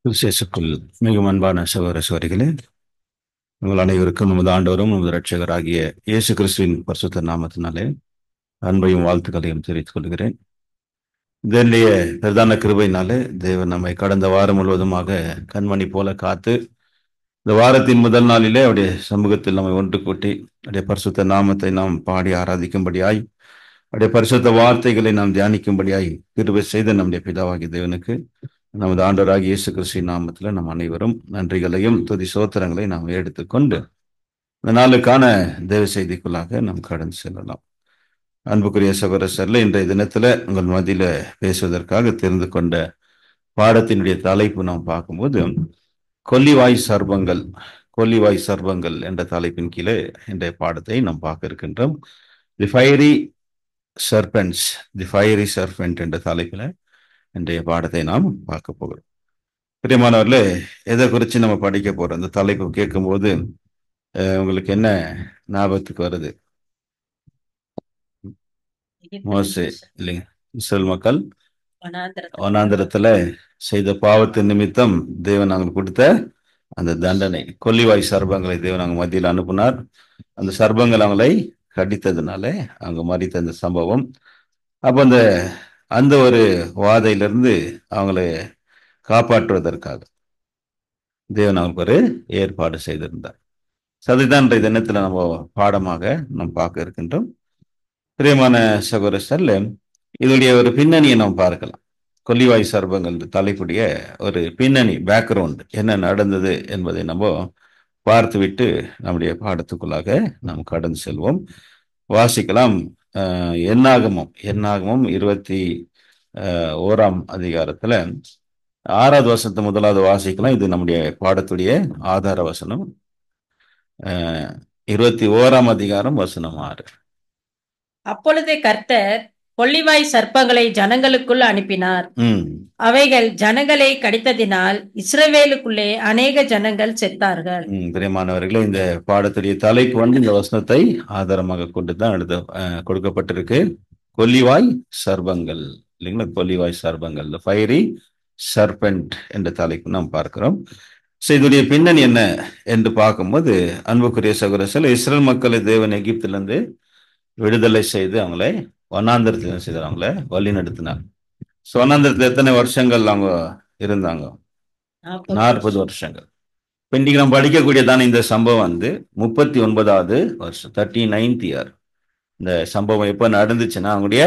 விசேஷக்குள் மிகவும் அன்பான சகோதர சகோதரிகளே, உங்கள் அனைவருக்கும் நமது ஆண்டவரும் நமது இரட்சகராகிய இயேசு கிறிஸ்துவின் பரிசுத்த நாமத்தினாலே அன்பையும் வாழ்த்துக்களையும் தெரிவித்துக் கொள்கிறேன். இதனுடைய பிரதான கிருபையினாலே தேவன் நம்மை கடந்த வாரம் முழுவதுமாக கண்மணி போல காத்து இந்த வாரத்தின் முதல் நாளிலே அவருடைய சமூகத்தில் நம்மை ஒன்று கூட்டி அவருடைய பரிசுத்த நாமத்தை நாம் பாடி ஆராதிக்கும்படியாய், அவருடைய பரிசுத்த வார்த்தைகளை நாம் தியானிக்கும்படியாய் கிருபை செய்த நம்முடைய பிதாவாகிய தேவனுக்கு நமது ஆண்டவராகிய இயேசு கிறிஸ்துவின் நாமத்தில் நம் அனைவரும் நன்றிகளையும் துதி சோத்திரங்களை நாம் எடுத்துக்கொண்டு இந்த நாளுக்கான தேவ செய்திக்குள்ளாக நாம் கடந்து செல்லலாம். அன்புக்குரிய சகோதரர்களே, இன்றைய தினத்துல உங்கள் மத்தியில பேசுவதற்காக தெரிந்து கொண்ட பாடத்தினுடைய தலைப்பு நாம் பார்க்கும்போது கொல்லிவாய் சர்ப்பங்கள், கொல்லிவாய் சர்ப்பங்கள் என்ற தலைப்பின் கீழே இன்றைய பாடத்தை நாம் பார்க்க இருக்கின்றோம். தி ஃபயரி சர்பென்ட்ஸ், தி ஃபயரி சர்பென்ட் என்ற தலைப்பில் இன்றைய பாடத்தை நாம் பார்க்க போகிறோம். பிரியமானவர்களே, எதை குறித்து நம்ம படிக்க போறோம்? அந்த தலைப்பு கேட்கும்போது உங்களுக்கு என்ன ஞாபகத்துக்கு வருது? மோசே இல்லைங்க, இஸ்ரவேல் மக்கள் வனாந்திரத்துல செய்த பாவத்தின் நிமித்தம் தேவன் நாங்கள் கொடுத்த அந்த தண்டனை, கொல்லிவாய் சர்ப்பங்களை தேவன் அவங்க மத்தியில் அனுப்பினார். அந்த சர்ப்பங்கள் அவங்களை கடித்ததுனால அவங்க மறித்த அந்த சம்பவம். அப்ப அந்த ஒரு வாதையிலிருந்து அவங்களை காப்பாற்றுவதற்காக தேவன் அவங்களுக்கு ஒரு ஏற்பாடு செய்திருந்தார். அதுதான் இன்றைய தினத்துல நம்ம பாடமாக நாம் பார்க்க இருக்கின்றோம். பிரியமான சகோதரர்களே, இதனுடைய ஒரு பின்னணியை நாம் பார்க்கலாம். கொல்லிவாய் சர்ப்பங்கள் தலைப்புடைய ஒரு பின்னணி, பேக்ரவுண்ட், என்ன நடந்தது என்பதை நம்ம பார்த்துவிட்டு நம்முடைய பாடத்துக்குள்ளாக நாம் கடந்து செல்வோம். வாசிக்கலாம். என்னாகமம் 21 அதிகாரத்துல 6வது வசனத்தை முதலாவது வாசிக்கலாம். இது நம்முடைய பாடத்துடைய ஆதார வசனம். 21 அதிகாரம் வசனம் 6. அப்பொழுது கர்த்தர் கொள்ளிவாய் சர்ப்பங்களை ஜனங்களுக்குள் அனுப்பினார். அவைகள் ஜனங்களை கடித்ததினால் இஸ்ரவேலுக்குள்ளே அநேக ஜனங்கள் செத்தார்கள். பிரியமானவர்களே, இந்த பாடத்துடைய தலைப்பு இந்த வசனத்தை ஆதாரமாக கொண்டுதான் எழுத கொடுக்கப்பட்டிருக்கு. கொல்லிவாய் சர்ப்பங்கள் இல்லைங்களா? கொல்லிவாய் சர்ப்பங்கள், ஃபயரி சர்பென்ட் என்ற தலைப்பு நாம் பார்க்கிறோம். இதனுடைய பின்னணி என்ன என்று பார்க்கும்போது, அன்புக்குரிய சகோதரர்கள், இஸ்ரேல் மக்களை தேவன் எகிப்திலிருந்து விடுதலை செய்து அவங்களை வனாந்திரத்தில் செய்தார், அவங்கள வழி நடத்தினார். வனாந்திரத்தில் எத்தனை வருஷங்கள் அவங்க இருந்தாங்க? 40 வருஷங்கள். இன்னைக்கு நம்ம படிக்கக்கூடியதான இந்த சம்பவம் 39வது வருஷம், 39th year. இந்த சம்பவம் எப்ப நடந்துச்சுன்னா அவங்களுடைய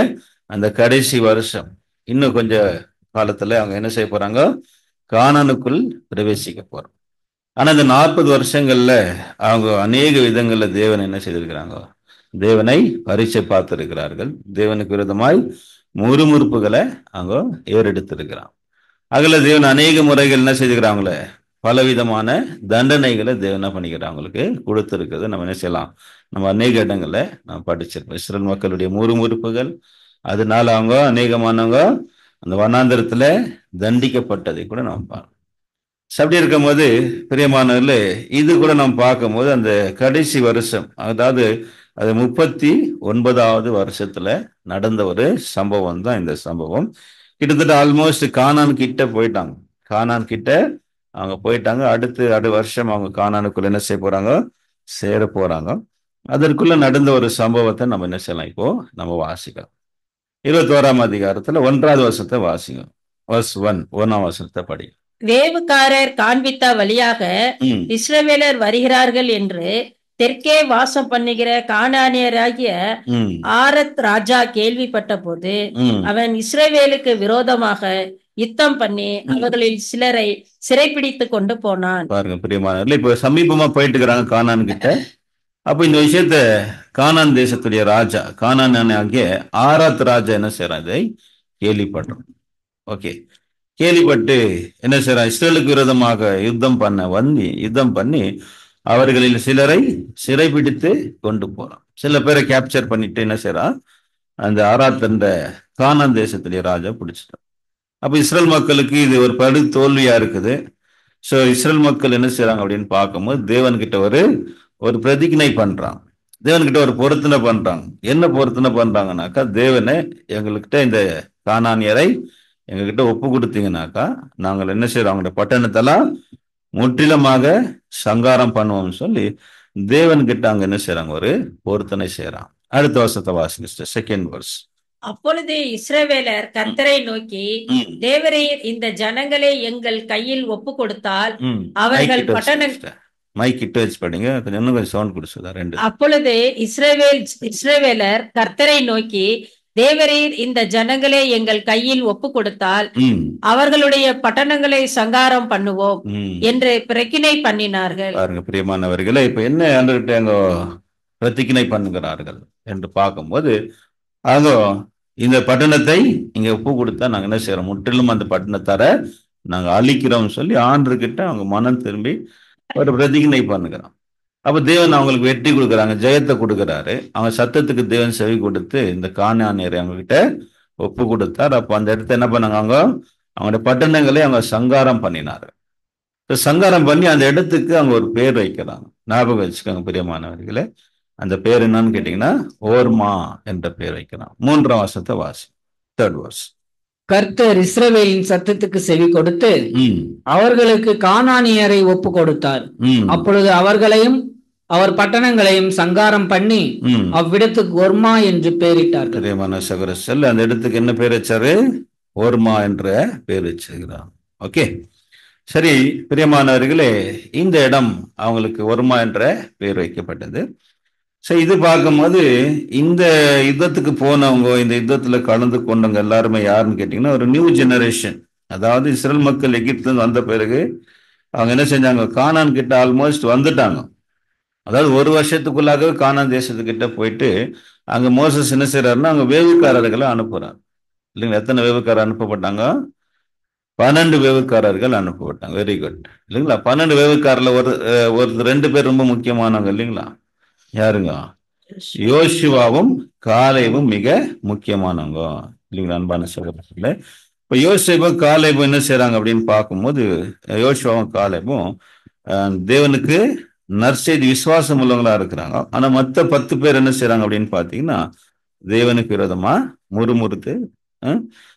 அந்த கடைசி வருஷம். இன்னும் கொஞ்ச காலத்துல அவங்க என்ன செய்ய போறாங்க? கானானுக்குள் பிரவேசிக்க போறோம். ஆனா இந்த 40 வருஷங்கள்ல அவங்க அநேக விதங்கள்ல தேவன் என்ன செய்திருக்கிறாங்க? தேவனை பரீட்சை பார்த்திருக்கிறார்கள். தேவனுக்கு விரோதமாய் முறுமுறுப்புகளை அவங்க ஏறெடுத்திருக்கிறாங்க. அதுல தேவன் அநேக முறைகள் என்ன செய்திருக்கிறாங்களே, பலவிதமான தண்டனைகளை தேவன் என்ன பண்ணிக்கிறாங்களுக்கு கொடுத்திருக்கிறது நம்ம என்ன செய்யலாம், நம்ம அநேக இடங்கள்ல நம்ம படிச்சிருக்கோம். இஸ்ரேல் மக்களுடைய முறுமுறுப்புகள், அதனால அவங்க அநேகமானவங்க அந்த வனாந்திரத்துல தண்டிக்கப்பட்டதை கூட நாம் பார்க்கணும். அப்படி இருக்கும் போது பிரியமானவர்களே, இது கூட நாம் பார்க்கும்போது அந்த கடைசி வருஷம், அதாவது அது 39வது வருஷத்துல நடந்த ஒரு சம்பவம் தான் இந்த சம்பவம். கிட்டத்தட்ட ஆல்மோஸ்ட் கானான் கிட்ட போயிட்டாங்க. கானான் கிட்ட அவங்க போயிட்டாங்க. அடுத்த வருஷம் அவங்க கானானுக்குள்ள என்ன செய்ய போறாங்க? சேர போறாங்க. அதற்குள்ள நடந்த ஒரு சம்பவத்தை நம்ம என்ன செய்யலாம், இப்போ நம்ம வாசிக்கலாம். 21 அதிகாரத்துல 1வது வசனத்தை வாசிங்க. verse 1, 1ஆம் வசனத்தை படி. வேவுக்காரர் காண்பித்த வழியாக இஸ்ரவேலர் வருகிறார்கள் என்று தெற்கே வாசம் பண்ணுகிற கானானியராகிய ஆரத் ராஜா கேள்விப்பட்ட போது அவன் இஸ்ரவேலுக்கு விரோதமாக யுத்தம் பண்ணி அவர்களில் சிலரை சிறைப்பிடித்து கொண்டு போனான். பாருங்க பிரியமானவர்களே, இப்ப சமீபமா போயிட்டு இருக்கிறாங்க கானான் கிட்ட. அப்ப இந்த விஷயத்த கானான் தேசத்துடைய ராஜா, கானான் ஆகிய ஆராத் ராஜா என்ன செய்யறான்? இதை கேள்விப்பட்டோம். ஓகே, கேள்விப்பட்டு என்ன செய்யறான்? இஸ்ரேலுக்கு விரோதமாக யுத்தம் பண்ணி அவர்களில் சிலரை சிறைபிடித்து கொண்டு போறான். சில பேரை கேப்சர் பண்ணிட்டு என்ன செய்யறான்? அந்த ஆராத் என்ற கானான் தேசத்துடைய ராஜா பிடிச்சிட்டான். அப்ப இஸ்ரேல் மக்களுக்கு இது ஒரு படு தோல்வியா இருக்குது. இஸ்ரேல் மக்கள் என்ன செய்யறாங்க அப்படின்னு பார்க்கும்போது தேவன்கிட்ட ஒரு பிரதிஜ்ஞை பண்றாங்க. தேவன்கிட்ட ஒரு பொருத்தனை பண்றாங்க. என்ன பொருத்தனை பண்றாங்கன்னாக்கா, தேவனை எங்கள்கிட்ட இந்த கானானியரை எங்ககிட்ட ஒப்பு கொடுத்தீங்கன்னாக்கா நாங்கள் என்ன செய்யறோம், அவங்களுடைய பட்டணத்தெல்லாம் முற்றிலுமாக சங்காரம் பண்ணுவோம்னு சொல்லி தேவன் கிட்ட அங்க என்ன செய்யறாங்க, ஒரு பொருத்தனை செய்யறாங்க. அடுத்த வருஷத்தை வாசிங்க, செகண்ட் வர்ஸ். அப்பொழுது இஸ்ரவேலர் கர்த்தரை நோக்கி, தேவரீர் இந்த ஜனங்களை எங்கள் கையில் ஒப்பு கொடுத்தால் அவர்கள் மைக்கிட்ட வச்சு படிங்க, இன்னும் கொஞ்சம் சவுண்ட் கொடுச்சுதா ரெண்டு. அப்பொழுது இஸ்ரவேலர் கர்த்தரை நோக்கி, தேவரீர் இந்த ஜனங்களை எங்கள் கையில் ஒப்பு கொடுத்தால் அவர்களுடைய பட்டணங்களை சங்காரம் பண்ணுவோம் என்று பிரதிஜை பண்ணினார்கள். பாருங்க பிரியமானவர்களே, இப்ப என்ன அங்க பிரதிஜை பண்ணுகிறார்கள் என்று பார்க்கும்போது, அதோ இந்த பட்டணத்தை இங்க ஒப்பு கொடுத்தா நாங்க என்ன செய்யறோம், முற்றிலும் அந்த பட்டணத்தார நாங்க அழிக்கிறோம் சொல்லி ஆண்டவர்கிட்ட அவங்க மனம் திரும்பி ஒரு பிரதிஜை பண்ணுகிறோம். அப்ப தேவன் அவங்களுக்கு வெற்றி கொடுக்குறாங்க, ஜெயத்தை கொடுக்குறாரு. அவங்க சத்தத்துக்கு தேவன் செவி கொடுத்து இந்த கானானியரை அவங்க கிட்ட ஒப்பு கொடுத்தார். அப்ப அந்த இடத்த என்ன பண்ணாங்க, அவங்களுடைய பட்டணங்களை அவங்க சங்காரம் பண்ணினாரு. சங்காரம் பண்ணி அந்த இடத்துக்கு அவங்க ஒரு பேர் வைக்கிறாங்க. ஞாபகம் வச்சுக்கோங்க பிரியமானவர்களே, அந்த பேர் என்னன்னு கேட்டீங்கன்னா ஓர்மா என்ற பேர் வைக்கிறான். 3ஆம் வசனத்தை வாசி, 3rd verse. கர்த்தர் இஸ்ரவேலின் சத்தத்துக்கு செவி கொடுத்து அவர்களுக்கு கானானியரை ஒப்பு கொடுத்தார். அப்பொழுது அவர்களையும் அவர் பட்டணங்களையும் சங்காரம் பண்ணி அவ்விடத்துக்கு ஒர்மா என்று பெயரிட்டார். அந்த இடத்துக்கு என்ன பேர் வச்சாரு, ஓர்மா என்ற பேர் வச்சிருக்கிறார். ஓகே, சரி பிரியமானவர்களே, இந்த இடம் அவங்களுக்கு ஒர்மா என்ற பேர் வைக்கப்பட்டது. சரி, இது பார்க்கும்போது இந்த யுத்தத்துக்கு போனவங்க, இந்த யுத்தத்துல கலந்து கொண்டவங்க எல்லாருமே யாருன்னு கேட்டீங்கன்னா ஒரு நியூ ஜெனரேஷன். அதாவது இஸ்ரேல் மக்கள் எகிப்துல இருந்து வந்த பிறகு அவங்க என்ன செஞ்சாங்க, கானான் கிட்ட ஆல்மோஸ்ட் வந்துட்டாங்க. அதாவது ஒரு வருஷத்துக்குள்ளாகவே கானான் தேசத்துக்கிட்ட போயிட்டு அங்க மோசஸ் என்ன செய்யறாருன்னா அங்க வேவுக்காரர்களை அனுப்புறாரு இல்லைங்களா. எத்தனை வேவுக்காரர் அனுப்பப்பட்டாங்க, 12 வேவுக்காரர்கள் அனுப்பப்பட்டாங்க. வெரி குட் இல்லைங்களா. 12 வேவுக்காரர்ல ஒரு 2 பேர் ரொம்ப முக்கியமானவங்க இல்லைங்களா. யாருங்க, யோசுவாவும் காலேபும் மிக முக்கியமானவங்க இல்லைங்களா. அன்பான சகோதரர்களே, இப்ப யோசுவா காலேபும் என்ன செய்யறாங்க அப்படின்னு பார்க்கும்போது, யோசுவாவும் காலேபும் தேவனுக்கு நற்செய்தி விசுவாசம் உள்ளவங்களா இருக்கிறாங்க. ஆனா மற்ற 10 பேர் என்ன செய்யறாங்க அப்படின்னு பாத்தீங்கன்னா தேவனுக்கு விரோதமா முறுமுறுத்து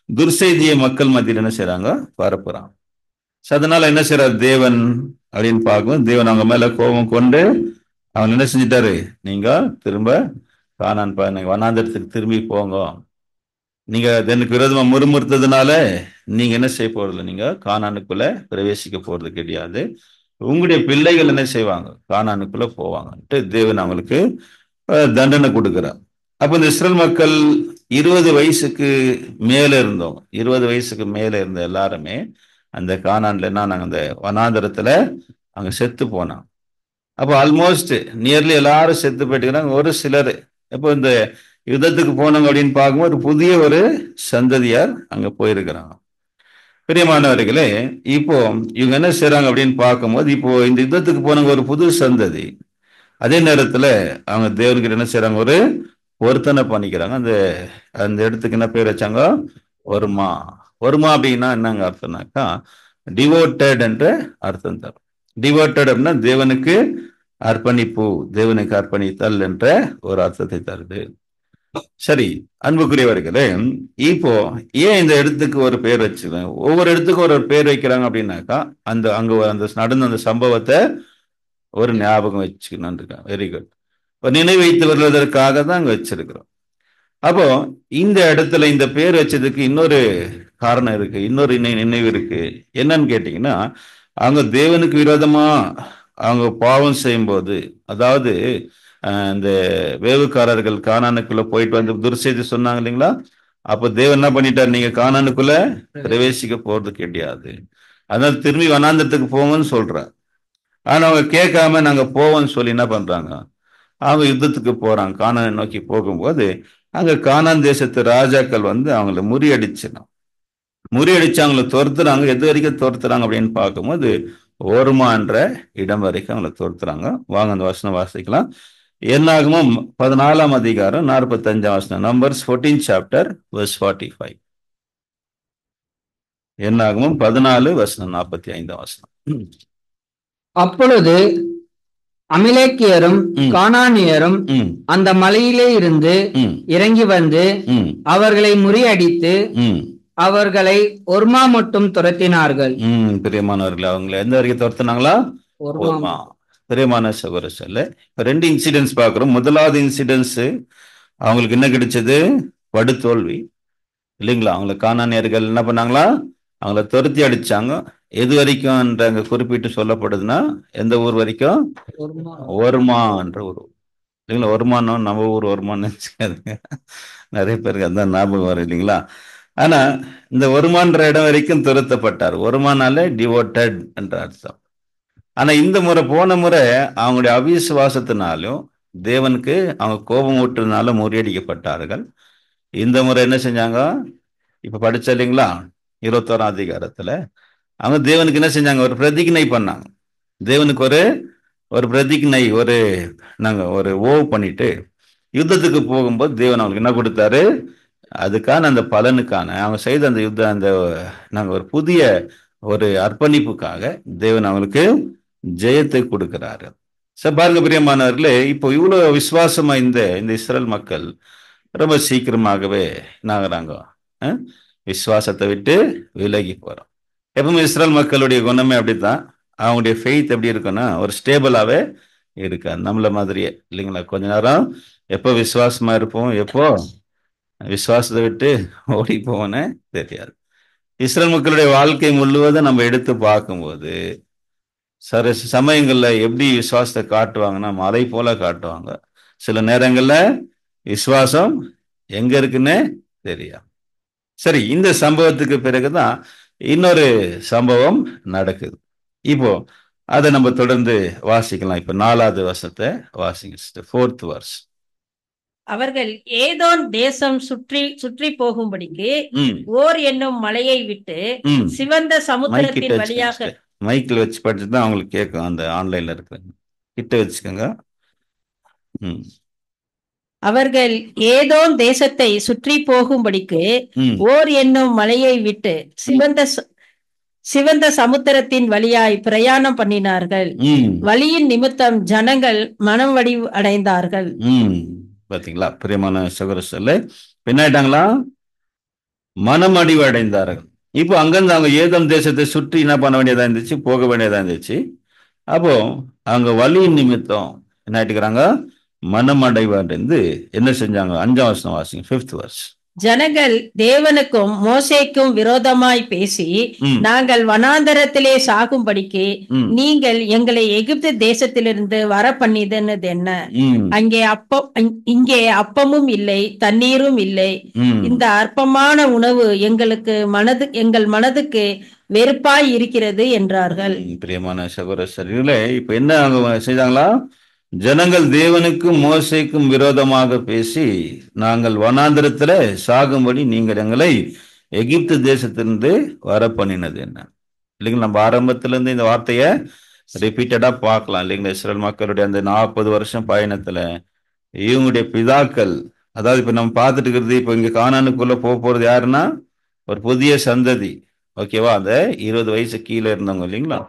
துர்செய்தியை மக்கள் மத்தியில் என்ன செய்யறாங்க, பரப்புறாங்க. அதனால என்ன செய்யறாரு தேவன் அப்படின்னு பார்க்கும்போது, தேவன் அவங்க மேல கோபம் கொண்டு அவன் என்ன செஞ்சிட்டாரு, நீங்க திரும்ப கானான் வனாந்தரத்துக்கு திரும்பி போங்க. நீங்க எனக்கு விரோதமா முறுமுறுத்ததுனால நீங்க என்ன செய்ய போறது, நீங்க கானானுக்குள்ள பிரவேசிக்க போறது கிடையாது. உங்களுடைய பிள்ளைகள் என்ன செய்வாங்க, கானானுக்குள்ள போவாங்கன்ட்டு தேவன் அவங்களுக்கு தண்டனை கொடுக்கிறார். அப்ப இந்த இஸ்ரேல் மக்கள் 20 வயசுக்கு மேல இருந்தோம், 20 வயசுக்கு மேல இருந்த எல்லாருமே அந்த கானான்ல என்ன, நாங்க அந்த வனாந்தரத்துல அங்க செத்து போனாங்க. அப்போ ஆல்மோஸ்ட் நியர்லி எல்லாரும் செத்து போயிட்டுக்கிறாங்க. ஒரு சிலர் இப்போ இந்த யுத்தத்துக்கு போனாங்க அப்படின்னு பார்க்கும்போது புதிய ஒரு சந்ததியார் அங்க போயிருக்கிறாங்க. பிரியமானவர்களே, இப்போ இவங்க என்ன செய்யறாங்க அப்படின்னு பார்க்கும்போது, இப்போ இந்த யுத்தத்துக்கு போனவங்க ஒரு புது சந்ததி. அதே நேரத்துல அவங்க தேவன்கிட்ட என்ன செய்யறாங்க, ஒரு பொருத்தனை பண்ணிக்கிறாங்க. அந்த இடத்துக்கு என்ன பேர் வச்சாங்க, ஒர்மா. ஒர்மா அப்படின்னா என்னங்க அர்த்தம்னாக்கா டிவோட்டட் என்ற அர்த்தம் தரும். டிவோட்டட் அப்படின்னா தேவனுக்கு அர்ப்பணிப்பு, தேவனுக்கு அர்ப்பணித்தல் என்ற ஒரு அர்த்தத்தை தருது. சரி அன்புக்குரியவர்களே, இப்போ ஏன் இந்த இடத்துக்கு ஒரு பேர் வச்சுக்கோங்க, ஒவ்வொரு இடத்துக்கும் ஒரு பேர் வைக்கிறாங்க அப்படின்னாக்கா அங்க நடந்த அந்த சம்பவத்தை ஒரு ஞாபகம் வச்சுக்கணும். Very good. இப்போ நினைவு வைத்து வருவதற்காக தான் அங்க வச்சிருக்கிறோம். அப்போ இந்த இடத்துல இந்த பேர் வச்சதுக்கு இன்னொரு காரணம் இருக்கு, இன்னொரு நினைவு இருக்கு. என்னன்னு கேட்டீங்கன்னா, அவங்க தேவனுக்கு விரோதமா அவங்க பாவம் செய்யும்போது, அதாவது இந்த வேவுக்காரர்கள் கானானுக்குள்ள போயிட்டு வந்து துர்செய்தி சொன்னாங்க இல்லைங்களா. அப்போ தேவன் என்ன பண்ணிட்டார், நீங்க கானானுக்குள்ள பிரவேசிக்க போறது கிடையாது, அதனால திரும்பி வனாந்தரத்துக்கு போங்கன்னு சொல்றார். ஆனா அவங்க கேட்காம நாங்க போவோம்னு சொல்லி என்ன பண்றாங்க, அவங்க யுத்தத்துக்கு போறாங்க. கானானை நோக்கி போகும்போது அங்க கானான் தேசத்து ராஜாக்கள் வந்து அவங்கள முறியடிச்சு அவங்கள துரத்துறாங்க. எது வரைக்கும் துரத்துறாங்க அப்படின்னு பார்க்கும்போது ஓர்மா என்ற இடம் வரைக்கும் அவங்களை துரத்துறாங்க. வாங்க அந்த வசனம் வாசிக்கலாம். என்னாகமம் 14ஆம் அதிகாரம் 45ஆம் வசனம். Numbers 14 chapter verse 45. என்னாகமம் 14 வசனம் 45ஆம் வசனம். அப்பொழுது அமிலேக்கியரும் கானானியரும் அந்த மலையிலே இருந்து இறங்கி வந்து அவர்களை முறியடித்து அவர்களை ஒர்மா மட்டும் துரத்தினார்கள். பிரியமானவர்கள், அவங்களை எந்த வரைக்கும் துரத்துனாங்களா? ஒர்மா. பிரியமான சகோதரர்களே, இப்ப 2 இன்சிடென்ட்ஸ் பாக்குறோம். முதலாவது இன்சிடென்ட்ஸ் அவங்களுக்கு என்ன கிடைச்சது? படுதோல்வி இல்லைங்களா? அவங்களை கானானியர்கள் என்ன பண்ணாங்களா? அவங்கள துரத்தி அடிச்சாங்க. எது வரைக்கும் அங்க குறிப்பிட்டு சொல்லப்படுதுன்னா, எந்த ஊர் வரைக்கும்? ஒர்மா என்ற ஊர் இல்லைங்களா? ஒர்மானோ நம்ம ஊர் ஒர்மான்னு நினைச்சுக்காதுங்க. நிறைய பேருக்கு அதான் ஞாபகம் வரும் இல்லைங்களா? ஆனா இந்த ஒர்மான்ற இடம் வரைக்கும் துரத்தப்பட்டார். ஒர்மானாலே டிவோட்டட் என்ற அர்த்தம். ஆனா இந்த முறை, போன முறை அவங்களுடைய அவிசுவாசத்தினாலும் தேவனுக்கு அவங்க கோபம் ஊட்டுறதுனால முறியடிக்கப்பட்டார்கள். இந்த முறை என்ன செஞ்சாங்க? இப்ப படிச்ச இல்லைங்களா 21ஆம் அதிகாரத்துல அவங்க தேவனுக்கு என்ன செஞ்சாங்க? ஒரு பிரதிஜ்ஞை பண்ணாங்க. தேவனுக்கு ஒரு பிரதிஜ்ஞை, நாங்க ஒரு ஓவ் பண்ணிட்டு யுத்தத்துக்கு போகும்போது தேவன் அவங்களுக்கு என்ன கொடுத்தாரு? அதுக்கான அந்த பலனுக்கான அவங்க செய்த அந்த யுத்தம், நாங்க ஒரு புதிய ஒரு அர்ப்பணிப்புக்காக தேவன் அவங்களுக்கு ஜெயத்தை கொடுக்கிறாரு. பாருங்க பிரியமானவர்களே, இப்போ இவ்வளவு விசுவாசமா இந்த இஸ்ரேல் மக்கள் ரொம்ப சீக்கிரமாகவே என்ன ஆகுறாங்க? விசுவாசத்தை விட்டு விலகி போறோம். எப்பவுமே இஸ்ரேல் மக்களுடைய குணமே அப்படித்தான். அவங்களுடைய ஃபெய்த் எப்படி இருக்குன்னா, ஒரு ஸ்டேபிளாவே இருக்காது. நம்மள மாதிரியே இல்லைங்களா? கொஞ்ச நேரம் எப்போ விசுவாசமா இருப்போம், எப்போ விசுவாசத்தை விட்டு ஓடி போவோன்னு தெரியாது. இஸ்ரேல் மக்களுடைய வாழ்க்கை முழுவதும் நம்ம எடுத்து பார்க்கும்போது சில சமயங்கள்ல எப்படி விசுவாசத்தை காட்டுவாங்கன்னா, மலை போல காட்டுவாங்க. சில நேரங்கள்ல விசுவாசம் எங்க இருக்குன்னு தெரியாது. சரி, இந்த சம்பவத்துக்கு பிறகுதான் இன்னொரு சம்பவம் நடக்குது. இப்போ அதை நம்ம தொடர்ந்து வாசிக்கலாம். இப்ப 4வது வசனத்தை வாசிங்க, 4th verse. அவர்கள் ஏதோன் தேசம் சுற்றி போகும்படிக்கு ஓர் என்னும் மலையை விட்டு சிவந்த சமுத்திரத்தின் வழியாக. மைக்கில் வச்சு படிச்சுதான் அவங்களுக்கு கேட்கும். அந்த ஆன்லைன்ல இருக்கிற கிட்ட வச்சுக்கோங்க. அவர்கள் ஏதோன் தேசத்தை சுற்றி போகும்படிக்கு ஓர் என்னும் மலையை விட்டு சிவந்த சமுத்திரத்தின் வழியாய் பிரயாணம் பண்ணினார்கள். வழியின் நிமித்தம் ஜனங்கள் மனம் வடிவு அடைந்தார்கள். பாத்தீங்களா பிரியமான சகோதரர்களே, பின்னாயிட்டாங்களா? மனம் அடிவு அடைந்தார்கள். இப்போ அங்கிருந்து அவங்க ஏதோம் தேசத்தை சுற்றி என்ன பண்ண வேண்டியதா இருந்துச்சு? போக வேண்டியதா இருந்துச்சு. அப்போ அவங்க வழியின் நிமித்தம் என்ன ஆயிட்டுக்கிறாங்க? மனம் அடைவார்ந்து என்ன செஞ்சாங்க? 5ஆம் வசனம் வாசிங்க, 5th verse. ஜனங்கள் தேவனுக்கும் மோசேக்கும் விரோதமாய் பேசி, நாங்கள் வனாந்தரத்திலே சாகும்படிக்கு நீங்கள் எங்களை எகிப்து தேசத்திலிருந்து வர பண்ணிதனது என்ன? இங்கே அப்பமும் இல்லை, தண்ணீரும் இல்லை. இந்த அற்பமான உணவு எங்கள் மனதுக்கு வெறுப்பாய் இருக்கிறது என்றார்கள். பிரியமான சகோதரர்களே, இப்ப என்ன அவங்க செய்தாங்களா? ஜனங்கள் தேவனுக்கும் மோசேக்கும் விரோதமாக பேசி, நாங்கள் வனாந்திரத்துல சாகும்படி நீங்கள் எங்களை எகிப்து தேசத்திலிருந்து வர பண்ணினது என்ன? இல்லைங்களா? நம்ம ஆரம்பத்துல இருந்து இந்த வார்த்தைய ரிப்பீட்டடா பார்க்கலாம் இல்லைங்களா? இஸ்ரேல் மக்களுடைய அந்த 40 வருஷம் பயணத்துல இவங்களுடைய பிதாக்கள், அதாவது இப்ப நம்ம பார்த்துட்டு இருக்கிறது, இப்ப இங்க கானானுக்குள்ள போறது யாருன்னா ஒரு புதிய சந்ததி. ஓகேவா? அந்த 20 வயசு கீழே இருந்தவங்க இல்லைங்களா?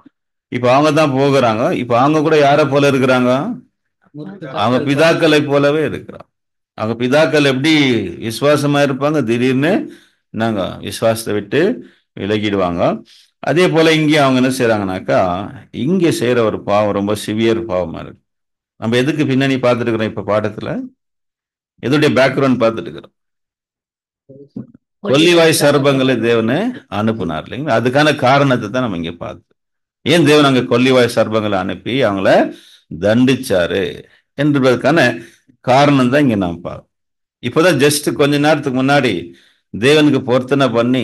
இப்ப அவங்க தான் போகிறாங்க. இப்ப அவங்க கூட யாரை போல இருக்கிறாங்க? அவங்க பிதாக்களை போலவே இருக்கிறாங்க. அவங்க பிதாக்கள் எப்படி விசுவாசமா இருப்பாங்க, திடீர்னு நாங்க விசுவாசத்தை விட்டு விலகிடுவாங்க. அதே போல இங்கே அவங்க என்ன செய்யறாங்கனாக்கா, இங்க செய்யற ஒரு பாவம் ரொம்ப சிவியர் பாவமா இருக்கு. நம்ம எதுக்கு பின்னணி பார்த்துட்டு இருக்கிறோம்? இப்ப பாடத்துல எதுடைய பேக்ரவுண்ட் பார்த்துட்டு இருக்கிறோம்? கொல்லிவாய் சர்பங்களை தேவனை அனுப்புனார் இல்லைங்களா? அதுக்கான காரணத்தை தான் நம்ம இங்க பார்த்தோம். ஏன் தேவன் அங்க கொல்லிவாய் சர்பங்களை அனுப்பி அவங்கள தண்டிச்சாரு என்பதற்கான காரணம் தான் இங்க நாம் பார்க்கணும். இப்போதான் ஜஸ்ட் கொஞ்ச நேரத்துக்கு முன்னாடி தேவனுக்கு பொருத்தனை பண்ணி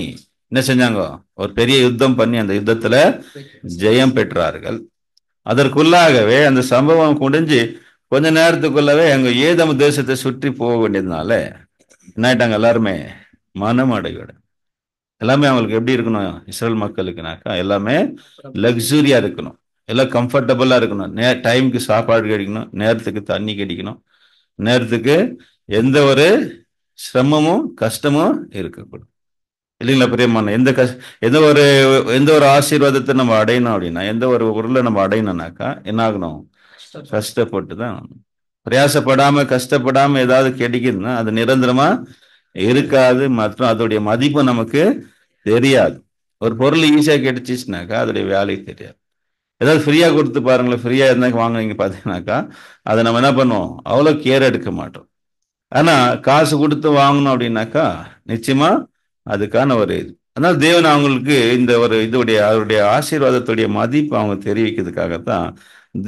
என்ன செஞ்சாங்க? ஒரு பெரிய யுத்தம் பண்ணி அந்த யுத்தத்துல ஜெயம் பெற்றார்கள். அதற்குள்ளாகவே அந்த சம்பவம் முடிஞ்சு கொஞ்ச நேரத்துக்குள்ளவே அங்க ஏதோம் தேசத்தை சுற்றி போக வேண்டியதுனால என்ன ஆயிட்டாங்க? எல்லாருமே மனம் அடைவிட. எல்லாமே அவங்களுக்கு எப்படி இருக்கணும்? இஸ்ரேல் மக்களுக்குனாக்கா எல்லாமே லக்ஸுரியா இருக்கணும், எல்லாம் கம்ஃபர்டபுளா இருக்கணும். டைமுக்கு சாப்பாடு கிடைக்கணும், நேரத்துக்கு தண்ணி கிடைக்கணும், நேரத்துக்கு எந்த ஒரு சிரமமும் கஷ்டமும் இருக்கக்கூடும் இல்லைங்களா? பிரியமான எந்த ஒரு ஆசீர்வாதத்தை நம்ம அடையணும் அப்படின்னா, எந்த ஒரு பொருளை நம்ம அடையணும்னாக்கா என்ன ஆகணும்? கஷ்டப்பட்டு தான். பிரயாசப்படாம கஷ்டப்படாம ஏதாவது கிடைக்குதுன்னா அது நிரந்தரமா இருக்காது, மற்றும் அதோடைய மதிப்பு நமக்கு தெரியாது. ஒரு பொருள் ஈஸியா கிடைச்சிச்சுனாக்கா அதோடைய வேல்யூ தெரியாது. ஏதாவது ஃப்ரீயா கொடுத்து பாருங்களேன், ஃப்ரீயா இருந்தா வாங்குவீங்க பார்த்தீங்கன்னாக்கா அதை நம்ம என்ன பண்ணுவோம், அவ்வளோ கேர் எடுக்க மாட்டோம். ஆனா காசு கொடுத்து வாங்கணும் அப்படின்னாக்கா நிச்சயமா அதுக்கான ஒரு இது. அதனால தேவன் அவங்களுக்கு இந்த ஒரு இதுடைய அவருடைய ஆசீர்வாதத்துடைய மதிப்பு அவங்க தெரிவிக்கிறதுக்காகத்தான்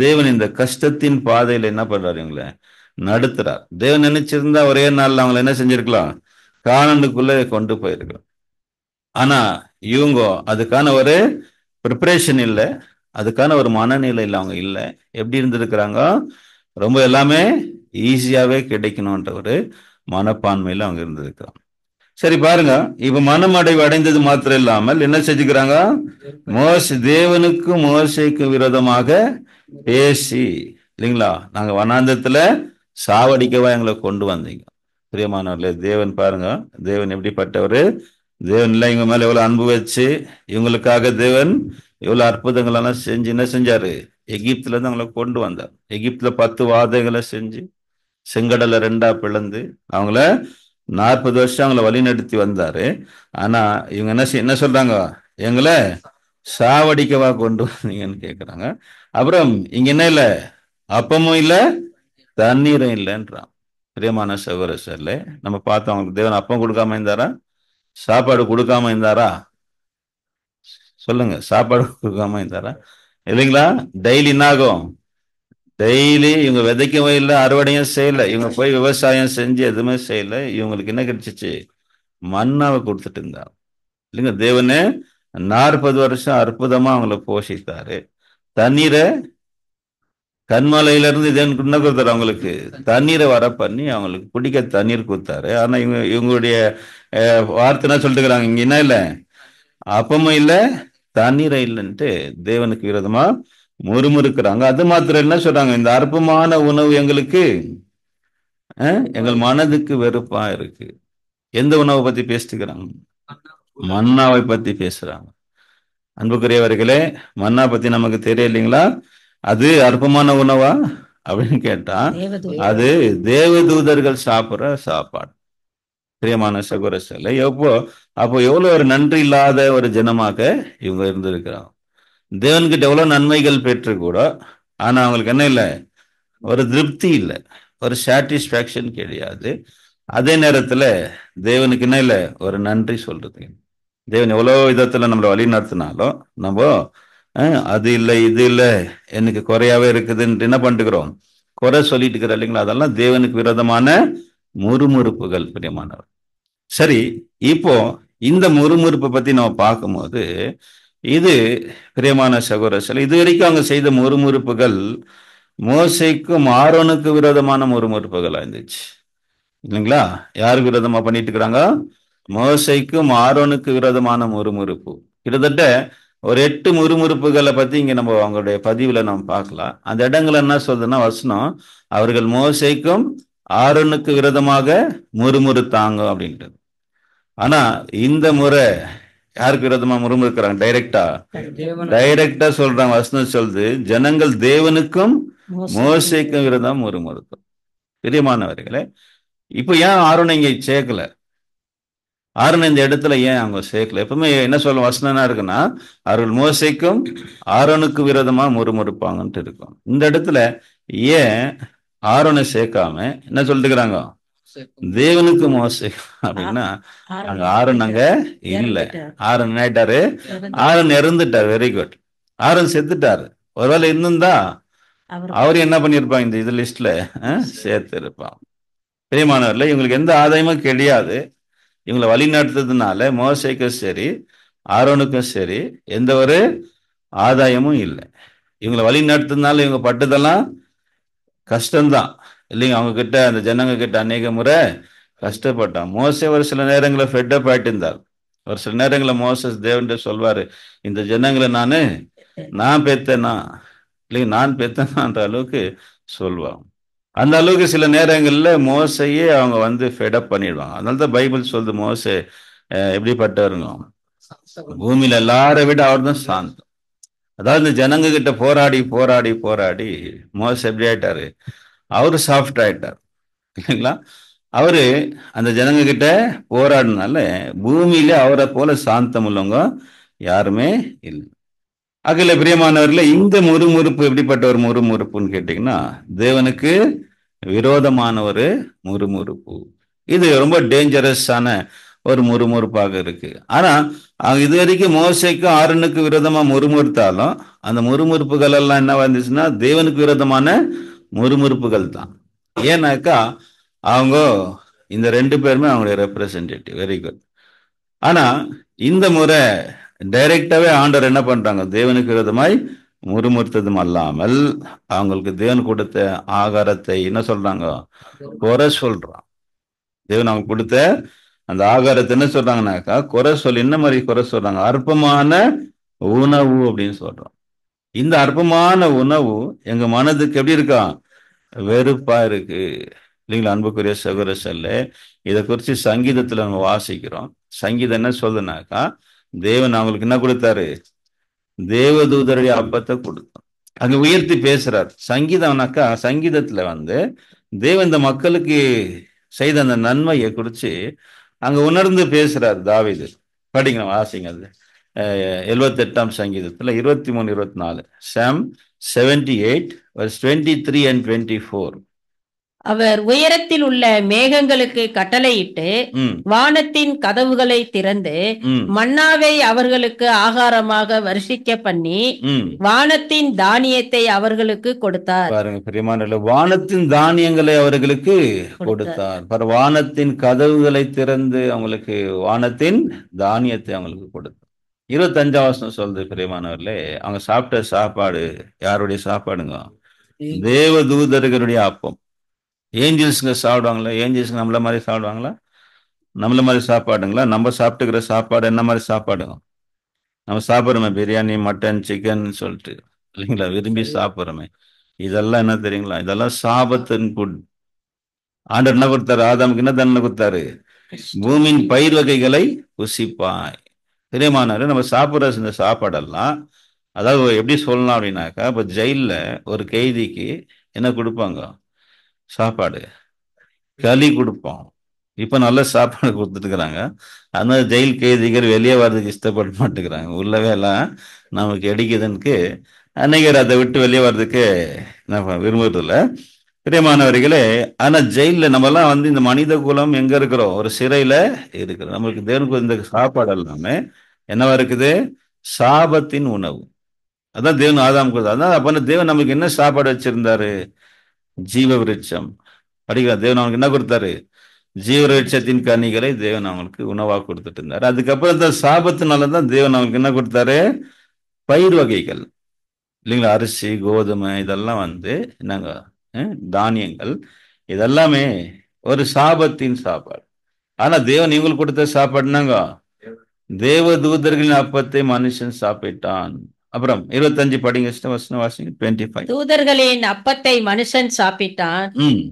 தேவன் இந்த கஷ்டத்தின் பாதையில என்ன பண்றாரு, இவங்களை நடத்துறார். தேவன் நினைச்சிருந்தா ஒரே நாள்ல அவங்களை என்ன செஞ்சிருக்கலாம், கானானுக்குள்ள கொண்டு போயிருக்கலாம். ஆனா இவங்க அதுக்கான ஒரு ப்ரிப்பரேஷன் இல்லை, அதுக்கான ஒரு மனநிலையில் அவங்க இல்லை. எப்படி இருந்திருக்கிறாங்க, ரொம்ப எல்லாமே ஈஸியாவே கிடைக்கணும்ன்ற ஒரு மனப்பான்மையில அவங்க இருந்திருக்கிறாங்க. சரி பாருங்க, இப்ப மனமடைவு அடைந்தது மாத்திரம் இல்லாமல் என்ன செஞ்சுக்கிறாங்க, தேவனுக்கு மோசைக்கு விரோதமாக பேசி, இல்லைங்களா, நாங்க வனாந்தத்துல சாவடிக்கவா எங்களை கொண்டு வந்தீங்க. பிரியமானவர்களே, தேவன் பாருங்க, தேவன் எப்படிப்பட்டவரு. தேவன் இல்லை இவங்க மேல எவ்வளவு அன்பு வச்சு இவங்களுக்காக தேவன் எவ்வளவு அற்புதங்கள் எல்லாம் செஞ்சு என்ன செஞ்சாரு, எகிப்துல இருந்து அவங்களை கொண்டு வந்தார். எகிப்துல 10 வாதைகளை செஞ்சு செங்கடலை 2ஆ பிளந்து அவங்கள 40 வருஷம் அவங்கள வழிநடத்தி வந்தாரு. ஆனா இவங்க என்ன சொல்றாங்க, எங்களை சாவடிக்கவா கொண்டு வந்தீங்கன்னு கேக்குறாங்க. அப்புறம் இங்க என்ன இல்ல, அப்பமும் இல்ல தண்ணீரும் இல்லைன்றான். பிரியமான சகோதரர்களே, நம்ம பார்த்தோம், அவங்களுக்கு தேவன் அப்பம் கொடுக்காம இருந்தாரா, சாப்பாடு கொடுக்காம இருந்தாரா? சொல்லுங்க, சாப்பாடு கொடுக்காம இருந்தாரா? இல்லைங்களா? டெய்லி என்ன ஆகும், டெய்லி இவங்க விதைக்கவும் இல்லை, அறுவடையும் செய்யல, இவங்க போய் விவசாயம் செஞ்சு எதுவுமே செய்யல, இவங்களுக்கு என்ன கிடைச்சிச்சு, மன்னாவை கொடுத்துட்டு இருந்தாங்க. இல்லைங்க, தேவனே 40 வருஷம் அற்புதமா அவங்கள போஷித்தாரு. தண்ணீரை கண்மலையில இருந்து தேவன் என்ன கொடுத்தாரு, அவங்களுக்கு தண்ணீரை வர பண்ணி அவங்களுக்கு குடிக்க தண்ணீர் கொடுத்தாரு. ஆனா இவங்களுடைய வார்த்தை என்ன சொல்லிட்டு இருக்கிறாங்க, இங்க என்ன இல்லை, அப்பமும் இல்லை தண்ணீரை இல்லைன்ட்டு தேவனுக்கு விரோதமா முறுமுறுக்கிறாங்க. அது மாத்திரம் என்ன சொல்றாங்க, இந்த அற்பமான உணவு எங்களுக்கு எங்கள் மனதுக்கு வெறுப்பா இருக்கு. எந்த உணவை பத்தி பேசிக்கிறாங்க, மன்னாவை பத்தி பேசுறாங்க. அன்புக்குரியவர்களே, மன்னா பத்தி நமக்கு தெரியலைங்களா, அது அற்பமான உணவா அப்படின்னு கேட்டா அது தேவதூதர்கள் சாப்பிடுற சாப்பாடு. பிரியமான சகோதரர்களே, அப்போ எவ்வளவு ஒரு நன்றி இல்லாத ஒரு ஜனமாக இவங்க இருந்திருக்கிறாங்க. தேவன்கிட்ட எவ்வளவு நன்மைகள் பெற்று கூட, ஆனா அவங்களுக்கு என்ன இல்லை, ஒரு திருப்தி இல்லை, ஒரு சாட்டிஸ்பாக்சன் கிடையாது. அதே நேரத்துல தேவனுக்கு என்ன இல்லை, ஒரு நன்றி சொல்றது. தேவன் எவ்வளவு விதத்துல நம்மளை வழி நடத்தினாலும் நம்ம அது இல்லை இது இல்லை எனக்கு குறையாவே இருக்குதுன்னு என்ன பண்ணிட்டுக்கிறோம், குறை சொல்லிட்டு இருக்கிறோம், இல்லைங்களா? அதெல்லாம் தேவனுக்கு விரோதமான முறுமுறுப்புகள். பிரியமானவர், சரி, இப்போ இந்த முறுமுறுப்பை பத்தி நம்ம பார்க்கும்போது, இது பிரியமான சகோதரர்கள், இது வரைக்கும் அவங்க செய்த முறுமுறுப்புகள் மோசைக்கும் ஆரோனுக்கு விரோதமான முறுமுறுப்புகளா இருந்துச்சு, இல்லைங்களா? யாருக்கு விரோதமா பண்ணிட்டு இருக்கிறாங்க, மோசைக்கும் ஆரோனுக்கு விரோதமான முறுமுறுப்பு. கிட்டத்தட்ட ஒரு 8 முறுமுறுப்புகளை பத்தி இங்க நம்ம அவங்களுடைய பதிவுல நம்ம பார்க்கலாம். அந்த இடங்கள் என்ன சொல்றதுன்னா, வசனம் அவர்கள் மோசைக்கும் ஆரோனுக்கு விரோதமாக முறுமுறுத்தாங்க அப்படின்ட்டு. ஆனா இந்த முறை யாருக்கு விரோதமா முறுமுறுக்கிறாங்க, டைரக்டா சொல்றாங்க. வசனம் சொல்லுது, ஜனங்கள் தேவனுக்கும் மோசைக்கும் விரோதமா முறுமுறுத்தோம். பிரியமானவர்களே, இப்ப ஏன் ஆரோனை இங்க சேர்க்கல, ஆரோனை இந்த இடத்துல ஏன் அவங்க சேர்க்கல? எப்பவுமே என்ன சொல்ல வசனம் என்ன இருக்குன்னா, அவர்கள் மோசைக்கும் ஆரோனுக்கு விரோதமா முறுமுறுப்பாங்கன்ட்டு இருக்கும். இந்த இடத்துல ஏன் ஆரோனை சேர்க்காம என்ன சொல்லிட்டுக்கிறாங்க, தேவனுக்கு மோசை அப்படின்னா அங்க ஆரோன் அங்க இல்ல. ஆரோன் ஆயிட்டாரு, ஆரோன் இறந்துட்டார். வெரி குட், ஆரோன் செத்துட்டாரு. ஒருவேளை இருந்திருந்தா அவர் என்ன பண்ணிருப்பாங்க, இந்த இது லிஸ்ட்ல சேர்த்து இருப்பாங்க. பிரியமானவர்ல, இவங்களுக்கு எந்த ஆதாயமும் கிடையாது. இவங்களை வழி நடத்துறதுனால மோசைக்கும் சரி ஆரோனுக்கும் சரி எந்த ஒரு ஆதாயமும் இல்லை. இவங்களை வழி நடத்துறதுனால இவங்க பட்டதெல்லாம் கஷ்டம்தான், இல்லைங்க? அவங்க கிட்ட அந்த ஜனங்க கிட்ட அநேக முறை கஷ்டப்பட்டான். மோசே ஒரு சில நேரங்களில் ஃபெட்டப் ஆயிட்டு இருந்தார். ஒரு சில நேரங்களில் மோசஸ் தேவன்கிட்ட சொல்வாரு, இந்த ஜனங்களை நான் பெத்தனா, இல்லைங்க, நான் பெத்தனான்ற அளவுக்கு சொல்லுவாங்க. அந்த அளவுக்கு சில நேரங்கள்ல மோசையே அவங்க ஃபெடப் பண்ணிடுவாங்க. அதனாலதான் பைபிள் சொல்லுது, மோசே எப்படிப்பட்டவருங்க, பூமியில எல்லாரை விட அவர் தான் சாந்தம். அதாவது இந்த ஜனங்க கிட்ட போராடி போராடி போராடி மோசே எப்படி ஆயிட்டாரு, அவரு சாஃப்ட் ஆயிட்டார், இல்லைங்களா? அவரு அந்த ஜனங்க கிட்ட போராடினால பூமியில அவரை போல சாந்தம் உள்ளவங்க யாருமே இல்லை. அகில பிரியமானவர்களே, இந்த முறுமுறுப்பு எப்படிப்பட்ட ஒரு முறுமுறுப்புன்னு கேட்டீங்கன்னா, தேவனுக்கு விரோதமான ஒரு முறுமுறுப்பு. இது ரொம்ப டேஞ்சரஸான ஒரு முறுமுறுப்பாக இருக்கு. ஆனா இது வரைக்கும் மோசேக்கும் ஆரோனுக்கு விரோதமா முறுமுறுத்தாலும் அந்த முறுமுறுப்புகள் எல்லாம் என்ன வந்துச்சுன்னா தேவனுக்கு விரோதமான முறுமுறுப்புகள் தான். ஏன்னாக்கா அவங்க இந்த 2 பேருமே அவங்களுடைய ரெப்ரசன்டேட்டிவ். Very good. ஆனா இந்த முறை டைரக்டாவே ஆண்டவர் என்ன பண்றாங்க, தேவனுக்கு விரோதமாய் முறுமுறுத்ததும் அல்லாமல் அவங்களுக்கு தேவன் கொடுத்த ஆகாரத்தை என்ன சொல்றாங்க, குறை சொல்றான். தேவன் அவங்க கொடுத்த அந்த ஆகாரத்தை என்ன சொல்றாங்கன்னாக்கா குறை சொல்லி, என்ன மாதிரி குறை சொல்றாங்க, அற்பமான உணவு அப்படின்னு சொல்றோம். இந்த அற்பமான உணவு எங்க மனதுக்கு எப்படி இருக்கா, வெறுப்பா இருக்கு இல்லைங்களா? அன்புக்குரிய சகோதர சொல்ல இதை குறித்து சங்கீதத்துல நம்ம வாசிக்கிறோம். சங்கீதம் என்ன சொல்லுனாக்கா, தேவன் அவங்களுக்கு என்ன கொடுத்தாரு, தேவதூதருடைய அப்பத்தை கொடுத்தார். அங்க உயர்த்தி பேசுறார். சங்கீதம்னாக்கா சங்கீதத்துல தேவன் இந்த மக்களுக்கு செய்த அந்த நன்மையை குறித்து அங்க உணர்ந்து பேசுறார் தாவீது. படிக்கணும், வாசிங்க. அது 78ஆம் சங்கீதத்துல 23, 24. Psalm 78 verse 23 and 24. அவர் உயரத்தில் உள்ள மேகங்களுக்கு கட்டளையிட்டு வானத்தின் கதவுகளை திறந்து மன்னாவை அவர்களுக்கு ஆகாரமாக வருஷிக்க பண்ணி வானத்தின் தானியத்தை அவர்களுக்கு கொடுத்தார். பாருங்க பிரியமானவர்களே, வானத்தின் தானியங்களை அவர்களுக்கு கொடுத்தார். வானத்தின் கதவுகளை திறந்து அவங்களுக்கு வானத்தின் தானியத்தை அவங்களுக்கு கொடுத்தார். 25ஆம் வசனம் சொல்றது பிரியமானவர்களே, அவங்க சாப்பிட்ட சாப்பாடு யாருடைய சாப்பாடுங்க, தேவதூதர்களுடைய அப்பம். ஏஞ்சல்ஸுங்க சாப்பிடுவாங்களா? ஏஞ்சல்ஸுங்க நம்மள மாதிரி சாப்பிடுவாங்களா? நம்மள மாதிரி சாப்பாடுங்களா? நம்ம சாப்பிட்டுக்கிற சாப்பாடு என்ன மாதிரி சாப்பாடுங்க? நம்ம சாப்பிட்றோமே பிரியாணி, மட்டன், சிக்கன் சொல்லிட்டு இல்லைங்களா, விரும்பி சாப்பிட்றோமே. இதெல்லாம் என்ன தெரியுங்களா, இதெல்லாம் சாபத்தின் ஃபுட். ஆண்டவர் என்ன கொடுத்தாரு, ஆதாமுக்கு என்ன தண்டனை கொடுத்தாரு, பூமியின் பயிர் வகைகளை புசிப்பாய். பிரியமானவரே, நம்ம சாப்பிட்ற இந்த சாப்பாடெல்லாம், அதாவது எப்படி சொல்லலாம் அப்படின்னாக்கா, இப்போ ஜெயிலில் ஒரு கைதிக்கு என்ன கொடுப்பாங்க, சாப்பாடு, களி கொடுப்போம். இப்ப நல்ல சாப்பாடு கொடுத்துட்டு இருக்கிறாங்க. அதனால ஜெயில் கைதிகள் வெளியே வர்றதுக்கு இஷ்டப்பட மாட்டேங்கிறாங்க. உள்ளவே எல்லாம் நமக்கு அடிக்குதுன்னு அன்னைக்கு அதை விட்டு வெளியே வர்றதுக்கு நான் விரும்புறதில்ல பிரியமானவர்களே. ஆனா ஜெயில நம்ம எல்லாம் இந்த மனித குலம் எங்க இருக்கிறோம், ஒரு சிறையில இருக்கிறோம். நம்மளுக்கு தேவனுக்கு இந்த சாப்பாடு எல்லாமே என்னவா இருக்குது, சாபத்தின் உணவு. அதான் தேவன் ஆதாம் கொடுத்தார். அதான் அப்ப தேவன் நமக்கு என்ன சாப்பாடு வச்சிருந்தாரு, ஜீவ விருட்சம். படிக்கிறார். தேவன் அவனுக்கு என்ன கொடுத்தாரு, ஜீவ விருட்சத்தின் கனிகளை தேவன் அவங்களுக்கு உணவாக கொடுத்துட்டு இருந்தாரு. அதுக்கப்புறம் இந்த சாபத்தினாலதான் தேவன் அவங்களுக்கு என்ன கொடுத்தாரு, பயிர் வகைகள் இல்லைங்களா, அரிசி, கோதுமை, இதெல்லாம் என்னங்க தானியங்கள், இதெல்லாமே ஒரு சாபத்தின் சாப்பாடு. ஆனா தேவன் இவங்களுக்கு கொடுத்த சாப்பாடுனாங்க, தேவதூதர்களின் அப்பத்தை மனுஷன் சாப்பிட்டான். அப்புறம் 25 படிங்க, வசனம் வாசிங்க. 25. தூதர்களின் அப்பத்தை மனுஷன் சாப்பிட்டான்,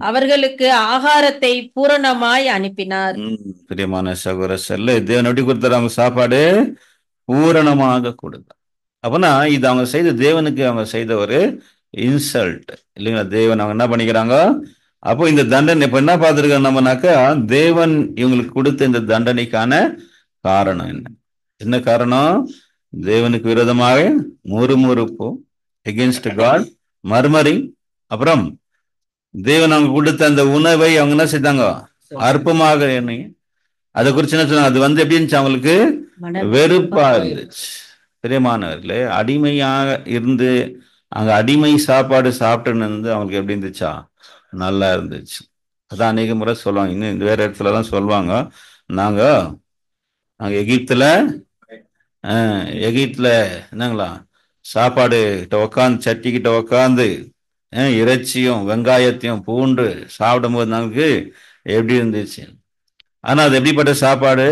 அவர்களுக்கு ஆகாரத்தை பூரணமாய் அனுப்பினார். பிரியமான சகோதர செல்ல, தேவன் எப்படி கொடுத்தாரு, அவங்க சாப்பாடு பூரணமாக கொடுத்தார். அப்பனா இது அவங்க செய்த, தேவனுக்கு அவங்க செய்த ஒரு இன்சல்ட் இல்லைங்களா. தேவன் அவங்க என்ன பண்ணிக்கிறாங்க, அப்போ இந்த தண்டனை இப்ப என்ன பார்த்துருக்கோம் நம்மனாக்கா, தேவன் இவங்களுக்கு கொடுத்த இந்த தண்டனைக்கான காரணம் என்ன, என்ன காரணம், தேவனுக்கு விரோதமாக முறுமுறுப்பு, எகென்ஸ்ட் காட், மர்மரிங். அப்புறம் தேவன் அவங்க கொடுத்த அந்த உணவை அவங்க என்ன செய்தாங்க, அற்பமாக எண்ணி அதை குறிச்சு என்ன சொன்னாங்க, அது எப்படி இருந்துச்சு, அவங்களுக்கு வெறுப்பா இருந்துச்சு. பிரியமானவர்களே, அடிமையாக இருந்து அங்க அடிமை சாப்பாடு சாப்பிட்டு அவங்களுக்கு எப்படி இருந்துச்சா, நல்லா இருந்துச்சு. அதான் அநேக முறை சொல்லுவாங்க, இன்னும் வேற இடத்துலதான் சொல்லுவாங்க, நாங்க எகிப்துல என்னங்களா சாப்பாடு கிட்ட உக்காந்து, சட்டி கிட்ட உக்காந்து இறைச்சியும் வெங்காயத்தையும் பூண்டு சாப்பிடும் போது நமக்கு எப்படி இருந்துச்சு. ஆனா அது எப்படிப்பட்ட சாப்பாடு,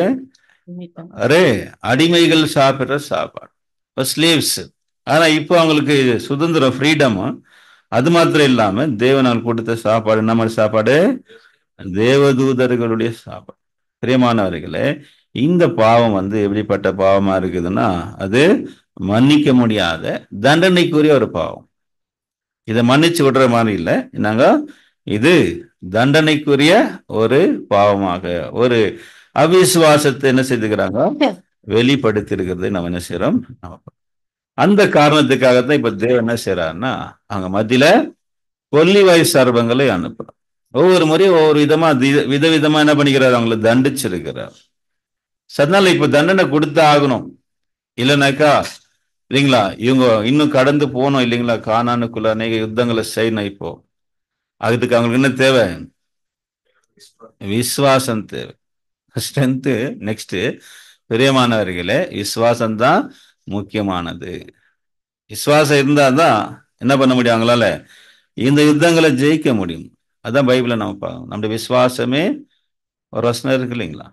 அரே அடிமைகள் சாப்பிடுற சாப்பாடு, ஸ்லேவ்ஸ். ஆனா இப்போ அவங்களுக்கு சுதந்திரம், ஃப்ரீடம். அது மாத்திரம் இல்லாம தேவன் அவங்களுக்கு கொடுத்த சாப்பாடு என்ன மாதிரி சாப்பாடு, தேவதூதர்களுடைய சாப்பாடு. பிரியமானவர்களே, இந்த பாவம் எப்படிப்பட்ட பாவமா இருக்குதுன்னா, அது மன்னிக்க முடியாத தண்டனைக்குரிய ஒரு பாவம். இதை மன்னிச்சு விடுற மாதிரி இல்லை, நாங்க இது தண்டனைக்குரிய ஒரு பாவமாக, ஒரு அவிசுவாசத்தை என்ன செய்துக்கிறாங்க, வெளிப்படுத்தி இருக்கிறது நம்ம என்ன செய்யறோம். அந்த காரணத்துக்காகத்தான் இப்ப தேவன் என்ன செய்யறாருன்னா, அவங்க மத்தியில கொல்லிவாய் சர்பங்களை அனுப்புறோம். ஒவ்வொரு முறையும் ஒவ்வொரு விதமா விதவிதமா என்ன பண்ணிக்கிறார், அவங்களை தண்டிச்சிருக்கிறார். அதனால இப்ப தண்டனை கொடுத்து ஆகணும், இல்லைனாக்கா இல்லைங்களா, இவங்க இன்னும் கடந்து போகணும் இல்லைங்களா, கானானுக்குள்ள அநேக யுத்தங்களை செய்யணும். இப்போ அதுக்கு அவங்களுக்கு என்ன தேவை, விசுவாசம் தேவை, ஸ்ட்ரென்த். நெக்ஸ்ட் பிரியமானவர்களே, விசுவாசம் தான் முக்கியமானது. விசுவாசம் இருந்தாதான் என்ன பண்ண முடியும், அவங்களால இந்த யுத்தங்களை ஜெயிக்க முடியும். அதான் பைபிளை நம்ம பார்க்கணும். நம்முடைய விசுவாசமே ஒரு வசனம் இருக்கு இல்லைங்களா,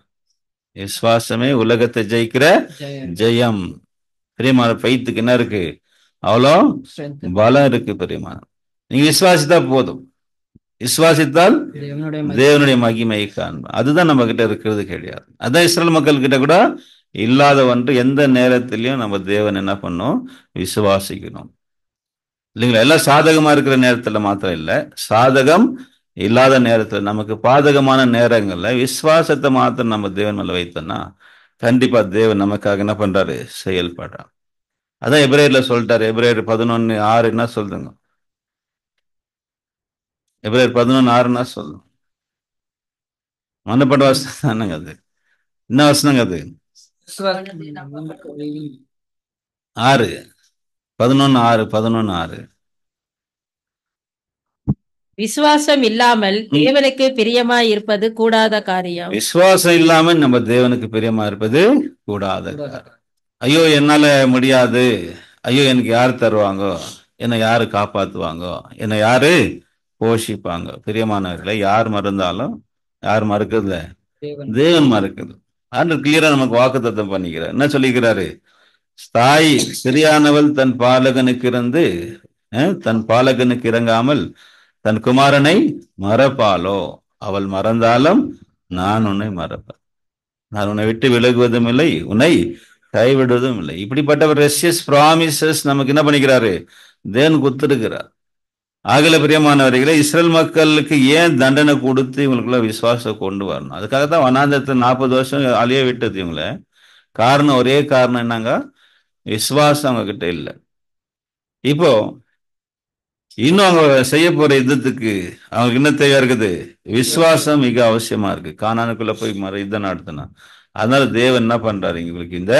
விசுவாசமே உலகத்தை ஜெயிக்கிற ஜெயம். பெரியமான பைத்துக்கு என்ன இருக்கு, அவ்வளோ பலம் இருக்கு. பெரியமான நீங்க விசுவாசித்தா போதும், விசுவாசித்தால் தேவனுடைய மகிமையை காண்போம். அதுதான் நம்ம கிட்ட இருக்கிறது கிடையாது. அதான் இஸ்ரேல் மக்கள் கிட்ட கூட இல்லாத ஒன்று. எந்த நேரத்திலையும் நம்ம தேவன் என்ன பண்ணோம், விசுவாசிக்கணும் இல்லைங்களா. எல்லாம் சாதகமா இருக்கிற நேரத்துல மாத்திரம் இல்லை, சாதகம் இல்லாத நேரத்துல, நமக்கு பாதகமான நேரங்கள்ல விசுவாசத்தை மாத்திரம் நம்ம தேவன் மேல வைத்தோம்னா கண்டிப்பா தேவன் நமக்காக என்ன பண்றாரு, செயல்படுறான். அதான் எபிரேயர்ல சொல்லிட்டாரு. எபிரேயர் 11:6 என்ன சொல்லுங்க, எபிரேயர் 11:6 என்ன சொல்லுங்க, மன்னப்பட்ட வசனம் தானுங்க அது. என்ன வசனங்க அது, 6 11:6 11:6. விசுவாசம் இல்லாமல் தேவனுக்கு பிரியமாய் இருப்பது கூடாத காரியம். விசுவாசம் இல்லாம நம்ம தேவனுக்கு பிரியமா இருப்பது கூடாத காரியம். ஐயோ என்னால முடியாது, ஐயோ எனக்கு யாரு தருவாங்க, என்னை யாரு காப்பாத்துவாங்க, என்னை யாரு போஷிப்பாங்க. பிரியமானவர்களை, யார் மறந்தாலும் யார் மறுக்கிறதுல, தேவன் மறுக்குது. ஆண்டு கிளியரா நமக்கு வாக்குத்தத்தம் பண்ணிக்கிறார். என்ன சொல்லிக்கிறாரு, தாய் சரியானவள் தன் பாலகனுக்கு இருந்து தன் பாலகனுக்கு இறங்காமல் தன் குமாரனை மறப்பாளோ, அவள் மறந்தாலும் நான் உன்னை மறப்பேன், நான் உன்னை விட்டு விலகுவதும் இல்லை, உன்னை கைவிடுவதும் இல்லை. இப்படிப்பட்ட ஒரு ரெஷியஸ் ப்ராமிசஸ் நமக்கு என்ன பண்ணிக்கிறாரு, தேவன் குத்துருக்கிறார். ஆகல பிரியமானவர்களே, இஸ்ரேல் மக்களுக்கு ஏன் தண்டனை கொடுத்து இவங்களுக்குள்ள விசுவாசம் கொண்டு வரணும், அதுக்காகத்தான் வனாந்தரத்தை 40 வருஷம் அழிய விட்டது இவங்களை. காரணம், ஒரே காரணம் என்னங்க, விசுவாசம் அவங்க கிட்ட இல்லை. இப்போ இன்னும் அவங்க செய்ய போற யுத்தத்துக்கு அவங்களுக்கு என்ன தேவையா இருக்குது, விசுவாசம் மிக அவசியமா இருக்கு. கானானுக்குள்ள போய் யுத்தம் நடத்தினா, அதனால தேவன் என்ன பண்றாரு, இவங்களுக்கு இந்த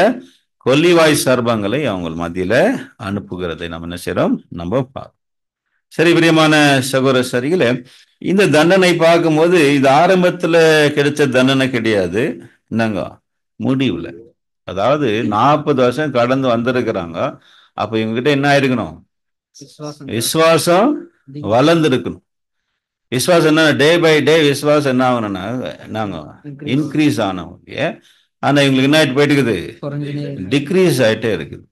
கொல்லிவாய் சர்பங்களை அவங்க மத்தியில அனுப்புகிறதை நம்ம என்ன செய்யறோம், நம்ம பார்க்கணும். சரி பிரியமான சகோதர சரிகளே, இந்த தண்டனை பார்க்கும்போது இது ஆரம்பத்துல கிடைச்ச தண்டனை கிடையாது, என்னங்க முடிவுல. அதாவது 40 வருஷம் கடந்து வந்திருக்கிறாங்க. அப்ப இவங்க கிட்ட என்ன ஆயிருக்கணும், விசுவாசம் வளர்ந்துருக்கணும். விசுவாசம் என்ன, டே பை டே விசுவாசம் என்ன ஆகணும்னா நாங்க இன்க்ரீஸ் ஆனோம். ஆனா இவங்களுக்கு என்ன ஆயிட்டு போயிட்டு இருக்குது, டிக்ரீஸ் ஆயிட்டே இருக்குது.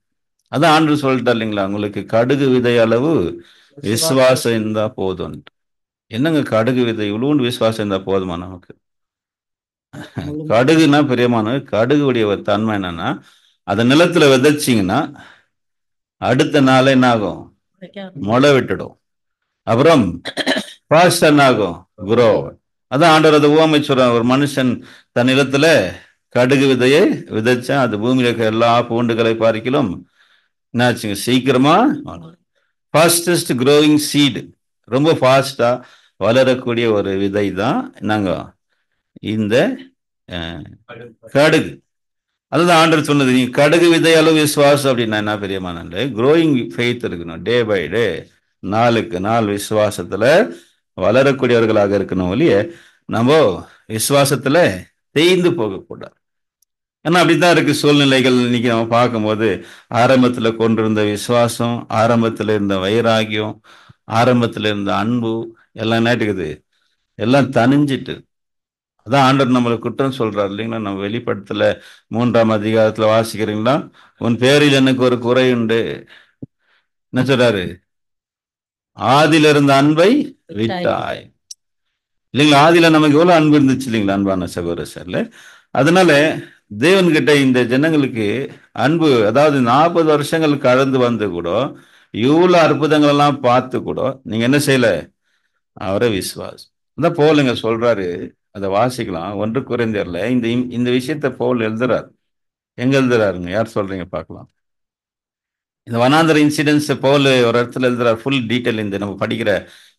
அதான் ஆண்டு சொல்லிட்டா இல்லைங்களா, உங்களுக்கு கடுகு விதை அளவு விசுவாசம் இருந்தா போதும். என்னங்க கடுகு விதை, இவ்வளவு விசுவாசம் இருந்தா போதுமா நமக்கு? கடுகுனா பிரியமான, கடுகுடைய ஒரு தன்மை என்னன்னா, அதை நிலத்துல விதைச்சிங்கன்னா அடுத்த நாள் என்ன ஆகும், முளை விட்டுடும். அப்புறம் ஃபாஸ்ட் என்ன ஆகும், குரோ. அதான் ஆண்டவர் அதை உவமை சொல்றார். ஒரு மனுஷன் தன் நிலத்துல கடுகு விதையை விதைச்சா அது பூமியில இருக்கிற எல்லா பூண்டுகளை பார்க்கிலும் என்னாச்சுங்க, சீக்கிரமா ஃபாஸ்டஸ்ட் க்ரோயிங் சீடு, ரொம்ப ஃபாஸ்டா வளரக்கூடிய ஒரு விதை தான் என்னங்க இந்த கடுகு. அதுதான் ஆண்டவர் சொன்னது, நீ கடுகு விதை அளவு விசுவாசம் அப்படின்னா என்ன பெரியமான, க்ரோயிங் ஃபெய்த் இருக்கணும். டே பை டே, நாளுக்கு நாள் விசுவாசத்துல வளரக்கூடியவர்களாக இருக்கணும் ஒழிய நம்ம விசுவாசத்துல தேய்ந்து போகக்கூடாது. ஏன்னா அப்படித்தான் இருக்கு சூழ்நிலைகள். இன்னைக்கு நம்ம பார்க்கும்போது ஆரம்பத்துல கொண்டிருந்த விசுவாசம், ஆரம்பத்துல இருந்த வைராகியம், ஆரம்பத்துல இருந்த அன்பு எல்லாம் என்ன இருக்குது, எல்லாம் தனிஞ்சிட்டு. அதான் ஆண்டவர் நம்மளுக்கு குற்றம் சொல்றாரு இல்லைங்களா. நம்ம வெளிப்படுத்தல 3ஆம் அதிகாரத்துல வாசிக்கிறீங்களா, உன் பேரில் எனக்கு ஒரு குறை உண்டு. என்ன சொல்றாரு, ஆதியில இருந்த அன்பை விட்டாய். இல்லைங்களா, ஆதியில நமக்கு எவ்வளவு அன்பு இருந்துச்சு இல்லைங்களா, அன்பான சகோதரர்ல. அதனால தேவன்கிட்ட இந்த ஜனங்களுக்கு அன்பு, அதாவது 40 வருஷங்கள் கடந்து வந்து கூட இவ்வளவு அற்புதங்கள் எல்லாம் பார்த்து கூட நீங்க என்ன செய்யல, அவரை விசுவாசி. அதான் பவுலுங்க சொல்றாரு, அதை வாசிக்கலாம். 1 கொரிந்தியர்ல இந்த இந்த விஷயத்த பவுல் எழுதுறாரு. எங்க எழுதுறாருங்க? யார் சொல்றீங்க பார்க்கலாம். இந்த வனாந்தர இன்சிடென்ட்ஸ் பவுல் ஒரு இடத்துல எழுதுறார். ஃபுல் டீட்டெயில் இந்த நம்ம படிக்கிற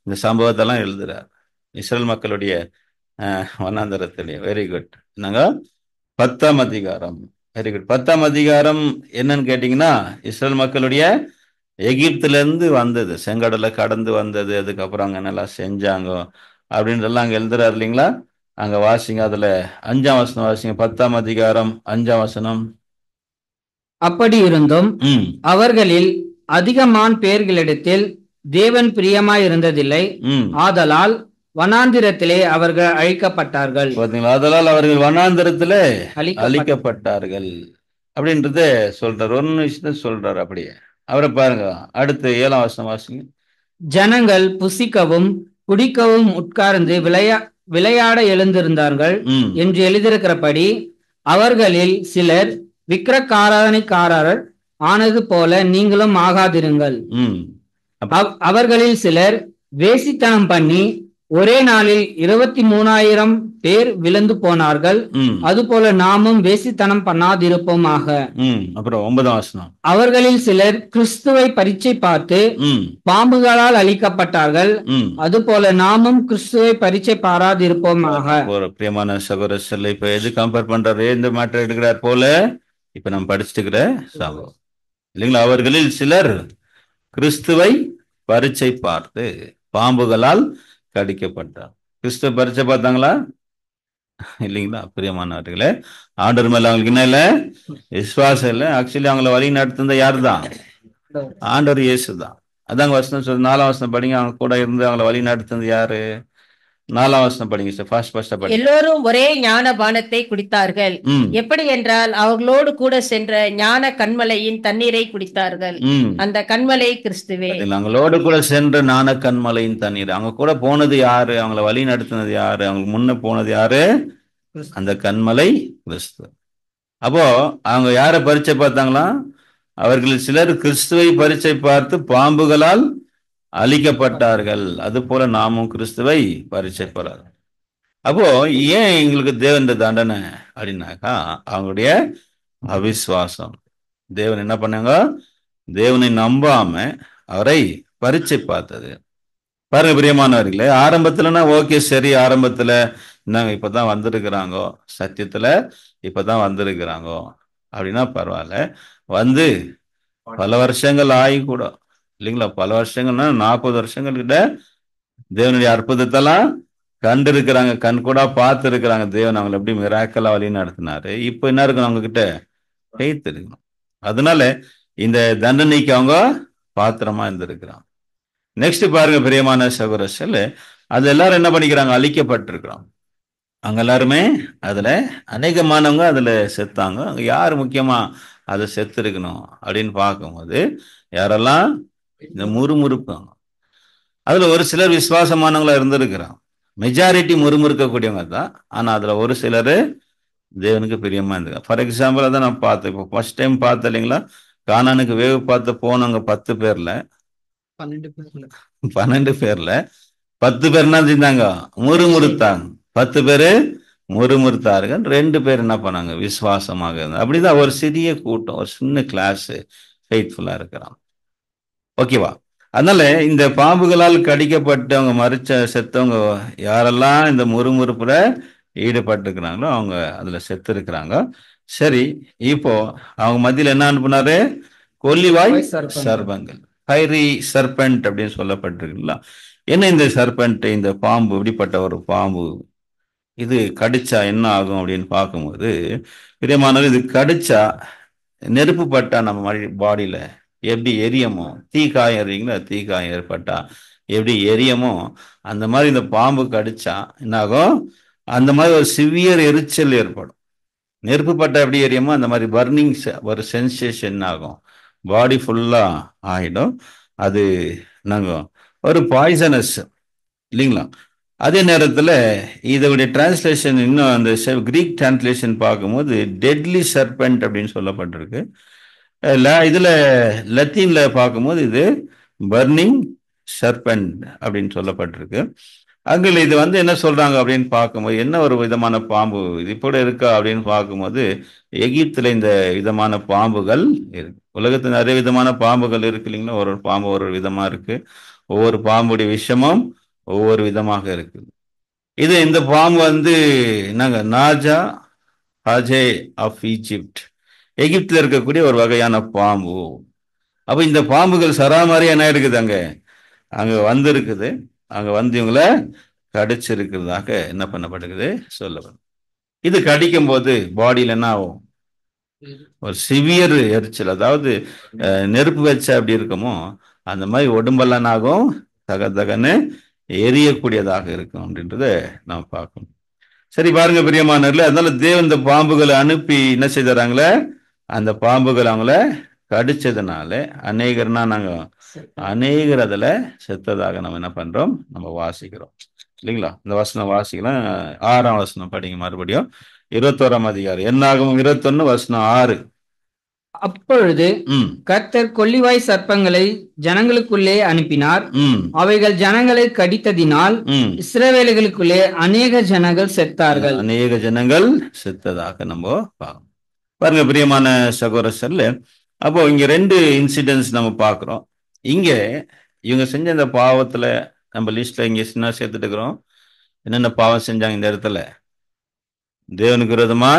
இந்த சம்பவத்தெல்லாம் எழுதுறார். இஸ்ரேல் மக்களுடைய வனாந்தரத்திலே. Very good. நாங்க 10ஆம் அதிகாரம். Very good. 10ஆம் அதிகாரம் என்னன்னு கேட்டீங்கன்னா, இஸ்ரேல் மக்களுடைய எகிப்துல இருந்து வந்தது, செங்கடலை கடந்து வந்தது, அதுக்கப்புறம் அங்க நல்லா செஞ்சாங்க அப்படின்றதெல்லாம் அங்க எழுதுறாரு இல்லைங்களா? அங்க வாசிங்க. அதுல 5ஆம் வசனம் வாசிங்க. 10ஆம் அதிகாரம் 5ஆம் வசனம். அப்படி இருந்தும் ம் அவர்களில் அதிகமான பேர்களிடத்தில் தேவன் பிரியமாயிருந்ததில்லை. ம் ஆதலால் வனாந்திரத்திலே அவர்கள் அழிக்கப்பட்டார்கள். பாத்தீங்களா? அதனால் அவர்கள் வனாந்தரத்துல அழிக்கப்பட்ட அழிக்கப்பட்டார்கள் அப்படின்றத சொல்றாரு. ஒரு விஷயத்த சொல்றாரு அப்படியே. அவரை பாருங்க. அடுத்து 7ஆம் வசனம் வாசிங்க. ஜனங்கள் புசிக்கவும் குடிக்கவும் உட்கார்ந்து விளையாட எழுந்திருந்தார்கள் ம் என்று எழுதியிருக்கிறபடி அவர்களில் சிலர் விக்கிரகாராதனைக்காரர் ஆனது போல நீங்களும் ஆகாதிருங்கள். ம் அவர்களில் சிலர் வேசித்தனம் பண்ணி ஒரே நாளில் 23,000 பேர் விழுந்து போனார்கள். ம் அதுபோல நாமும் வேசித்தனம் பண்ணாதிருப்போமாக. அப்புறம் 9ஆம் வசனம். அவர்களில் சிலர் கிறிஸ்துவை பரீட்சை பார்த்து ம் பாம்புகளால் அழிக்கப்பட்டார்கள். ம் அதுபோல நாமும் கிறிஸ்துவை பரீட்சை பாராதிருப்போமாக. ஒரு பிரியமான சகோதரர், இப்ப எது கம்பேர் பண்றாரு? எந்த மேட்டர் எடுக்கிறார் போல இப்ப நம்ம படிச்சுட்டு இருக்கிற சம்பவம் இல்லைங்களா? அவர்களில் சிலர் கிறிஸ்துவை பரீட்சை பார்த்து பாம்புகளால் கடிக்கப்பட்டார். கிறிஸ்துவ பரீட்சை பார்த்தாங்களா? இல்லைங்களா? பிரியமானவர்களே, ஆண்டவர் மேல அவங்களுக்கு என்ன இல்ல? விசுவாசம் இல்லை. ஆக்சுவலி அவங்கள வழி நடத்துனது யாரு தான்? ஆண்டவர் இயேசு தான். அதாங்க வசனம் சொல்றது. 4ஆம் வசனம் படிங்க. அவங்க கூட இருந்து அவங்கள வழி நடத்துனது யாரு? 4ஆம் வசனம் படிங்க சார். ஃபாஸ்டா படிங்க. எல்லோரும் ஒரே ஞான பானத்தை குடித்தார்கள். எப்படி என்றால் அவர்களோடு கூட சென்ற ஞான கண்மலையின் தண்ணீரை குடித்தார்கள். அந்த கண்மலை கிறிஸ்துவே. அவங்களோடு கூட சென்ற ஞான கண்மலையின் தண்ணீர். அவங்க கூட போனது யாரு? அவங்கள வழி நடத்தினது யாரு? அவங்களுக்கு முன்ன போனது யாரு? அந்த கண்மலை கிறிஸ்து. அப்போ அவங்க யார பரீட்சை பார்த்தாங்களா? அவர்கள் சிலர் கிறிஸ்துவை பரீட்சை பார்த்து பாம்புகளால் அழிக்கப்பட்டார்கள். அது போல நாமும் கிறிஸ்துவை பரீட்சை போறாரு. அப்போ ஏன் எங்களுக்கு தேவன் இந்த தண்டனை அப்படின்னாக்கா, அவங்களுடைய அவிசுவாசம். தேவன் என்ன பண்ணாங்க? தேவனை நம்பாம அவரை பரீட்சை பார்த்தது. பாருங்க பிரியமானவர்களே, ஆரம்பத்துலன்னா ஓகே, சரி, ஆரம்பத்துல நாங்க இப்பதான் வந்திருக்கிறாங்கோ, சத்தியத்துல இப்பதான் வந்திருக்கிறாங்கோ அப்படின்னா பரவாயில்ல. வந்து பல வருஷங்கள் ஆகி கூட இல்லைங்களா? பல வருஷங்கள்னா 40 வருஷங்கள் கிட்ட தேவனுடைய அற்புதத்தெல்லாம் கண்டு இருக்கிறாங்க, கண் கூட பார்த்து இருக்கிறாங்க. தேவன் அவங்களை எப்படி மிராக்கலா வழி நடத்தினாரு. இப்போ என்ன இருக்கணும்? அவங்க கிட்ட ஃபெய்த் இருக்கணும். அதனால இந்த தண்டனைக்கு அவங்க பாத்திரமா இருந்திருக்கிறாங்க. நெக்ஸ்ட் பாருங்க பிரியமான சகோதரர்கள், அது எல்லாரும் என்ன பண்ணிக்கிறாங்க? அழிக்கப்பட்டிருக்கிறோம். அங்க எல்லாருமே அதுல அநேகமானவங்க அதுல செத்தாங்க. அங்க யாரு முக்கியமா அதை செத்து இருக்கணும் அப்படின்னு பார்க்கும்போது யாரெல்லாம் இந்த முறுமுறுப்பாங்க. அதுல ஒரு சிலர் விசுவாசமானவங்களா இருந்திருக்கிறாங்க. மெஜாரிட்டி முறுமுறுக்கக்கூடியவங்க தான். ஆனா அதுல ஒரு சிலர் தேவனுக்கு பிரியமா இருந்திருக்காங்க. ஃபார் எக்ஸாம்பிள் அதான் நான் பார்த்தேன். இப்போ ஃபர்ஸ்ட் டைம் பார்த்தேன் இல்லைங்களா? கானானுக்கு வேவு பார்த்து போனவங்க 10 பேர்ல 12 பேர்ல 10 பேர் என்ன செஞ்சாங்க? முறுமுறுத்தாங்க. 10 பேரு முறுமுறுத்தார்கள். 2 பேர் என்ன பண்ணாங்க? விசுவாசமாக இருந்தாங்க. அப்படிதான் ஒரு சிறிய கூட்டம், ஒரு சின்ன கிளாஸ் ஃபெய்த்ஃபுல்லா இருக்கிறாங்க. ஓகேவா? அதனால இந்த பாம்புகளால் கடிக்கப்பட்டவங்க, மறிச்ச செத்தவங்க யாரெல்லாம் இந்த முறுமுறுப்புல ஈடுபட்டிருக்கிறாங்களோ அவங்க அதுல செத்து இருக்கிறாங்க. சரி, இப்போ அவங்க மத்தியில் என்ன அனுப்புனாரு? கொல்லிவாய் சர்பங்கள், ஃபைரி சர்பென்ட் அப்படின்னு சொல்லப்பட்டிருக்குல்ல. என்ன இந்த சர்பென்ட், இந்த பாம்பு, இப்படிப்பட்ட ஒரு பாம்பு, இது கடிச்சா என்ன ஆகும் அப்படின்னு பார்க்கும்போது, பிரியமானது, இது கடிச்சா நெருப்பு பட்டா நம்ம பாடியில எப்படி எரியமோ, தீக்காயம் எறிங்களா, தீக்காயம் ஏற்பட்டா எப்படி எரியமோ, அந்த மாதிரி இந்த பாம்பு கடிச்சா என்ன ஆகும்? அந்த மாதிரி ஒரு சிவியர் எரிச்சல் ஏற்படும். நெருப்பு பட்டா எப்படி எரியுமோ அந்த மாதிரி பர்னிங் ஒரு சென்சேஷன் ஆகும், பாடி ஃபுல்லா ஆயிடும். அது நாங்கள் ஒரு பாய்சனஸ் இல்லைங்களா? அதே நேரத்தில் இதோடைய டிரான்ஸ்லேஷன் இன்னும் அந்த கிரீக் டிரான்ஸ்லேஷன் பார்க்கும்போது டெட்லி சர்பென்ட் அப்படின்னு சொல்லப்பட்டிருக்கு. இதுல லத்தீன்ல பார்க்கும்போது இது பர்னிங் சர்பெண்ட் அப்படின்னு சொல்லப்பட்டிருக்கு. அங்கே இது என்ன சொல்றாங்க அப்படின்னு பார்க்கும்போது, என்ன ஒரு விதமான பாம்பு இது இப்படி இருக்கா அப்படின்னு பார்க்கும்போது, எகிப்துல இந்த விதமான பாம்புகள் இருக்கு. உலகத்துல நிறைய விதமான பாம்புகள் இருக்கு இல்லைங்களா? ஒரு பாம்பு ஒரு விதமா இருக்கு. ஒவ்வொரு பாம்புடைய விஷமும் ஒவ்வொரு விதமாக இருக்கு. இந்த பாம்பு என்னங்க, நாஜா ஹஜே ஆஃப் ஈஜிப்ட், எகிப்துல இருக்கக்கூடிய ஒரு வகையான பாம்பு. அப்ப இந்த பாம்புகள் சராமாரி என்ன இருக்குது, அங்க அங்க வந்திருக்குது. அங்க இவங்களை கடிச்சிருக்கிறதாக என்ன பண்ணப்படுகிறது, சொல்லப்படும். இது கடிக்கும் போது பாடியில என்ன ஆகும், ஒரு சிவியர் எரிச்சல், அதாவது நெருப்பு வச்சா அப்படி இருக்குமோ அந்த மாதிரி உடம்பெல்லாம் ஆகும், தக தகன்னு எரியக்கூடியதாக இருக்கும் அப்படின்றத நாம் பார்க்கணும். சரி, பாருங்க பிரியமானவர்களே, அதனால தேவன் இந்த பாம்புகளை அனுப்பி என்ன செய்தாங்களே, அந்த பாம்புகள் அவங்கள கடிச்சதுனால அநேகர் அதுல செத்ததாக நம்ம என்ன பண்றோம், நம்ம வாசிக்கிறோம் இல்லைங்களா? இந்த வசனம் வாசிக்கலாம். 6ஆம் வசனம் படிங்க மறுபடியும். 21ஆம் அதிகாரம், என்னாகும் 21 வசனம் 6. அப்பொழுது கர்த்தர் கொள்ளிவாய் சர்ப்பங்களை ஜனங்களுக்குள்ளே அனுப்பினார். அவைகள் ஜனங்களை கடித்ததினால் இஸ்ரவேலர்களுக்குள்ளே அநேக ஜனங்கள் செத்தார்கள். அநேக ஜனங்கள் செத்ததாக நம்ம பார்க்கணும். பாருங்க பிரியமான சகோதரர்களே, அப்போ இங்க 2 இன்சிடென்ட்ஸ் நம்ம பார்க்கிறோம். இங்க இவங்க செஞ்ச இந்த பாவத்துல நம்ம லிஸ்ட்ல இங்க என்ன சேர்த்துட்டு இருக்கிறோம், என்னென்ன பாவம் செஞ்சாங்க இந்த இடத்துல, தேவனுக்கு விரோதமா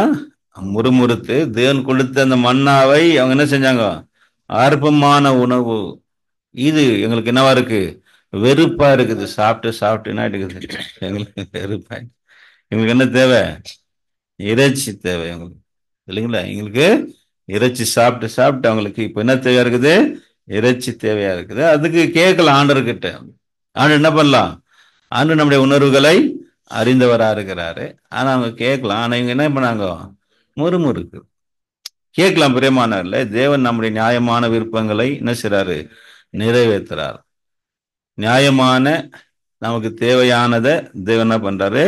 முறுமுறுத்து தேவன் கொடுத்த அந்த மன்னாவை அவங்க என்ன செஞ்சாங்க, அற்பமான உணவு, இது எங்களுக்கு என்னவா இருக்கு, வெறுப்பா இருக்குது. சாப்பிட்டு என்ன இருக்குது, எங்களுக்கு வெறுப்பா. எங்களுக்கு என்ன தேவை, இறைச்சி தேவை எங்களுக்கு இல்லைங்களா? எங்களுக்கு இறைச்சி சாப்பிட்டு அவங்களுக்கு இப்ப என்ன தேவையா இருக்குது, இறைச்சி தேவையா இருக்குது. அதுக்கு கேட்கலாம் ஆண்டவர்கிட்ட. ஆண்டு என்ன பண்ணலாம், ஆண்டு நம்முடைய உணர்வுகளை அறிந்தவரா இருக்கிறாரு. ஆனா அவங்க கேட்கலாம். ஆனா இவங்க என்ன பண்ணாங்க, முறுமுறுக்கு கேட்கலாம். பிரியமானவர்களே, தேவன் நம்முடைய நியாயமான விருப்பங்களை என்ன செய்றாரு, நிறைவேற்றுறார். நியாயமான நமக்கு தேவையானத தேவன் என்ன பண்றாரு,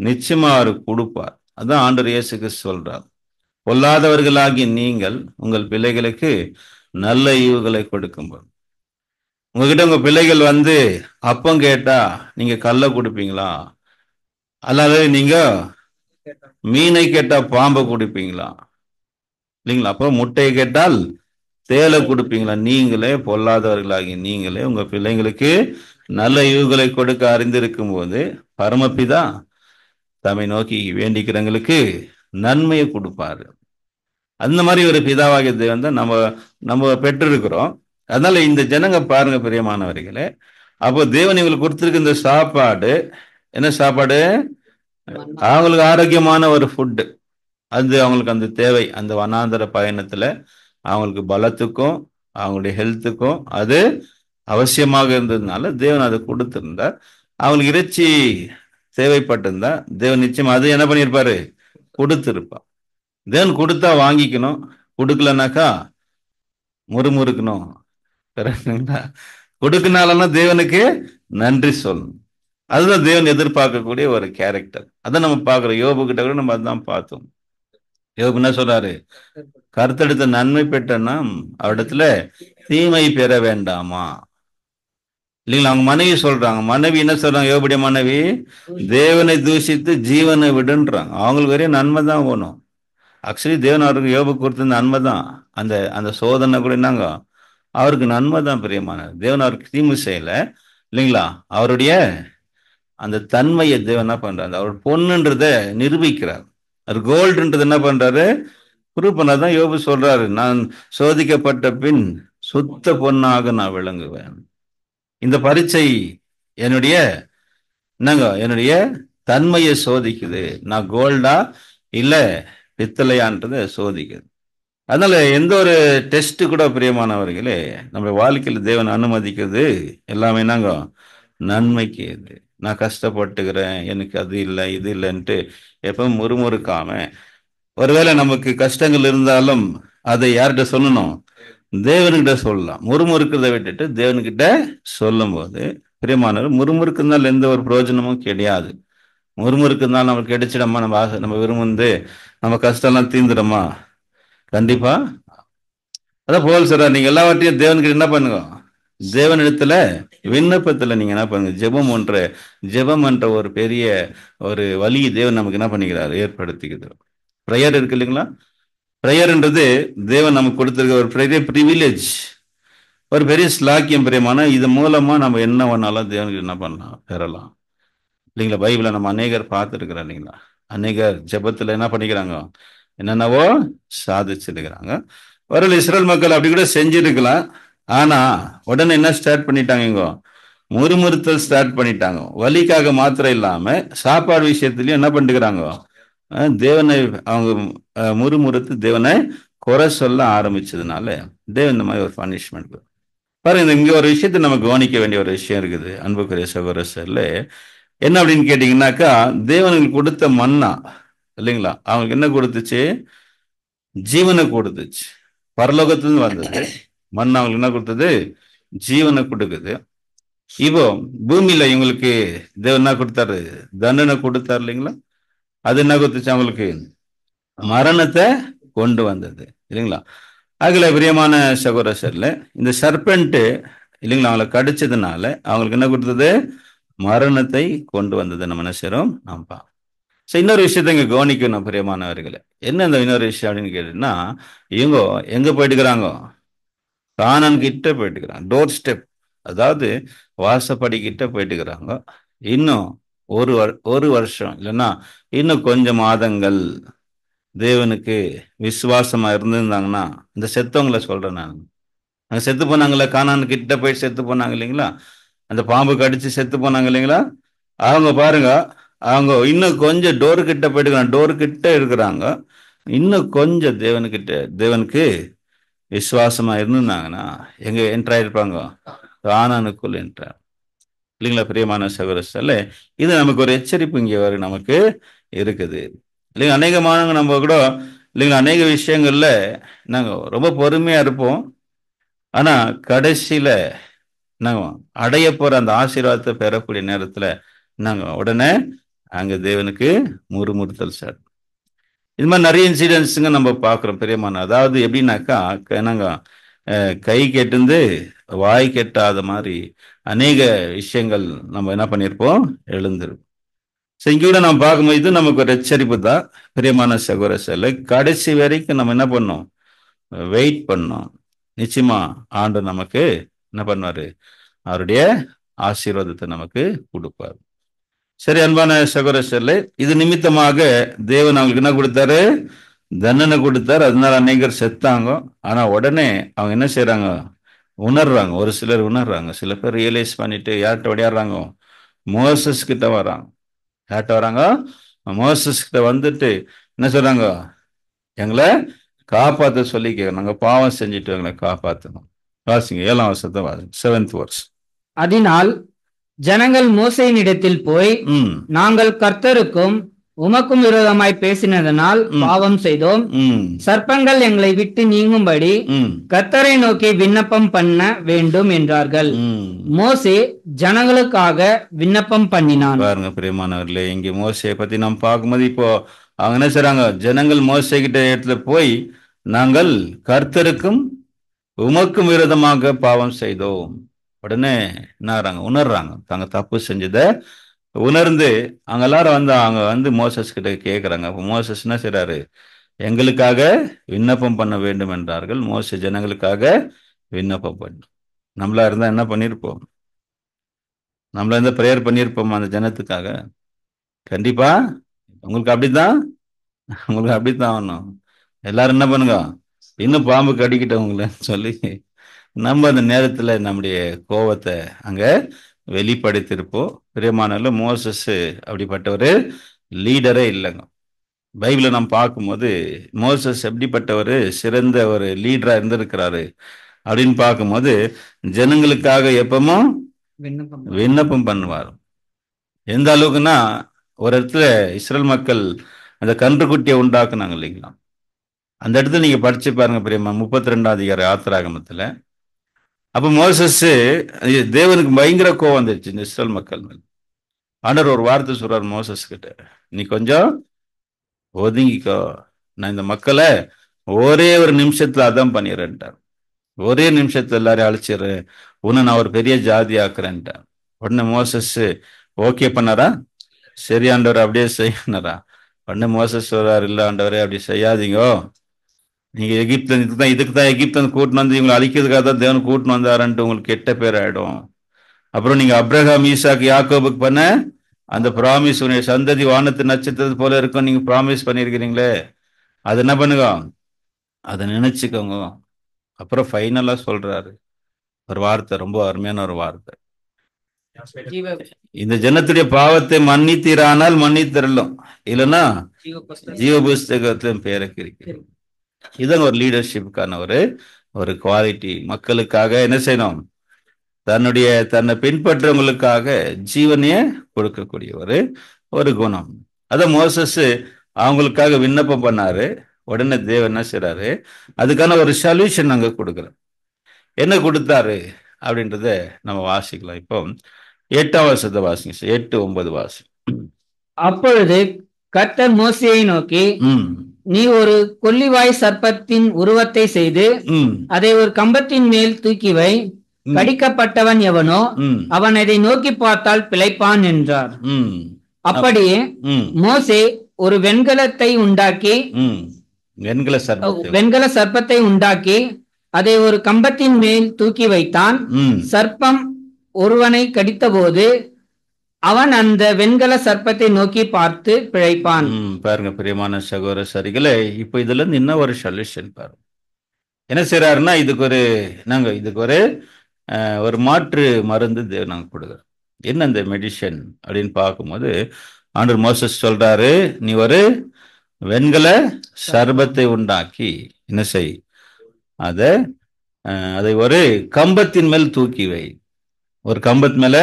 நிச்சயமா அவர் கொடுப்பார். அதான் ஆண்டவர் இயேசு கிறிஸ்து சொல்றார், பொல்லாதவர்களாகி நீங்கள் உங்கள் பிள்ளைகளுக்கு நல்ல ஈவுகளை கொடுக்கும்போது. உங்ககிட்ட உங்க பிள்ளைகள் அப்பம் கேட்டா நீங்க கல்லை கொடுப்பீங்களா, அல்லது நீங்க மீனை கேட்டா பாம்பை கொடுப்பீங்களா இல்லைங்களா? அப்போ முட்டையை கேட்டால் தேலை கொடுப்பீங்களா? நீங்களே பொல்லாதவர்களாகி நீங்களே உங்க பிள்ளைங்களுக்கு நல்ல ஈவுகளை கொடுக்க அறிந்திருக்கும் போது பரமபிதா தம்மை நோக்கி வேண்டிக்கிறவங்களுக்கு நன்மையை கொடுப்பாரு. அந்த மாதிரி ஒரு பிதாவாகிய தேவன் தான் நம்ம பெற்றிருக்கிறோம். அதனால இந்த ஜனங்க பாருங்க பிரியமானவர்களே, அப்போ தேவன் இவங்களுக்கு கொடுத்திருக்க இந்த சாப்பாடு என்ன சாப்பாடு, அவங்களுக்கு ஆரோக்கியமான ஒரு ஃபுட்டு. அவங்களுக்கு அந்த தேவை, அந்த வனாந்தர பயணத்துல அவங்களுக்கு பலத்துக்கும் அவங்களுடைய ஹெல்த்துக்கும் அது அவசியமாக இருந்ததுனால தேவன் அதை கொடுத்திருந்தார். அவங்களுக்கு இறைச்சி தேவைப்பட்டிருந்தா தேவன் நிச்சயம் அது என்ன பண்ணியிருப்பாரு, கொடுத்திருப்பார். தேவன் கொடுத்தா வாங்கிக்கணும், கொடுக்கலனாக்கா முறுமுறுக்கணும். கொடுக்கனாலன்னா தேவனுக்கு நன்றி சொல்லணும். அதுதான் தேவன் எதிர்பார்க்கக்கூடிய ஒரு கேரக்டர். அதான் நம்ம பார்க்கிறோம். யோபு கிட்ட கூட நம்ம அதுதான் பார்த்தோம். யோபு என்ன சொல்றாரு, கருத்தெடுத்த நன்மை பெற்றனா அவரிடத்துல தீமை பெற வேண்டாமா இல்லைங்களா? அவங்க மனைவி சொல்றாங்க, மனைவி என்ன சொல்றாங்க, யோபுடைய மனைவி, தேவனை தூஷித்து ஜீவனை விடுன்றாங்க. அவங்களுக்கு வரையும் நன்மை தான் வேணும். ஆக்சுவலி தேவன் அவருக்கு யோபு கொடுத்திருந்த நன்மை தான். அந்த சோதனை கூட என்னங்க, அவருக்கு நன்மை தான். பிரியமானவர், தேவன் அவருக்கு தீமை செய்யல இல்லைங்களா? அவருடைய அந்த தன்மையை தேவன் என்ன பண்றாரு, அவர் பொண்ணுன்றத நிரூபிக்கிறார். அவர் கோல்டுன்றது என்ன பண்றாரு, ப்ரூவ் பண்ணாதான். யோபு சொல்றாரு, நான் சோதிக்கப்பட்ட பின் சுத்த பொண்ணாக நான் விளங்குவேன். இந்த பரீட்சை என்னுடைய தன்மையை சோதிக்குது. நான் கோல்டா இல்ல பித்தளையான்றத சோதிக்குது. அதனால எந்த ஒரு டெஸ்ட் கூட பிரியமானவர்களே நம்ம வாழ்க்கையில் தேவன் அனுமதிக்கிறது எல்லாமே நன்மைக்கு. இது நான் கஷ்டப்பட்டுக்கிறேன், எனக்கு அது இல்லை இது இல்லைன்ட்டு எப்பவும் முறுமுறுக்காம, ஒருவேளை நமக்கு கஷ்டங்கள் இருந்தாலும் அதை யார்கிட்ட சொல்லணும், தேவன்கிட்ட சொல்லலாம். முறுமுறுக்கிறத விட்டுட்டு தேவன்கிட்ட சொல்லும் போது பிரியமானவர், முறுமுறுக்குனால எந்த ஒரு பிரயோஜனமும் கிடையாது. முறுமுறுக்குனால நமக்கு கிடைச்சிடமா, நம்ம விரும்புந்து நம்ம கஷ்டம்லாம் தீர்ந்துடுமா? கண்டிப்பா. அதான் போல் சொல்ற, நீங்க எல்லாவற்றையும் தேவன்கிட்ட என்ன பண்ணுங்க, தேவனிடத்துல விண்ணப்பத்துல நீங்க என்ன பண்ணுங்க, ஜெபம் என்ற ஒரு பெரிய ஒரு வழி தேவன் நமக்கு என்ன பண்ணிக்கிறார், ஏற்படுத்திக்கிறார். ப்ரேயர் இருக்கு இல்லைங்களா? ப்ரேயர்ன்றது தேவன் நமக்கு கொடுத்திருக்க ஒரு பெரிய ப்ரிவிலேஜ், ஒரு பெரிய ஸ்லாக்கியம், பிரியமான. இது மூலமா நம்ம என்ன பண்ணாலும் தேவனுக்கு என்ன பண்ணலாம், பெறலாம் இல்லைங்களா? பைபிளை நம்ம அநேகர் பார்த்துருக்கிறோம் இல்லைங்களா? அநேகர் ஜெபத்துல என்ன பண்ணிக்கிறாங்க, என்னென்னவோ சாதிச்சிருக்கிறாங்க. ஒரு இஸ்ரேல் மக்கள் அப்படி கூட செஞ்சிருக்கலாம். ஆனா உடனே என்ன ஸ்டார்ட் பண்ணிட்டாங்க, இங்க முறுமுறுத்தல் ஸ்டார்ட் பண்ணிட்டாங்க. வலிக்காக மாத்திரம் இல்லாம சாப்பாடு விஷயத்திலயும் என்ன பண்ணிக்கிறாங்க, தேவனை அவங்க முறுமுறுத்து தேவனை குறை சொல்ல ஆரம்பிச்சதுனால தேவன் இந்த மாதிரி ஒரு பனிஷ்மெண்ட் பாருங்க. இங்க ஒரு விஷயத்தை நம்ம கவனிக்க வேண்டிய ஒரு விஷயம் இருக்குது, அன்புக்குரிய சகோதரர்ல. என்ன அப்படின்னு கேட்டீங்கன்னாக்கா, தேவனுக்கு கொடுத்த மன்னா இல்லைங்களா, அவங்களுக்கு என்ன கொடுத்துச்சு, ஜீவனை கொடுத்துச்சு. பரலோகத்திலிருந்து வந்தது மன்னா, அவங்களுக்கு என்ன கொடுத்தது, ஜீவனை கொடுக்குது. இப்போ பூமியில இவங்களுக்கு தேவன் என்ன கொடுத்தாரு, தண்டனை கொடுத்தாரு இல்லைங்களா? அது என்ன கொடுத்துச்சு, அவங்களுக்கு மரணத்தை கொண்டு வந்தது இல்லைங்களா? அதுல பிரியமான சகோதரர்ல, இந்த சர்பெண்ட் இல்லைங்களா, அவங்களை கடிச்சதுனால அவங்களுக்கு என்ன கொடுத்தது, மரணத்தை கொண்டு வந்தது. நம்ம என்ன செய்றோம், ஆம்பா. இன்னொரு விஷயத்த இங்க கவனிக்கணும் பிரியமானவர்களே. என்ன இந்த இன்னொரு விஷயம் அப்படின்னு கேட்டீங்கன்னா, இவங்க எங்க போயிட்டுக்கிறாங்க, கானான் கிட்ட போயிட்டுக்கிறாங்க. டோர் ஸ்டெப், அதாவது வாசப்படி கிட்ட போயிட்டுக்கிறாங்க. இன்னும் ஒரு வருஷம் இல்லைன்னா இன்னும் கொஞ்சம் மாதங்கள் தேவனுக்கு விசுவாசமா இருந்திருந்தாங்கன்னா, இந்த செத்தவங்களை சொல்றேன் நான், அங்க செத்து போனாங்களே, கானான் கிட்ட போய் செத்து போனாங்க இல்லைங்களா, அந்த பாம்பு கடிச்சு செத்து போனாங்க இல்லைங்களா, அவங்க பாருங்க, அவங்க இன்னும் கொஞ்சம் டோர் கிட்ட போயிட்டு, டோர் கிட்ட இருக்கிறாங்க. இன்னும் கொஞ்சம் தேவனுக்கு விசுவாசமா இருந்திருந்தாங்கன்னா எங்க என்ட்ராயிருப்பாங்க, கானானுக்குள் என்ட்ரார் இல்லைங்களா? பிரியமான சகோதரர்களே, இது நமக்கு ஒரு எச்சரிப்பு இங்கே நமக்கு இருக்குது இல்லைங்க. அநேகமானவங்க நம்ம கூட இல்லைங்களா, அநேக விஷயங்கள்ல நாங்க ரொம்ப பொறுமையா இருப்போம். ஆனா கடைசியில நாங்க அடைய போற அந்த ஆசீர்வாதத்தை பெறக்கூடிய நேரத்துல நாங்க உடனே அங்க தேவனுக்கு முறுமுறுத்தல் சார். இது மாதிரி நிறைய இன்சிடென்ட்ஸுங்க நம்ம பார்க்குறோம் பிரியமான. அதாவது எப்படின்னாக்கா, நாங்க கை கெட்டுந்து வாய் கெட்டாத மாதிரி அநேக விஷயங்கள் நம்ம என்ன பண்ணியிருப்போம், எழுந்திருப்போம். இங்க கூட நம்ம பார்க்கும்போது இது நமக்கு ஒரு எச்சரிப்பு தான் பிரியமான சகோதரர்களே. கடைசி வரைக்கும் நம்ம என்ன பண்ணோம், வெயிட் பண்ணோம். நிச்சயமா ஆண்டு நமக்கு என்ன பண்ணுவாரு, அவருடைய ஆசீர்வாதத்தை நமக்கு கொடுப்பார். சரி, அன்பான சகோதரர்களே, இது நிமித்தமாக தேவன் அவங்களுக்கு என்ன கொடுத்தாரு, தண்டனை கொடுத்தாரு. அதனால அநேகர் செத்தாங்க. ஆனா உடனே அவங்க என்ன செய்யறாங்க, உணர்றாங்க. ஒரு சிலர் உணர்றாங்க, சில பேர் ரியலைஸ் பண்ணிட்டு யார்கிட்ட ஓடியாடுறாங்க, மோசஸ் கிட்ட வராங்க. யார்கிட்ட வராங்க, மோசஸ் கிட்ட வந்துட்டு என்ன சொல்றாங்க, எங்களை காப்பாற்ற சொல்லி கேட்க, நாங்க பாவம் செஞ்சுட்டு எங்களை காப்பாற்றணும். வாசிங்க 7ஆம் வசனத்தை வாசிங்க, 7th verse. அதனால் ஜனங்கள் மோசேயினிடத்தில் போய், நாங்கள் கர்த்தருக்கும் உமக்கும் விரோதமாய் பேசினதனால் பாவம் செய்தோம், சர்ப்பங்கள் எங்களை விட்டு நீங்கும்படி கர்த்தரை நோக்கி விண்ணப்பம் பண்ண வேண்டும் என்றார்கள். மோசே ஜனங்களுக்காக விண்ணப்பம் பண்ணினான். பாருங்க பிரியமானவர்களே, இங்க மோசையை பத்தி நாம் பார்க்கும்போது இப்போ அவங்க என்ன செய்றாங்க, ஜனங்கள் மோசே கிட்ட இடத்துல போய் நாங்கள் கர்த்தருக்கும் உமக்கும் விரோதமாக பாவம் செய்தோம். உடனே என்ன உணர்றாங்க, தாங்க தப்பு செஞ்சதை உணர்ந்து அவங்க எல்லாரும் அவங்க மோசஸ் கிட்ட கேட்கறாங்க. அப்போ மோசஸ் என்ன செய்றாரு, எங்களுக்காக விண்ணப்பம் பண்ண வேண்டும் என்றார்கள். மோசே ஜனங்களுக்காக விண்ணப்பம் பண்ணும். நம்மளா இருந்தா என்ன பண்ணிருப்போம், நம்மளா இருந்தா பிரேயர் பண்ணியிருப்போம் அந்த ஜனத்துக்காக. கண்டிப்பா உங்களுக்கு அப்படித்தான் ஆகணும். எல்லாரும் என்ன பண்ணுங்க, இன்னும் பாம்பு கடிக்கிட்டவங்களன்னு சொல்லி நம்ம அந்த நேரத்துல நம்முடைய கோபத்தை அங்க வெளிப்படுத்திருப்போம். பிரியமானவர்களே, மோசஸ் அப்படிப்பட்ட ஒரு லீடரே இல்லைங்க. பைபிளை நாம் பார்க்கும்போது மோசஸ் எப்படிப்பட்ட ஒரு சிறந்த ஒரு லீடரா இருந்திருக்கிறாரு அப்படின்னு பார்க்கும்போது, ஜனங்களுக்காக எப்பவும் விண்ணப்பம் பண்ணுவார். எந்த அளவுக்குன்னா, ஒரு இடத்துல இஸ்ரேல் மக்கள் அந்த கன்றுக்குட்டியை உண்டாக்குனாங்க இல்லைங்களா, அந்த இடத்துல நீங்க படிச்சு பாருங்க பிரியமா, 32ஆம் அதிகாரம் யாத்திராகமத்துல. அப்ப மோசஸ் தேவனுக்கு பயங்கர கோவம் வந்துருச்சு இந்த இஸ்ரேல் மக்கள் மேல். ஆண்டவர் ஒரு வார்த்தை சொல்றாரு மோசஸ் கிட்ட, நீ கொஞ்சம் ஒதுங்கிக்கோ, நான் இந்த மக்களை ஒரே ஒரு நிமிஷத்துல அதான் பண்ணிடுறேன்ட்டார். ஒரே நிமிஷத்துல எல்லாரையும் அழிச்சிரு, உன்னை நான் ஒரு பெரிய ஜாதி ஆக்குறேன்ட்டேன். உடனே மோசஸ் ஓகே பண்ணாரா? சரி ஆண்டவர் அப்படியே செய்யணரா? உடனே மோசஸ் சொல்றாரு, இல்ல ஆண்டவரே அப்படி செய்யாதீங்கோ, நீங்க எகிப்துல இதுக்கு தான் எகிப்துல கூட்டின்னு வந்து இவங்களை அழிக்கிறதுக்காக தான் தேவன் கூட்டின்னு வந்தாருன்ட்டு உங்களுக்கு கெட்ட பேர் ஆயிடும். அப்புறம் நீங்க அப்ரஹாம், ஈசாக்கு, யாக்கோபுக்கு பண்ண அந்த ப்ராமிஸ், உன்னுடைய சந்ததி வானத்து நட்சத்திரத்து போல இருக்கும் நீங்க ப்ராமிஸ் பண்ணிருக்கிறீங்களே, அது என்ன பண்ணுங்க, அதை நினைச்சுக்கோங்க. அப்புறம் ஃபைனலா சொல்றாரு ஒரு வார்த்தை, ரொம்ப அருமையான ஒரு வார்த்தை, ஜீவ இந்த ஜனத்துடைய பாவத்தை மன்னித்தீரானால் மன்னித்தரலும், இல்லைன்னா ஜீவ புஸ்தகம். ஜீவ புஸ்தகத்திலும் பேரை கிறுக்கிறோம். இதான் ஒரு லீடர்ஷிப்புக்கான ஒரு குவாலிட்டி. மக்களுக்காக என்ன செய்யணும், தன்னை பின்பற்றவங்களுக்காக ஜீவனைய கொடுக்கக்கூடிய ஒரு குணம். அத மோசஸ் அவங்களுக்காக விண்ணப்பம் பண்ணாரு. உடனே தேவன் என்ன செய்றாரு, அதுக்கான ஒரு சொல்யூஷன் அங்க கொடுக்குறோம். என்ன கொடுத்தாரு அப்படின்றத நம்ம வாசிக்கலாம். இப்போ 8ஆம் வசனத்தை வாசிங்க, 8-9 வாசி. அப்பொழுது கர்த்தர் மோசேயை நோக்கி, ம் நீ ஒரு கொள்ளிவாய் சர்ப்பத்தின் உருவத்தை செய்து ம் அதை ஒரு கம்பத்தின் மேல் தூக்கி வை, ம். கடிக்கப்பட்டவன் எவனோ ம் அவன் அதை நோக்கி பார்த்தால் பிழைப்பான் என்றார். ம் அப்படியே ம் மோசே ஒரு வெண்கலத்தை உண்டாக்கி ம் வெண்கல சர்ப்பத்தை உண்டாக்கி அதை ஒரு கம்பத்தின் மேல் தூக்கி வைத்தான். ம் சர்ப்பம் ஒருவனை கடித்தபோது அவன் அந்த வெண்கல சர்ப்பத்தை நோக்கி பார்த்து பிழைப்பான். பாருங்க பிரியமான சகோதர சரிகளே, இப்போ இதுல இருந்து என்ன ஒரு சொல்யூஷன் பாருங்க. என்ன செய்யறாருன்னா, இதுக்கு ஒரு மாற்று மருந்து நாங்க கொடுக்குறோம். என்ன இந்த மெடிசன் அப்படின்னு பார்க்கும்போது, ஆண்டவர் மோசஸ் சொல்றாரு, நீ ஒரு வெண்கல சர்பத்தை உண்டாக்கி என்ன செய், அதை ஒரு கம்பத்தின் மேல் தூக்கி வை, ஒரு கம்பத்து மேல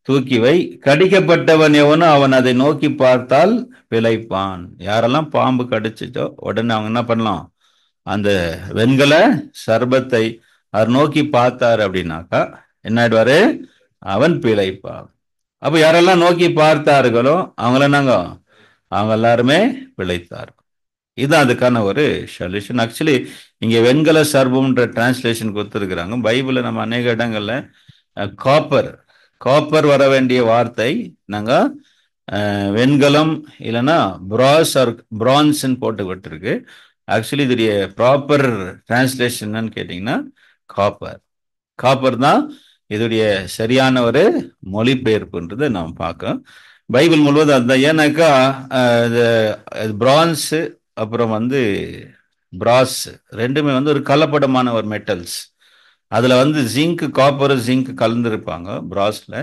தூக்கி வை, கடிக்கப்பட்டவன் எவனோ அவன் அதை நோக்கி பார்த்தால் பிழைப்பான். யாரெல்லாம் பாம்பு கடிச்சிட்டோ உடனே அவங்க என்ன பண்ணலாம், அந்த வெண்கல சர்பத்தை அவர் நோக்கி பார்த்தாரு அப்படின்னாக்கா என்ன ஆயிடுவாரு, அவன் பிழைப்பான். அப்ப யாரெல்லாம் நோக்கி பார்த்தார்களோ அவங்க எல்லாருமே பிழைத்தார். இதுதான் அதுக்கான ஒரு சொல்யூஷன். ஆக்சுவலி இங்க வெண்கல சர்பம்ன்ற டிரான்ஸ்லேஷன் கொடுத்துருக்குறாங்க. பைபிள்ல நம்ம அநேக இடங்கள்ல காப்பர் வர வேண்டிய வார்த்தை நாங்க வெண்கலம் இல்லைன்னா பிரான்ஸ்ன்னு போட்டு விட்டுருக்கு. ஆக்சுவலி இதோடைய ப்ராப்பர் டிரான்ஸ்லேஷன் என்னன்னு கேட்டீங்கன்னா காப்பர் தான் இதோடைய சரியான ஒரு மொழிபெயர்ப்புன்றதை நாம் பார்க்கோம். பைபிள் முழுவதும் அதுதான். ஏன்னாக்கா பிரான்ஸ் அப்புறம் பிராஸ் ரெண்டுமே ஒரு கலப்படமான ஒரு மெட்டல்ஸ். அதுல காப்பர் ஜிங்க் கலந்துருப்பாங்க பிராஸ்ல.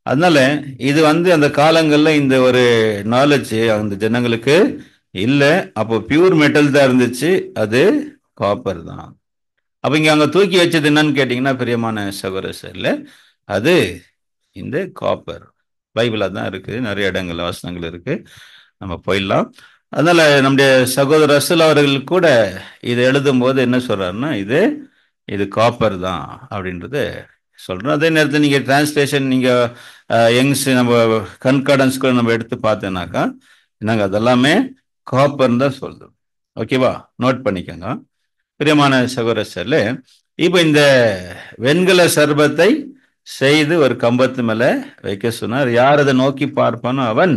அதனால இது அந்த காலங்கள்ல இந்த ஒரு நாலேஜ் அந்த ஜனங்களுக்கு இல்லை. அப்போ பியூர் மெட்டல் தான் இருந்துச்சு, அது காப்பர் தான். அப்ப இங்க அங்க தூக்கி வச்சது என்னன்னு கேட்டீங்கன்னா பிரியமான சகோதரர்ல, அது இந்த காப்பர். பைபிளா தான் இருக்கு, நிறைய இடங்கள்ல வசனங்கள் இருக்கு, நம்ம போயிடலாம். அதனால நம்முடைய சகோதரர் ரசல் அவர்கள் கூட இதை எழுதும் போது என்ன சொல்றாருன்னா, இது காப்பர் தான் அப்படின்றது சொல்றோம். அதே நேரத்தில் நீங்க டிரான்ஸ்லேஷன் நீங்க நம்ம கன்கார்டன்ஸ் கூட நம்ம எடுத்து பார்த்தோன்னாக்கா நாங்கள் அதெல்லாமே காப்பர்னு தான் சொல்றோம். ஓகேவா, நோட் பண்ணிக்கோங்க பிரியமான சகோதரர்ல. இப்போ இந்த வெண்கல சர்பத்தை செய்து ஒரு கம்பத்து மேல வைக்க சொன்னார். யார் அதை நோக்கி பார்ப்பானோ அவன்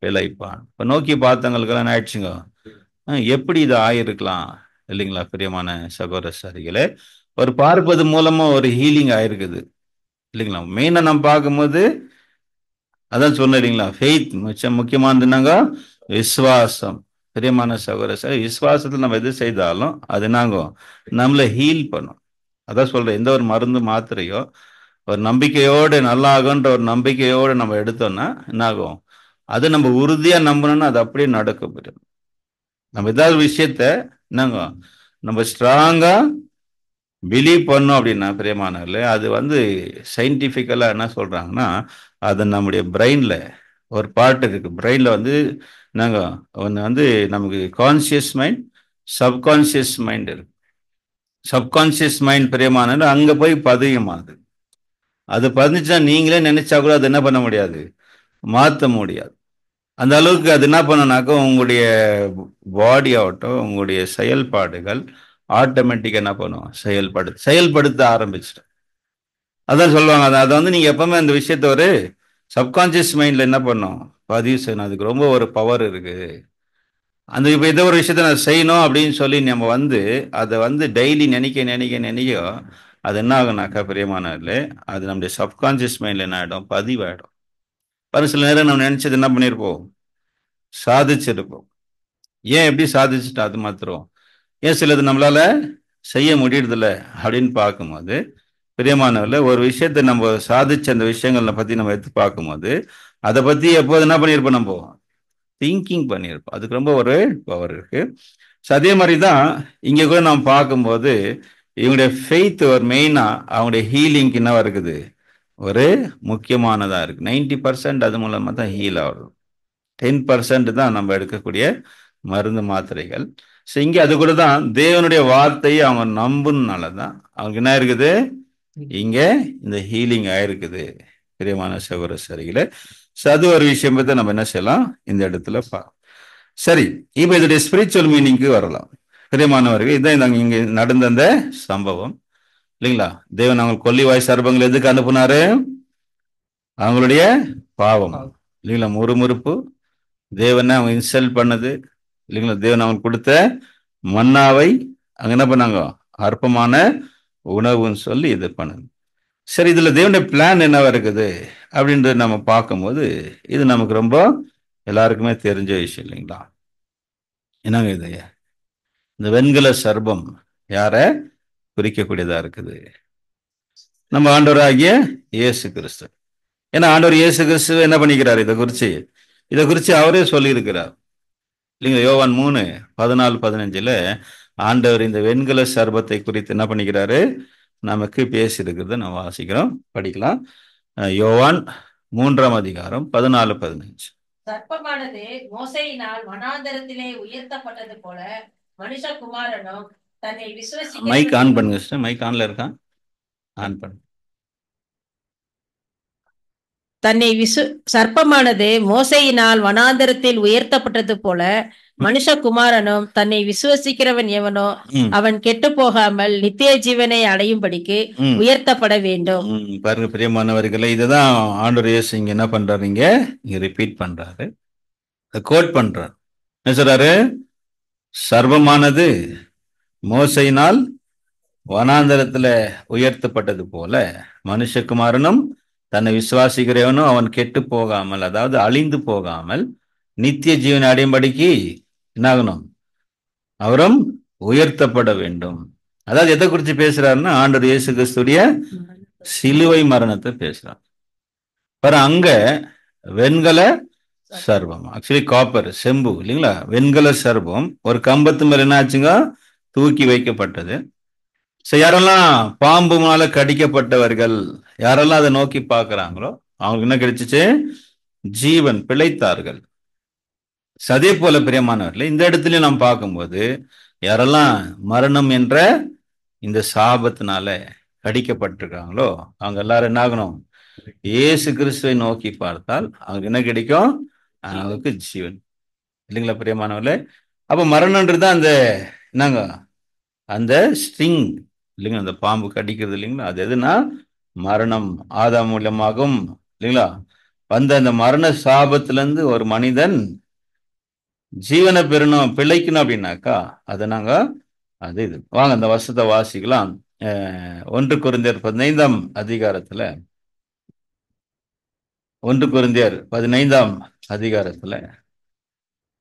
பிழைப்பான். இப்போ நோக்கி பார்த்தவங்களுக்கெல்லாம் ஆயிடுச்சுங்க, எப்படி இது ஆயிருக்கலாம் இல்லைங்களா பிரியமான சகோதரர்களே. ஒரு பார்ப்பது மூலமா ஒரு ஹீலிங் ஆயிருக்குது இல்லைங்களா. மெயினா நம்ம பார்க்கும்போது அதான் சொன்ன இல்லைங்களா, ஃபெய்த் முக்கியமானதுனாங்க விசுவாசம். பிரியமான சகோதரர், விசுவாசத்தில் நம்ம எது செய்தாலும் அது நம்மளை ஹீல் பண்ணும். அதான் சொல்றேன், எந்த ஒரு மருந்து மாத்திரையோ ஒரு நம்பிக்கையோடு நல்லாகுன்ற ஒரு நம்பிக்கையோடு நம்ம எடுத்தோம்னா என்னாகும், அது நம்ம உறுதியா நம்பணும்னா அது அப்படியே நடக்கும். நம்ம ஏதாவது விஷயத்த நம்ம ஸ்ட்ராங்கா பிலீவ் பண்ணோம் அப்படின்னா பிரியமானவர்களே, அது சயின்டிஃபிக்கலா என்ன சொல்றாங்கன்னா, அது நம்முடைய பிரெயின்ல ஒரு பார்ட் இருக்கு. பிரெயின்ல ஒன்று நமக்கு கான்சியஸ் மைண்ட், சப்கான்சியஸ் மைண்ட் இருக்கு. சப்கான்சியஸ் மைண்ட் பிரியமானது அங்க போய் பதியுமாது. அது பதிஞ்சுன்னா நீங்களே நினைச்சா கூட அது என்ன பண்ண முடியாது, மாற்ற முடியாது. அந்த அளவுக்கு அது என்ன பண்ணனாக்கா உங்களுடைய பாடி ஆகட்டும், உங்களுடைய செயல்பாடுகள் ஆட்டோமேட்டிக்கா என்ன பண்ணும், செயல்படுத்த ஆரம்பிச்சிடும். அதான் சொல்லுவாங்க, அதை வந்து நீங்க எப்பவுமே அந்த விஷயத்த ஒரு சப்கான்சியஸ் மைண்ட்ல என்ன பண்ணும், பதிவு செய்யணும். அதுக்கு ரொம்ப ஒரு பவர் இருக்கு. அந்த இப்போ ஏதோ ஒரு விஷயத்த நான் செய்யணும் அப்படின்னு சொல்லி நம்ம வந்து அதை வந்து டெய்லி நினைக்க அது என்ன ஆகுனாக்கா பிரியமானவர்களே, அது நம்முடைய சப்கான்சியஸ் மைண்ட்ல என்ன ஆகிடும், பதிவாயிடும். பாருங்க, சில நேரம் நம்ம நினைச்சது என்ன பண்ணியிருப்போம், சாதிச்சிருப்போம். ஏன் எப்படி சாதிச்சுட்டா அது மாத்திரம், ஏன் சிலது நம்மளால செய்ய முடியறதில்ல அப்படின்னு பார்க்கும்போது, பிரியமானவர்கள ஒரு விஷயத்தை நம்ம சாதிச்ச அந்த விஷயங்களை பத்தி நம்ம எடுத்து பார்க்கும்போது, அதை பத்தி எப்போது என்ன பண்ணியிருப்போம், நம்ம திங்கிங் பண்ணியிருப்போம். அதுக்கு ரொம்ப ஒரு பவர் இருக்கு. அதே மாதிரி தான் இங்க கூட நாம் பார்க்கும்போது இவங்களுடைய ஃபெய்த் ஒரு மெயினா அவங்களுடைய ஹீலிங்க்கு என்ன இருக்குது, ஒரு முக்கியமானதா இருக்கு. 90% அது மூலமா தான் ஹீல் ஆகுது. 10% தான் நம்ம எடுக்கக்கூடிய மருந்து மாத்திரைகள். ஸோ இங்கே அது கூட தான் தேவனுடைய வார்த்தையை அவங்க நம்புனால தான் அவங்களுக்கு என்ன இருக்குது, இங்க இந்த ஹீலிங் ஆயிருக்குது. பிரியமான சகோதர சரிகளே, ஸோ அது ஒரு விஷயம் பற்றி நம்ம என்ன செய்யலாம் இந்த இடத்துல சரி, இப்போ இதோடைய ஸ்பிரிச்சுவல் மீனிங்க்கு வரலாம். பிரியமானவர்கள், இதுதான் இங்க நடந்த அந்த சம்பவம் இல்லைங்களா. தேவன் அவங்க கொல்லிவாய் சர்பங்கள் எதுக்கு அனுப்புனாரு, அவங்களுடைய பாவம் இல்லைங்களா, முறுமுறுப்பு, தேவனை அவங்க இன்சல்ட் பண்ணது இல்லைங்களா, தேவன் அவங்களுக்கு கொடுத்த மன்னாவை அங்க என்ன பண்ணாங்க, அற்பமான உணவுன்னு சொல்லி இது பண்ணுங்க. சரி, இதுல தேவனுடைய பிளான் என்னவா இருக்குது அப்படின்றது நம்ம பார்க்கும்போது இது நமக்கு ரொம்ப எல்லாருக்குமே தெரிஞ்ச விஷயம் இல்லைங்களா. என்னங்க இது, இந்த வெண்கல சர்பம் யார குறிக்கக்கூடியதா இருக்குது, நம்ம ஆண்டவராகிய இயேசு கிறிஸ்து. ஏன்னா ஆண்டவர் இயேசு கிறிஸ்து என்ன பண்ணிக்கிறார், இதை குறித்து அவரே சொல்லியிருக்கிறார் இல்லைங்களா. யோவான் 3:14-15 ஆண்டவர் இந்த வெண்கல சர்பத்தை குறித்து என்ன பண்ணிக்கிறாரு, நமக்கு பேசியிருக்கிறத நம்ம வாசிக்கிறோம், படிக்கலாம். யோவான் 3:14-15. சர்ப்பமானது மோசையினால் வனாந்தரத்திலே உயர்த்தப்பட்டது போல மனுஷகுமாரனும் தன்னை விசுவாசிக்க. மைக் ஆன் பண்ணுங்க சிஸ்டர், மைக் ஆன்ல இருக்கா, ஆன் பண்ணு. சர்ப்பமானது மோசையினால் வனாந்தரத்தில் உயர்த்தப்பட்டது போல மனுஷகுமாரனும் தன்னை விசுவசிக்கிறவன் எவனோ அவன் கெட்டு போகாமல் நித்திய ஜீவனை அடையும்படிக்கு உயர்த்தப்பட வேண்டும். பாருங்க பிரியமானவர்களே, இதுதான் ஆண்டவர் இயேசு இங்க என்ன பண்றாரு, இங்க ரிப்பீட் பண்றாரு, கோட் பண்றாரு. என்ன சொல்றாரு, சர்வமானது மோசையினால் வனாந்தரத்துல உயர்த்தப்பட்டது போல மனுஷகுமாரனும் தன்னை விசுவாசிக்கிறவனும் அவன் கெட்டு போகாமல், அதாவது அழிந்து போகாமல் நித்திய ஜீவனை அடையும்படிக்கு என்னாகணும், அவரும் உயர்த்தப்பட வேண்டும். அதாவது எதை குறித்து பேசுறாருன்னா ஆண்டவர் இயேசு கிறிஸ்துடைய சிலுவை மரணத்தை பேசுறார். அங்க வெண்கல சர்வம், ஆக்சுவலி காப்பர், செம்பு இல்லைங்களா, வெண்கல சர்வம் ஒரு கம்பத்து மேல என்ன ஆச்சுங்க, தூக்கி வைக்கப்பட்டது. யாரெல்லாம் பாம்பு மேல கடிக்கப்பட்டவர்கள் யாரெல்லாம் அதை நோக்கி பார்க்கிறாங்களோ அவங்களுக்கு என்ன கிடைச்சிச்சு, ஜீவன், பிழைத்தார்கள். அதே போல பிரியமானவர்கள், இந்த இடத்துல நாம் பார்க்கும்போது யாரெல்லாம் மரணம் என்ற இந்த சாபத்தினால கடிக்கப்பட்டிருக்காங்களோ அவங்க எல்லாரும் என்ன ஆகணும், இயேசு கிறிஸ்துவை நோக்கி பார்த்தால் அவங்களுக்கு என்ன கிடைக்கும், அவங்களுக்கு ஜீவன் இல்லைங்களா பிரியமானவர்களே. அப்ப மரணம்ன்றது அந்த என்னங்க, அந்த ஸ்ட்ரிங் இல்லைங்களா, அந்த பாம்பு கடிக்கிறது இல்லைங்களா, அது எதுனா மரணம். ஆதாம் மூலமாகும் இல்லைங்களா வந்த அந்த மரண சாபத்திலிருந்து ஒரு மனிதன் ஜீவனை பெறணும், பிழைக்கணும் அப்படின்னாக்கா அதை நாங்க அது இது வாங்க அந்த வசனத்தை வாசிக்கலாம். 1 கொரிந்தியர் 15ஆம் அதிகாரத்துல, 1 கொரிந்தியர் 15ஆம் அதிகாரத்துல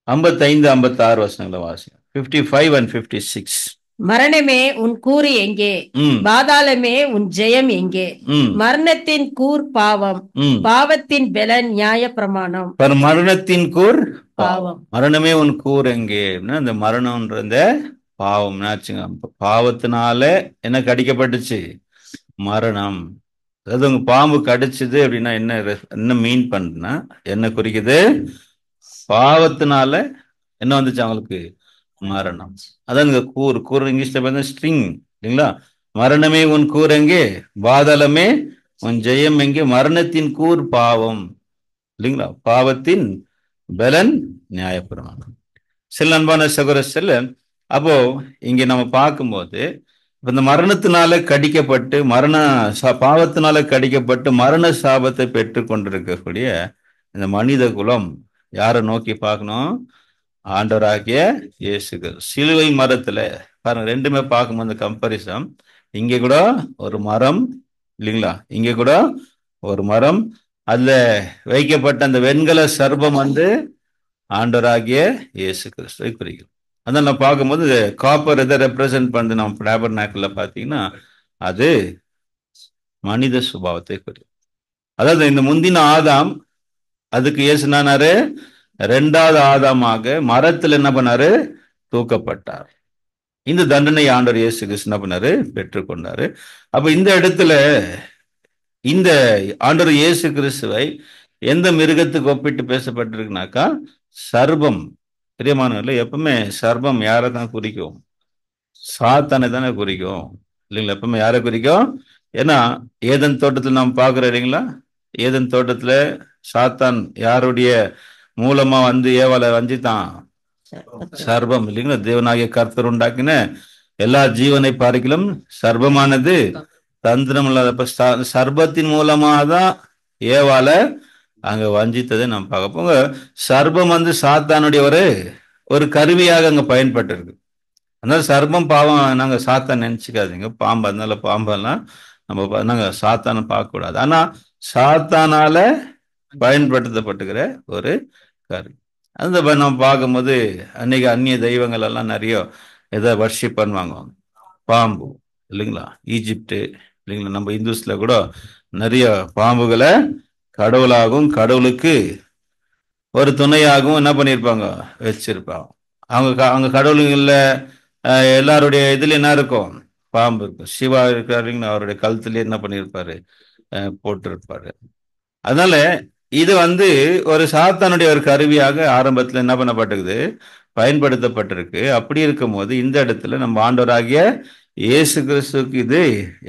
55-56 வசனங்களை வாசிக்கலாம். 55 and 56. மரணமே உன் கூறு எங்கே, பாதாளமே உன் ஜெயம் எங்கே. மரணத்தின் கூர் பாவம், பாவத்தின் பலன் நியாய பிரமாணம். மரணத்தின் கூர் பாவம், மரணமே உன் கூர் எங்கே. அந்த மரணம்ன்ற பாவம் என்னாச்சுங்க, பாவத்தினால என்ன கடிக்கப்பட்டுச்சு, மரணம். அதாவது உங்க பாம்பு கடிச்சது அப்படின்னா என்ன மீன் பண்ணுனா என்ன குறிக்குது, பாவத்தினால என்ன வந்துச்சு அவங்களுக்கு, மரணம். அதான் இந்த கூர் இங்கிலீஷ்ல பார்த்தா ஸ்ட்ரிங் இல்லைங்களா. மரணமே உன் கூர் எங்கே, பாதாளமே உன் ஜெயம் எங்கே. மரணத்தின் கூர் பாவம் இல்லைங்களா, பாவத்தின் பலன் நியாயப்பிரமாணம். சில அன்பான சகோதர செல்ல அப்போ இங்க நம்ம பார்க்கும்போது இந்த மரணத்தினால கடிக்கப்பட்டு பாவத்தினால கடிக்கப்பட்டு மரண சாபத்தை பெற்று கொண்டிருக்கக்கூடிய இந்த மனித குலம் யாரை நோக்கி பார்க்கணும்? ஆண்டவராகிய இயேசுகள். சிலுவை மரத்துல பாருங்க, ரெண்டுமே பார்க்கும்போது கம்பரிசன். இங்க கூட ஒரு மரம் இல்லைங்களா, இங்க கூட ஒரு மரம், அதுல வைக்கப்பட்ட அந்த வெண்கல சர்பம் ஆண்டவராகிய இயேசு கிறிஸ்துவை குறிக்கும். அதான் நான் பார்க்கும்போது காப்பர் எதை ரெப்ரசன்ட் பண்ணு நம்ம டேபர்நாக்கிள்ல பார்த்தீங்கன்னா அது மனித சுபாவத்தை குறிக்கும். அதாவது இந்த முந்தின ஆதாம், அதுக்கு இயேசுனாரு ரெண்டாவது ஆதாமாக மரத்தில் என்ன பண்ணாரு? தூக்கப்பட்டார். இந்த தண்டனை ஆண்டவர் இயேசு கிறிஸ்து என்ன பண்ணாரு? பெற்றுக்கொண்டாரு. அப்ப இந்த இடத்துல இந்த ஆண்டவர் இயேசு கிறிஸ்துவை எந்த மிருகத்துக்கு ஒப்பிட்டு பேசப்பட்டிருக்குனாக்கா சர்பம். பிரியமானவர்களே, எப்பவுமே சர்பம் யாரை தான் குறிக்கும்? சாத்தானை தானே குறிக்கும் இல்லைங்களா? எப்பவுமே யாரை குறிக்கும்? ஏன்னா ஏதன் தோட்டத்தில் நாம் பார்க்கிறோம் இல்லைங்களா, ஏதன் தோட்டத்துல சாத்தான் யாருடைய மூலமா ஏவாளை வஞ்சித்தான்? சர்பம் இல்லைங்களா? தேவனாகிய கர்த்தர் உண்டாக்கின எல்லா ஜீவனை பார்க்கிலும் சர்பமானது தந்திரம் இல்லாத சர்பத்தின் மூலமாக தான் ஏவாளை அங்க வஞ்சித்ததை நம்ம பார்க்க போங்க. சர்பம் சாத்தானுடைய ஒரு கருவியாக அங்க பயன்பட்டு இருக்கு. அதனால சர்பம் பாவம் நாங்க சாத்தான் நினைச்சுக்காதீங்க. பாம்பு, அதனால பாம்பெல்லாம் நம்ம நாங்க சாத்தான பார்க்க கூடாது. ஆனா சாத்தானால பயன்படுத்தப்பட்டுக்கிற ஒரு கருவி. அந்த நம்ம பார்க்கும்போது அன்னைக்கு அந்நிய தெய்வங்கள் எல்லாம் நிறைய எதை வர்ஷிப் பண்ணுவாங்க. பாம்பு இல்லைங்களா, ஈஜிப்டு இல்லைங்களா, நம்ம இந்துஸ்ல கூட நிறைய பாம்புகளை கடவுளாகவும் கடவுளுக்கு ஒரு துணையாகவும் என்ன பண்ணியிருப்பாங்க? வச்சிருப்பாங்க. அவங்க கடவுளுங்கள்ல எல்லாருடைய இதுல என்ன இருக்கும்? பாம்பு இருக்கும். சிவா இருக்காருங்கன்னா அவருடைய கழுத்துலயே என்ன பண்ணியிருப்பாரு? போட்டிருப்பாரு. அதனால இது ஒரு சாத்தானுடைய ஒரு கருவியாக ஆரம்பத்துல என்ன பண்ணப்பட்டிருக்குது? பயன்படுத்தப்பட்டிருக்கு. அப்படி இருக்கும் போது இந்த இடத்துல நம்ம ஆண்டவராகிய இயேசு கிறிஸ்துக்கு இது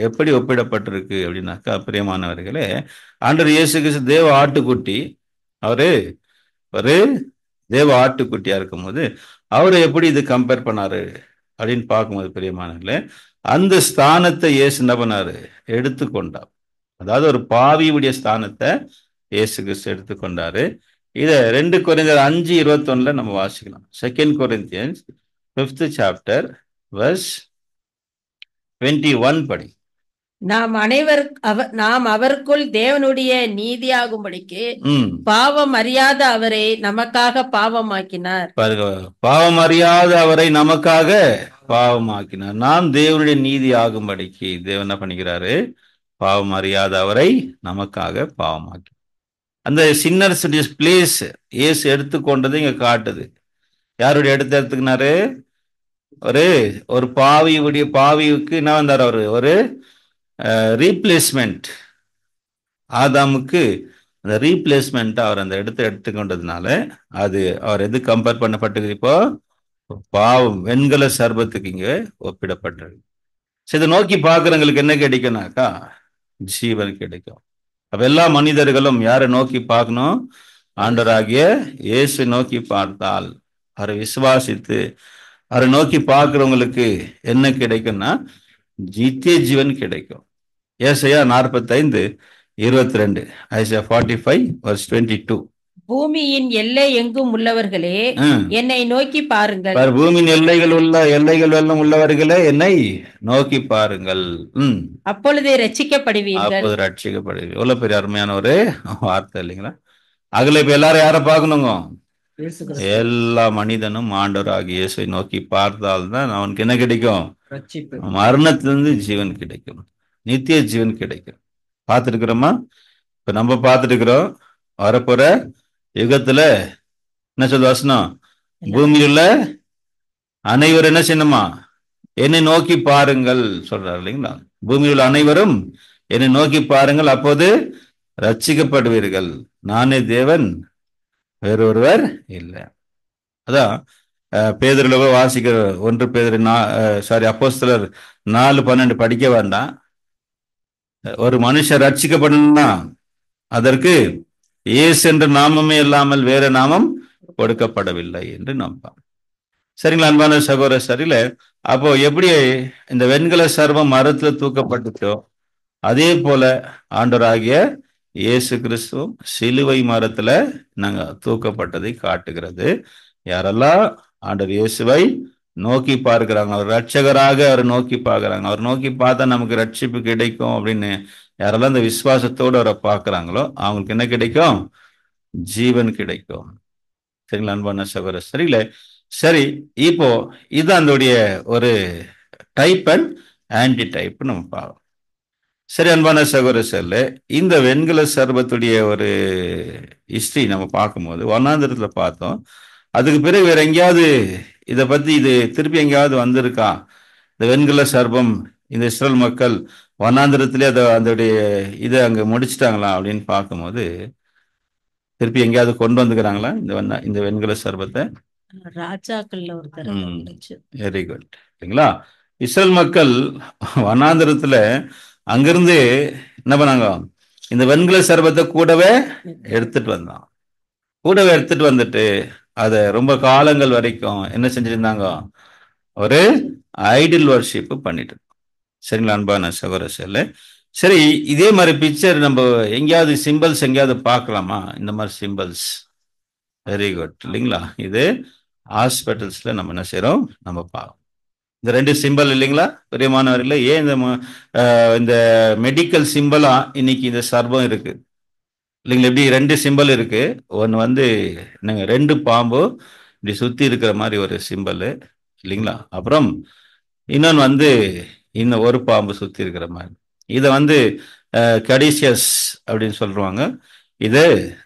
எப்படி ஒப்பிடப்பட்டிருக்கு அப்படின்னாக்கா, பிரியமானவர்களே, ஆண்டவர் இயேசு கிறிஸ்து தேவ ஆட்டுக்குட்டி. அவரு ஒரு தேவ ஆட்டுக்குட்டியா இருக்கும்போது அவரை எப்படி இது கம்பேர் பண்ணாரு அப்படின்னு பார்க்கும்போது, பிரியமானவர்களே, அந்த ஸ்தானத்தை இயேசு என்ன பண்ணாரு? எடுத்துக்கொண்டார். அதாவது ஒரு பாவியுடைய ஸ்தானத்தை இயேசு கிறிஸ்து எடுத்துக்கொண்டாரு. இத 2 கொரிந்தியர் 5:21 நம்ம வாசிக்கலாம். 2 Corinthians 5th chapter verse 21 படி. நாம் அவருக்குள் தேவனுடைய நீதியாகும்படிக்கு பாவம் அறியாத அவரை நமக்காக பாவமாக்கினார். பாவம் அறியாத அவரை நமக்காக பாவமாக்கினார். நாம் தேவனுடைய நீதி ஆகும்படிக்கு தேவன் என்ன பண்ணிக்கிறாரு? பாவம் அறியாத அவரை நமக்காக பாவமாக்கி அந்த சின்னர்ஸ் பிளேஸ் இயேசு எடுத்துக்கொண்டது இங்க காட்டுது. யாருடைய எடுத்துக்கினாரு? ஒரு பாவிக்கு என்ன வந்தார்? அவரு ஒரு ரீப்ளேஸ்மெண்ட். ஆதாமுக்கு அந்த ரீப்ளேஸ்மெண்ட் அவர் அந்த எடுத்துக்கொண்டதுனால அது அவர் எது கம்பேர் பண்ணப்பட்டது? இப்போ பாவம் வெண்கல சர்பத்துக்கு இங்க ஒப்பிடப்பட்டது. இதை நோக்கி பார்க்கிறவங்களுக்கு என்ன கிடைக்கும்னாக்கா ஜீவன் கிடைக்கும். அப்ப எல்லா மனிதர்களும் யாரை நோக்கி பார்க்கணும்? ஆண்டவராகிய இயேசு நோக்கி பார்த்தால், அவரை விசுவாசித்து அவரை நோக்கி பார்க்கிறவங்களுக்கு என்ன கிடைக்கும்னா நித்திய ஜீவன் கிடைக்கும். ஏசாயா 45:22, ஐசாயா 45:22. பூமியின் எல்லை எங்கும் உள்ளவர்களே என்னை நோக்கி பாருங்கள். பூமியின் எல்லைகள் எல்லாம் உள்ளவர்களே என்னை நோக்கி பாருங்கள். அப்பொழுது ரட்சிக்கப்படுவீர்கள். எவ்வளவு பெரிய அருமையான ஒரு வார்த்தை இல்லைங்களா? அதுல இப்ப எல்லாரும் யார பார்க்கணுங்க? எல்லா மனிதனும் ஆண்டவராகிய இயேசுவை நோக்கி பார்த்தால்தான் அவனுக்கு என்ன கிடைக்கும்? மரணத்திலிருந்து ஜீவன் கிடைக்கும், நித்திய ஜீவன் கிடைக்கும். பார்த்துருக்கிறோமா? இப்ப நம்ம பார்த்துட்டு இருக்கிறோம். வரப்போற யுகத்துல என்ன சொல்ல வசனம்? பூமியில் உள்ள அனைவரும் என்ன செய்யணுமா? என்னை நோக்கி பாருங்கள் சொல்றாரு இல்லைங்களா? பூமியில் உள்ள அனைவரும் என்னை நோக்கி பாருங்கள், அப்போது ரட்சிக்கப்படுவீர்கள். நானே தேவன், வேறொருவர் இல்லை. அதான் பேதுருல வாசிக்கிற 1 பேதுரு அப்போஸ்தலர் 4:12 படிக்க வேண்டாம். ஒரு மனுஷன் ரட்சிக்கப்படணும்னா அதற்கு இயேசு என்ற நாமமே இல்லாமல் வேற நாமம் கொடுக்கப்படவில்லை என்று நம்பான். சரிங்களா அன்பான சகோதர சரியில்ல. அப்போ எப்படி இந்த வெண்கல சர்வம் மரத்துல தூக்கப்பட்டுச்சோ அதே போல ஆண்டவராகிய இயேசு கிறிஸ்துவும் சிலுவை மரத்துல நாங்க தூக்கப்பட்டதை காட்டுகிறது. யாரெல்லாம் ஆண்டவர் இயேசுவை நோக்கி பார்க்கிறாங்க, அவர் ரட்சகராக அவர் நோக்கி பார்க்கிறாங்க, அவர் நோக்கி பார்த்தா நமக்கு ரட்சிப்பு கிடைக்கும் அப்படின்னு யாரெல்லாம் இந்த விசுவாசத்தோடு அவரை பார்க்கிறாங்களோ அவங்களுக்கு என்ன கிடைக்கும்? ஜீவன் கிடைக்கும். சரிங்களா அன்பான சகோதர சரியில்லை. சரி, இப்போ இது அதோடைய ஒரு டைப் அண்ட் ஆன்டி டைப் நம்ம பார்க்கலாம். சரி அன்பான சகோதர சரியில்லை, இந்த வெண்கல சர்பத்துடைய ஒரு ஹிஸ்டரி நம்ம பார்க்கும்போது வண்ணாந்திரத்துல பார்த்தோம். அதுக்கு பிறகு வேற எங்கேயாவது இதை பத்தி இது திருப்பி எங்கேயாவது வந்திருக்கா? இந்த வெண்கல சர்பம் இந்த இஸ்ரேல் மக்கள் வண்ணாந்திரத்திலே அதோடைய இதை அங்க முடிச்சிட்டாங்களா அப்படின்னு பார்க்கும்போது திருப்பி எங்கேயாவது கொண்டு வந்துக்கிறாங்களா இந்த வெண்கல சர்பத்தை? ராஜாக்கள்ல ஒருத்தர் வெரி குட். சரிங்களா, இஸ்ரேல் மக்கள் வனாந்திரத்துல அங்கிருந்து என்ன பண்ணாங்க? இந்த வெண்கல சர்பத்தை கூடவே எடுத்துட்டு வந்துட்டு அதை ரொம்ப காலங்கள் வரைக்கும் என்ன செஞ்சிருந்தாங்க? ஒரு ஐடில் வர்ஷிப் பண்ணிட்டு. சரிங்களா அன்பான சகோதரர்களே, சரி இதே மாதிரி பிக்சர் நம்ம எங்கேயாவது சிம்பிள்ஸ் எங்கேயாவது பார்க்கலாமா? இந்த மாதிரி சிம்பிள்ஸ். வெரி குட் இல்லைங்களா? இது ஹாஸ்பிட்டல்ஸ்ல நம்ம என்ன செய்யறோம்? நம்ம பார்க்கணும். இந்த ரெண்டு சிம்பிள் இல்லைங்களா பிரியமானவர்களே? ஏன் இந்த மெடிக்கல் சிம்பிளா இன்னைக்கு இந்த சர்பம் இருக்கு இல்லைங்களா? இப்படி ரெண்டு சிம்பிள் இருக்கு. ஒன்று வந்து என்னங்க, ரெண்டு பாம்பு இப்படி சுத்தி இருக்கிற மாதிரி ஒரு சிம்பிள் இல்லைங்களா? அப்புறம் இன்னொன்று வந்து இன்னும் ஒரு பாம்பு சுத்தி இருக்கிற மாதிரி. இதை வந்து கடிசியஸ் அப்படின்னு சொல்றாங்க. இது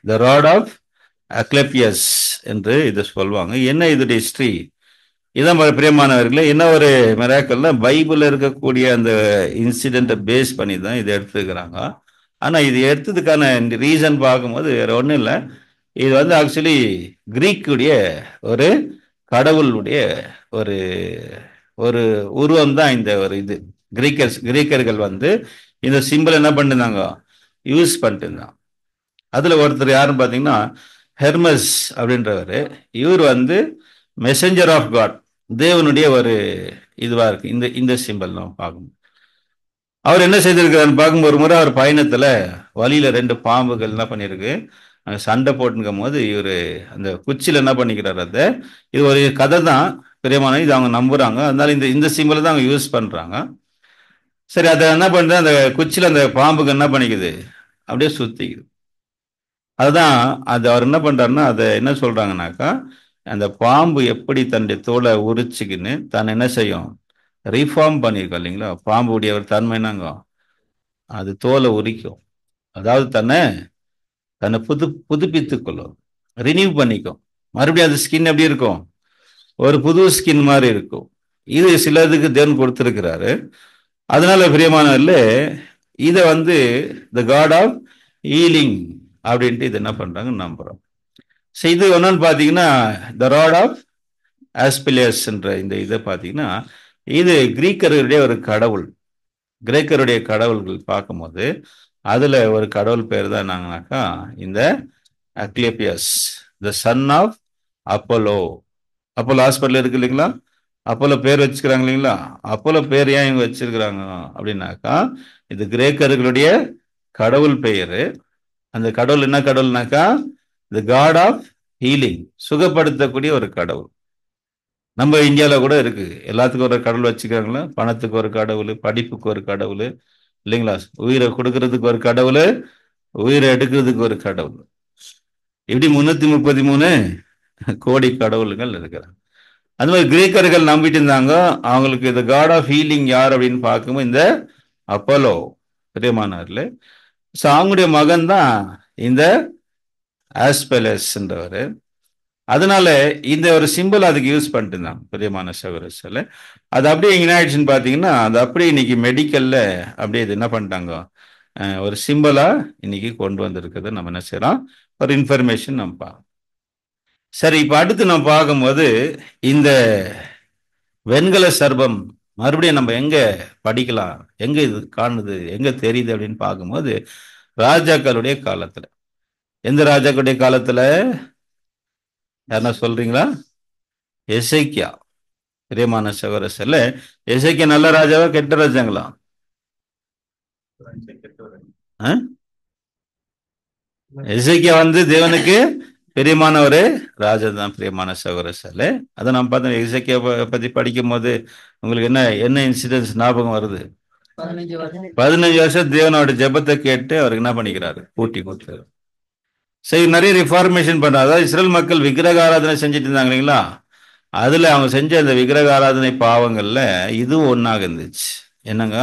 த ராட் ஆஃப் அக்லெப்பியஸ் என்று இதை சொல்லுவாங்க. என்ன இதோட ஹிஸ்டரி? இதான் பிரியமானவர்களே, என்ன ஒரு மிராக்கல்னா பைபிள்ல இருக்கக்கூடிய அந்த இன்சிடென்ட்டை பேஸ் பண்ணி தான் இதை எடுத்துக்கிறாங்க. ஆனா இது எடுத்ததுக்கான ரீசன் பார்க்கும்போது வேற ஒன்றும் இல்லை. இது வந்து ஆக்சுவலி கிரீக்குடைய ஒரு கடவுளுடைய ஒரு ஒரு உருவம் தான் இந்த ஒரு இது. கிரீக்கர்கள் வந்து இந்த சிம்பிள் என்ன பண்ணிருந்தாங்க? யூஸ் பண்ணிட்டு இருந்தாங்க. அதுல ஒருத்தர் யாருன்னு பார்த்தீங்கன்னா ஹெர்மஸ் அப்படின்றவர். இவர் வந்து மெசஞ்சர் ஆஃப் காட், தேவனுடைய ஒரு இதுவா இருக்கு இந்த சிம்பிள் நம்ம பார்க்கணும். அவர் என்ன செய்திருக்கிறான்னு பார்க்கும்போது ஒரு முறை அவர் பயணத்துல வழியில ரெண்டு பாம்புகள் என்ன பண்ணிருக்கு சண்டை போட்டுக்கும் போது இவர் அந்த குச்சியில என்ன பண்ணிக்கிறார்? அதை இது ஒரு கதை தான் பிரியமான, இது அவங்க நம்புறாங்க. அதனால இந்த சிம்பிளை தான் அவங்க யூஸ் பண்றாங்க. சரி, அதை என்ன பண்றது? அந்த குச்சியில அந்த பாம்புக்கு என்ன பண்ணிக்குது? அப்படியே சுத்திக்குது. அதுதான் அது அவர் என்ன பண்றாருன்னா அதை என்ன சொல்றாங்கன்னாக்கா, அந்த பாம்பு எப்படி தன்னுடைய தோலை உரிச்சுக்கின்னு தான் என்ன செய்யும்? ரீஃபார்ம் பண்ணியிருக்கோம் இல்லைங்களா? பாம்புடைய ஒரு தன்மை என்னங்க? அது தோலை உரிக்கும். அதாவது தன்னை புதுப்பித்துக் கொள்ளும், ரினியூ பண்ணிக்கும். மறுபடியும் அது ஸ்கின் எப்படி இருக்கும்? ஒரு புது ஸ்கின் மாதிரி இருக்கும். இது சிலதுக்கு தேவன் கொடுத்திருக்கிறாரு. அதனால பிரியமானவர்கள இதை வந்து த காட் ஆஃப் ஹீலிங் அப்படின்ட்டு இது என்ன பண்றாங்க நம்புறோம். இது என்னன்னு பாத்தீங்கன்னா த ராட் ஆஃப் ஆஸ்பிலியஸ் என்ற இந்த இதை பாத்தீங்கன்னா இது கிரீக்கருடைய ஒரு கடவுள். கிரேக்கருடைய கடவுள்கள் பார்க்கும்போது அதுல ஒரு கடவுள் பேர் தான் என்னங்கனாக்கா இந்த Asclepius, the son of Apollo. Apollo hospital இருக்கு இல்லைங்களா? அப்போலோ பேர் வச்சுக்கிறாங்க இல்லைங்களா? அப்போலோ பேர் ஏன் இவங்க வச்சிருக்கிறாங்க அப்படின்னாக்கா இது கிரேக்கர்களுடைய கடவுள் பெயரு. அந்த கடவுள் என்ன கடவுள்னாக்கா தி காட் ஆஃப் ஹீலிங், சுகப்படுத்தக்கூடிய ஒரு கடவுள். நம்ம இந்தியாவில் கூட இருக்கு. எல்லாத்துக்கும் ஒரு கடவுள் வச்சுக்கிறாங்களா? பணத்துக்கு ஒரு கடவுள், படிப்புக்கு ஒரு கடவுள் இல்லைங்களா? உயிரை கொடுக்கறதுக்கு ஒரு கடவுள், உயிரை எடுக்கிறதுக்கு ஒரு கடவுள். இப்படி 333 கோடி கடவுள்கள் இருக்கிறாங்க. அந்த மாதிரி கிரேக்கர்கள் நம்பிட்டு இருந்தாங்க. அவங்களுக்கு இந்த காட் ஆஃப் ஹீலிங் யார் அப்படின்னு பார்க்கும்போது இந்த அப்போலோ பிரியமானவர்களே. ஸோ அவங்களுடைய மகன் தான் இந்த ஆஸ்பெலஸ்ன்றவர். அதனால இந்த ஒரு சிம்பிள் அதுக்கு யூஸ் பண்ணிட்டு இருந்தாங்க பிரியமான சகோதரர்களே. அது அப்படியே என்ன ஆயிடுச்சுன்னு பார்த்தீங்கன்னா அது அப்படியே இன்னைக்கு மெடிக்கல்ல அப்படியே இது என்ன பண்ணிட்டாங்க, ஒரு சிம்பிளா இன்னைக்கு கொண்டு வந்திருக்கிறது நம்ம என்ன செய்யறோம், ஒரு இன்ஃபர்மேஷன் நம்ம பார்க்கணும். சரி, இப்ப அடுத்து நம்ம பார்க்கும்போது இந்த வெண்கல சர்பம் மறுபடியும் நம்ம எங்க படிக்கலாம், எங்க இது காணுது, எங்க தெரியுது அப்படின்னு பார்க்கும்போது ராஜாக்களுடைய காலத்துல. எந்த ராஜாக்களுடைய காலத்துல? யாருன்னா சொல்றீங்களா? எசேக்கியா. பிரியமான சகோதரர்கள, எசேக்கியா நல்ல ராஜாவா கெட்ட ராஜாங்களா? எசேக்கியா தேவனுக்கு பிரியமான ஒரு ராஜா தான். பிரியமான சகோதரர்கள, அதை நம்ம பார்த்தோம். எசேக்கியா பத்தி படிக்கும் போது உங்களுக்கு என்ன இன்சிடென்ட்ஸ் ஞாபகம் வருது? 15 வருஷம் தேவனோட ஜெபத்தை கேட்டு அவருக்கு என்ன பண்ணிக்கிறாரு? கூட்டி கொடுத்தாரு. சரி, நிறைய ரிஃபார்மேஷன் பண்றாரு. அதாவது இஸ்ரேல் மக்கள் விக்கிரக ஆராதனை செஞ்சுட்டு இருந்தாங்க இல்லைங்களா? அதுல அவங்க செஞ்ச அந்த விக்கிரக ஆராதனை பாவங்கள்ல இதுவும் ஒன்னாக இருந்துச்சு. என்னங்க,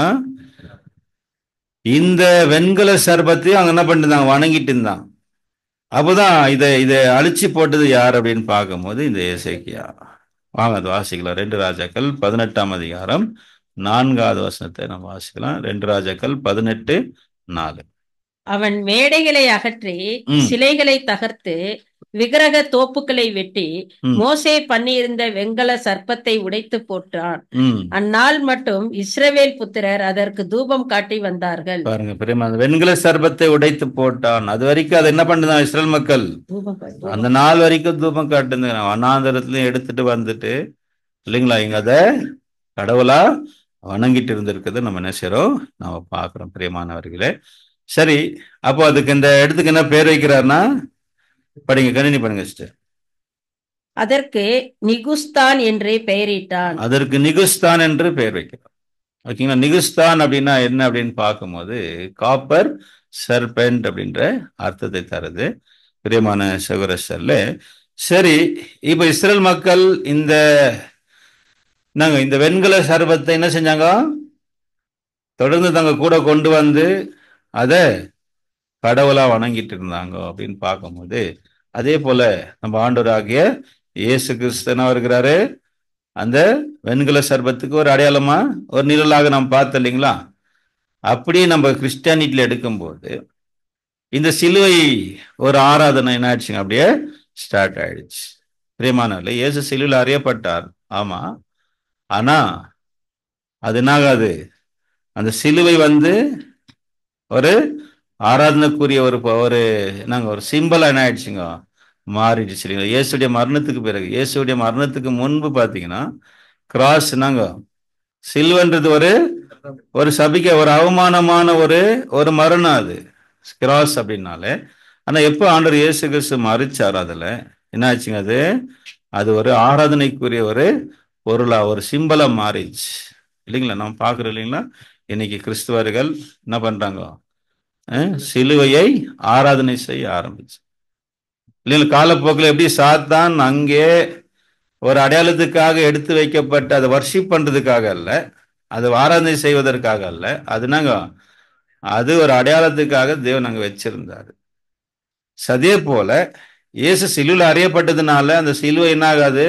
இந்த வெண்கல சர்பத்தையும் அவங்க என்ன பண்ணிட்டு இருந்தாங்க? வணங்கிட்டு இருந்தாங்க. அப்போதான் இதை அழிச்சு போட்டது யார் அப்படின்னு பார்க்கும்போது இந்த எசேக்கியா. வாங்க அது வாசிக்கலாம். 2 ராஜாக்கள் 18ஆம் அதிகாரம் 4வது வசனத்தை நம்ம வாசிக்கலாம். 2 ராஜாக்கள் 18:4. அவன் மேடைகளை அகற்றி சிலைகளை தகர்த்து விக்கிரக தோப்புகளை வெட்டி மோசே பண்ணியிருந்த வெண்கல சர்ப்பத்தை உடைத்து போட்டான். அந்நாள் மட்டும் இஸ்ரவேல் புத்திரர் அதற்கு தூபம் காட்டி வந்தார்கள். பாருங்க, பெரியமா, வெண்கல சர்ப்பத்தை உடைத்து போட்டான். அது வரைக்கும் அதை என்ன பண்ணுதான் இஸ்ரேல் மக்கள்? அந்த நாள் வரைக்கும் தூபம் காட்டு வனாந்தரத்துலயும் எடுத்துட்டு வந்துட்டு இல்லைங்களா, இங்க அதை கடவுளா வணங்கிட்டு இருந்திருக்குது. நம்ம என்ன செய்யறோம்? நம்ம பாக்குறோம் பிரியமானவர்களே. சரி, அப்போ அதுக்கு இந்த இடத்துக்கு என்ன பேர் வைக்கிறார்னா, படிங்க, கணினி பண்ணுங்க சிஸ்டர். அதற்கு நிகுஸ்தான் என்று பெயரிட்டான். அதற்கு நிகுஸ்தான் என்று பெயர் வைக்கிறார். ஓகேங்களா? நிகுஸ்தான் அப்படின்னா என்ன அப்படின்னு பார்க்கும்போது காப்பர் சர்பென்ட் அப்படின்ற அர்த்தத்தை தருது. பிரியமான சகோதரர்கள, சரி, இப்ப இஸ்ரேல் மக்கள் இந்த வெண்கல சர்பத்தை என்ன செஞ்சாங்க? தொடர்ந்து தங்க கூட கொண்டு வந்து அதை கடவுளா வணங்கிட்டு இருந்தாங்க அப்படின்னு பார்க்கும்போது, அதே போல நம்ம ஆண்டவராகிய இயேசு கிறிஸ்து வருகிறாரு. அந்த வெண்கல சர்பத்துக்கு ஒரு அடையாளமா, ஒரு நிழலாக நாம் பார்த்தோம் இல்லைங்களா? அப்படியே நம்ம கிறிஸ்டியானிட்டியில எடுக்கும்போது இந்த சிலுவை ஒரு ஆராதனை என்ன ஆயிடுச்சுங்க? அப்படியே ஸ்டார்ட் ஆயிடுச்சு. பிரியமானவர்களே, இயேசு சிலுவையில் அறியப்பட்டார், ஆமா. ஆனா அது என்னாகாது, அந்த சிலுவை ஒரு ஆராதனைக்குரிய ஒரு ஒரு சிம்பிளா என்ன ஆயிடுச்சுங்க? மாறிடுச்சு இல்லைங்களா? இயேசுடைய மரணத்துக்கு பிறகு, இயேசுடைய மரணத்துக்கு முன்பு பாத்தீங்கன்னா கிராஸ் சிலுவன்றது ஒரு சபிக்க, ஒரு அவமானமான ஒரு மரணம் அது கிராஸ் அப்படின்னாலே. ஆனா எப்ப ஆண்டவர் இயேசு கிறிஸ்து மறிச்சார், அதுல என்ன ஆச்சுங்க? அது ஒரு ஆராதனைக்குரிய ஒரு பொருளா, ஒரு சிம்பலா மாறிடுச்சு இல்லைங்களா? நம்ம பாக்குறோம் இல்லைங்களா? இன்னைக்கு கிறிஸ்துவர்கள் என்ன பண்றாங்க? சிலுவையை ஆராதனை செய்ய ஆரம்பிச்சு இல்லைங்களா? காலப்போக்கில் எப்படி சாத்தான் அங்கே ஒரு அடையாளத்துக்காக எடுத்து வைக்கப்பட்ட, அதை வர்ஷிப் பண்றதுக்காக அல்ல, அது ஆராதனை செய்வதற்காக அல்ல, அது ஒரு அடையாளத்துக்காக தேவன் அங்க வச்சிருந்தாரு. அதே போல இயேசு சிலுவையில் அறியப்பட்டதுனால அந்த சிலுவை என்ன ஆகாது?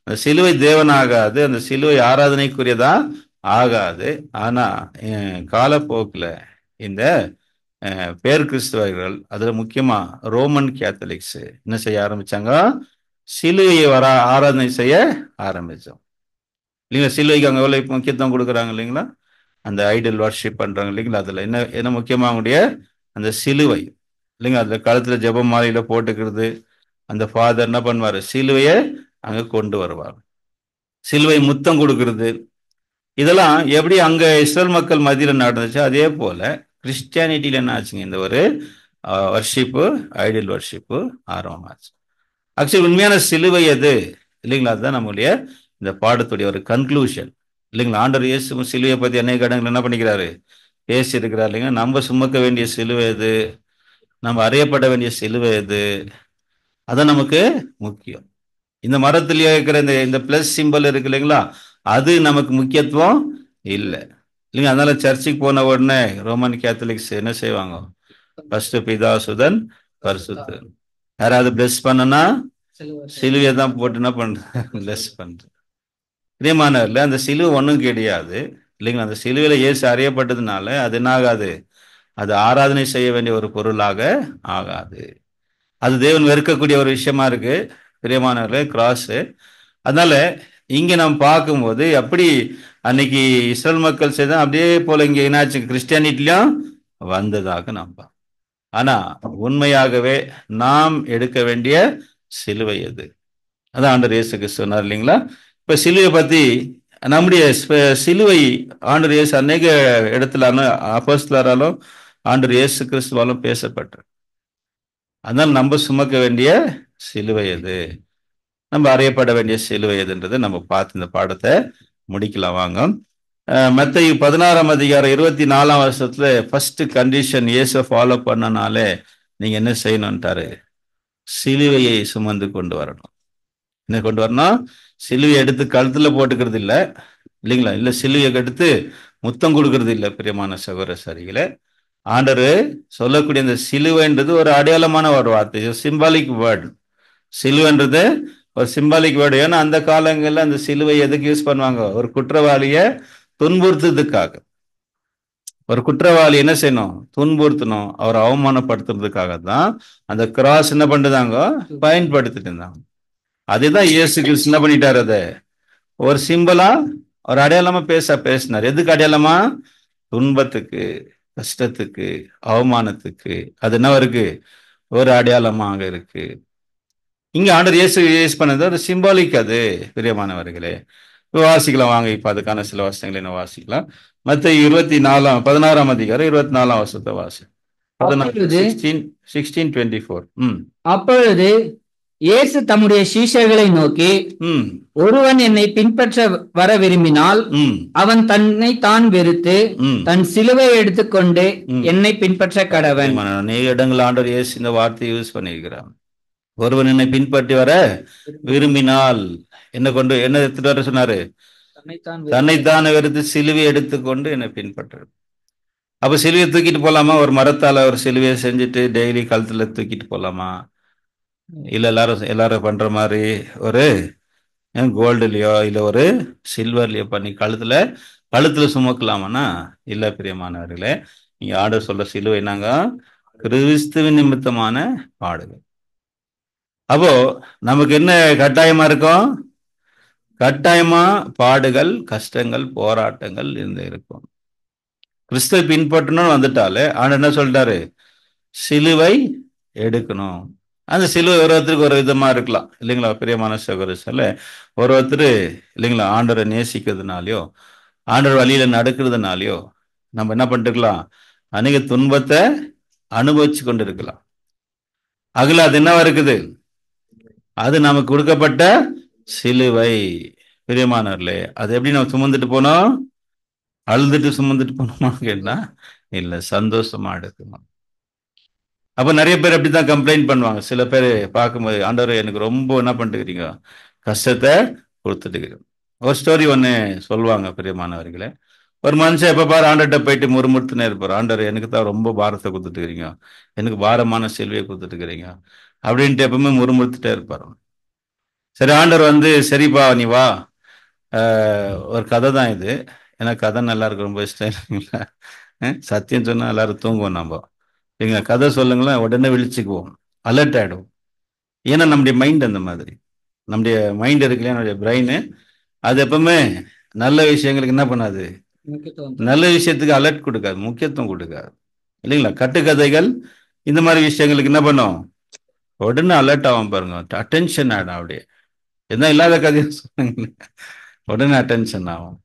அந்த சிலுவை தேவன் ஆகாது, அந்த சிலுவை ஆராதனைக்குரியதா ஆகாது. ஆனா காலப்போக்கில் இந்த பேர் கிறிஸ்தவர்கள், அதுல முக்கியமா ரோமன் கேத்தலிக்ஸ் என்ன செய்ய ஆரம்பிச்சாங்க? சிலுவையை ஆராதனை செய்ய ஆரம்பிச்சோம் இல்லைங்களா? சிலுவைக்கு அவங்க எவ்வளவு முக்கியத்துவம் கொடுக்குறாங்க இல்லைங்களா? அந்த ஐடல் வர்ஷிப் பண்றாங்க இல்லைங்களா? அதுல என்ன முக்கியமா அவங்களுடைய அந்த சிலுவை இல்லைங்களா? அதுல கழுத்துல ஜெபம் மாலையில போட்டுக்கிறது. அந்த ஃபாதர் என்ன பண்ணுவாரு? சிலுவையை அங்க கொண்டு வருவார். சிலுவை முத்தம் கொடுக்கறது, இதெல்லாம் எப்படி அங்க இஸ்ரேல் மக்கள் மத்தியில நடந்துச்சு, அதே போல கிறிஸ்டியானிட்டியில என்ன ஆச்சுங்க? இந்த ஒரு வர்ஷிப்பு, ஐடல் வர்ஷிப்பு ஆரம்பமாச்சு. ஆக்சுவலி உண்மையான சிலுவை எது இல்லைங்களா? அதுதான் நம்முடைய இந்த பாடத்துடைய ஒரு கன்க்ளூஷன் இல்லைங்களா? ஆண்டவர் இயேசு சிலுவையை பத்தி அநேக இடங்கள் என்ன பண்ணிக்கிறாரு? பேசி இருக்கிறார் இல்லைங்க. நம்ம சுமக்க வேண்டிய சிலுவை எது, நம்ம அறியப்பட வேண்டிய சிலுவை எது, அதான் நமக்கு முக்கியம். இந்த மரத்திலேயே இருக்கிற இந்த பிளஸ் சிம்பிள் இருக்கு இல்லைங்களா? அது நமக்கு முக்கியத்துவம் இல்லை இல்லைங்க. அதனால சர்ச்சுக்கு போன உடனே ரோமன் கேத்தலிக்ஸ் என்ன செய்வாங்க? ஃபர்ஸ்ட் பிதா சுதன் பரிசுத்தர். யாராவது பிளஸ் பண்ணனா சிலுவையை தான் போட்டு என்ன பண்ற பிளஸ் பண்ற. பிரியமானவர்ல, அந்த சிலுவை ஒன்றும் கிடையாது இல்லைங்களா? அந்த சிலுவையில இயேசு அறியப்பட்டதுனால அது என்ன ஆகாது? அது ஆராதனை செய்ய வேண்டிய ஒரு பொருளாக ஆகாது. அது தேவன் வெறுக்கக்கூடிய ஒரு விஷயமா இருக்கு பிரியமானவர்களே, கிராஸ். அதனால இங்க நாம் பார்க்கும்போது அப்படி அன்னைக்கு இஸ்ரேல் மக்கள் செய்தான், அப்படியே போல இங்க என்னாச்சு? கிறிஸ்டியானிட்டிலும் வந்ததாக நாம் பார்ப்போம். ஆனா உண்மையாகவே நாம் எடுக்க வேண்டிய சிலுவை எது? அதான் ஆண்டவர் இயேசு கிறிஸ்து சொன்னார் இல்லைங்களா? இப்ப சிலுவை பத்தி நம்முடைய சிலுவை ஆண்டவர் இயேசு அநேக இடத்துல அப்போஸ்தலராலும் ஆண்டவர் இயேசு கிறிஸ்துவாலும் பேசப்பட்டார். அதனால நம்ம சுமக்க வேண்டிய சிலுவை எது, நம்ம அறியப்பட வேண்டிய சிலுவை எதுன்றதை நம்ம பார்த்து இந்த பாடத்தை முடிக்கலாம் வாங்க. மத்தேயு 16ஆம் அதிகாரம் 24ஆம் வருஷத்துல ஃபர்ஸ்ட் கண்டிஷன் இயேசு ஃபாலோ பண்ணனாலே நீங்க என்ன செய்யணும்ட்டாரு? சிலுவையை சுமந்து கொண்டு வரணும். என்ன கொண்டு வரணும்? சிலுவையை எடுத்து கழுத்துல போட்டுக்கிறது இல்லை இல்லைங்களா? இல்ல சிலுவையை எடுத்து முத்தம் கொடுக்கறது இல்லை. பிரியமான சகோதர சரிகளே, ஆண்டவர் சொல்லக்கூடிய இந்த சிலுவைன்றது ஒரு அடையாளமான ஒரு வார்த்தை, சிம்பாலிக் வேர்டு. சிலுவைன்றது ஒரு சிம்பாலிக் வேர்டு. ஏன்னா அந்த காலங்களில் அந்த சிலுவை எதுக்கு யூஸ் பண்ணுவாங்க? ஒரு குற்றவாளியை துன்புறுத்துறதுக்காக. ஒரு குற்றவாளி என்ன செய்யணும்? துன்புறுத்தணும், அவரை அவமானப்படுத்துறதுக்காக தான் அந்த கிராஸ் என்ன பண்ணுதாங்க பயன்படுத்திட்டு இருந்தாங்க. அதுதான் இயேசு கிறிஸ்து என்ன பண்ணிட்டாரு? அதை ஒரு சிம்பிளா ஒரு அடையாளமா பேசினார். எதுக்கு அடையாளமா? துன்பத்துக்கு, கஷ்டத்துக்கு, அவமானத்துக்கு. அது என்ன இருக்கு? ஒரு அடையாளமாக இருக்கு. இங்க ஆண்டவர் இயேசு யூஸ் பண்ணது ஒரு சிம்பாலிக். அது பிரியமானவர்களே, வாசிக்கலாம் வாங்க. இப்ப அதுக்கான சில வசனங்களை என்ன வாசிக்கலாம். மத்தேயு 16ஆம் அதிகாரம் 24ஆம் வசனத்தை வாசி. 16:24. அப்பொழுது இயேசு தம்முடைய சீஷர்களை நோக்கி, ஒருவன் என்னை பின்பற்ற வர விரும்பினால் அவன் தன்னை தான் வெறுத்து தன் சிலுவை எடுத்துக்கொண்டு என்னை பின்பற்ற கடவன். அநேக இடங்கள் ஆண்டவர் இயேசு இந்த வார்த்தையை யூஸ் பண்ணியிருக்கிறான். ஒருவன் என்னை பின்பற்றி வர விரும்பினால் என்ன எடுத்துட்டு வர சொன்னாரு? தன்னைத்தானே வெறுத்து சிலுவை எடுத்துக்கொண்டு என்னை பின்பற்ற. அப்ப சிலுவையை தூக்கிட்டு போலாமா? ஒரு மரத்தால ஒரு சிலுவையை செஞ்சுட்டு டெய்லி கழுத்துல தூக்கிட்டு போலாமா? இல்ல எல்லாரும் பண்ற மாதிரி ஒரு கோல்டுலயோ இல்ல ஒரு சில்வர்லயோ பண்ணி கழுத்துல சுமக்கலாமான்னா இல்ல. பிரியமானவர்களே, நீங்க ஆண்டவர் சொல்ற சிலுவை நாங்க கிறிஸ்துவின் நிமித்தமான பாடுகள். அப்போ நமக்கு என்ன கட்டாயமா இருக்கும்? கட்டாயமா பாடுகள், கஷ்டங்கள், போராட்டங்கள் இருக்கும். கிறிஸ்துவை பின்பற்றணும்னு வந்துட்டாலே ஆண்டவர் என்ன சொல்லிட்டாரு? சிலுவை எடுக்கணும். அந்த சிலுவை ஒருத்தருக்கு ஒரு விதமா இருக்கலாம் இல்லைங்களா? பிரியமான சகோதரர்களே, ஒருத்தர் இல்லைங்களா ஆண்டவரை நேசிக்கிறதுனாலயோ ஆண்டவர் வழியில நடக்கிறதுனாலயோ நம்ம என்ன பண்ணிருக்கலாம்? அநேக துன்பத்தை அனுபவிச்சு கொண்டு இருக்கலாம். அதுல அது என்னவா இருக்குது? அது நமக்கு கொடுக்கப்பட்ட சிலுவை. பிரியமானவர்களே, அது எப்படி நம்ம சுமந்துட்டு போனோம்? அழுதுட்டு சுமந்துட்டு போனோமா கேட்டா இல்ல, சந்தோஷமா எடுக்கணும். அப்ப நிறைய பேர் அப்படித்தான் கம்ப்ளைண்ட் பண்ணுவாங்க. சில பேர் பார்க்கும்போது, ஆண்டவர் எனக்கு ரொம்ப என்ன பண்ணிட்டுக்கிறீங்க, கஷ்டத்தை கொடுத்துட்டு. ஒரு ஸ்டோரி ஒன்று சொல்லுவாங்க பிரியமானவர்களே. ஒரு மனுஷன் எப்ப பாரு ஆண்டர்கிட்ட போயிட்டு முறுமுறுத்துனே இருப்பார். ஆண்டவர் எனக்கு தான் ரொம்ப பாரத்தை கொடுத்துட்டுக்கிறீங்க, எனக்கு பாரமான செல்வியை கொடுத்துட்டுக்கிறீங்க அப்படின்ட்டு எப்பவுமே முறுமுறுத்துட்டே இருப்பார். சரி, ஆண்டவர் சரிப்பா நீ வா. ஒரு கதை தான் இது. ஏன்னா கதை நல்லா இருக்கு, ரொம்ப இஷ்டம் இல்லைங்களா? சத்தியம் சொன்னா எல்லாரும் தூங்குவோம். நம்ம எங்க கதை சொல்லுங்களேன், உடனே விழிச்சுக்குவோம், அலர்ட் ஆயிடுவோம். ஏன்னா நம்முடைய மைண்ட் அந்த மாதிரி. நம்முடைய மைண்ட் இருக்குல்லையா, நம்முடைய பிரெயின், அது எப்பவுமே நல்ல விஷயங்களுக்கு என்ன பண்ணாது? நல்ல விஷயத்துக்கு அலர்ட் கொடுக்காது, முக்கியத்துவம் கொடுக்காது இல்லைங்களா? கட்டுக்கதைகள் இந்த மாதிரி விஷயங்களுக்கு என்ன பண்ணும்? உடனே அலர்ட் ஆகும் பாருங்க, அட்டென்ஷன் ஆகிடும். அப்படியே எதுவும் இல்லாத கதையை சொன்னாங்க, உடனே அட்டென்ஷன் ஆகும்.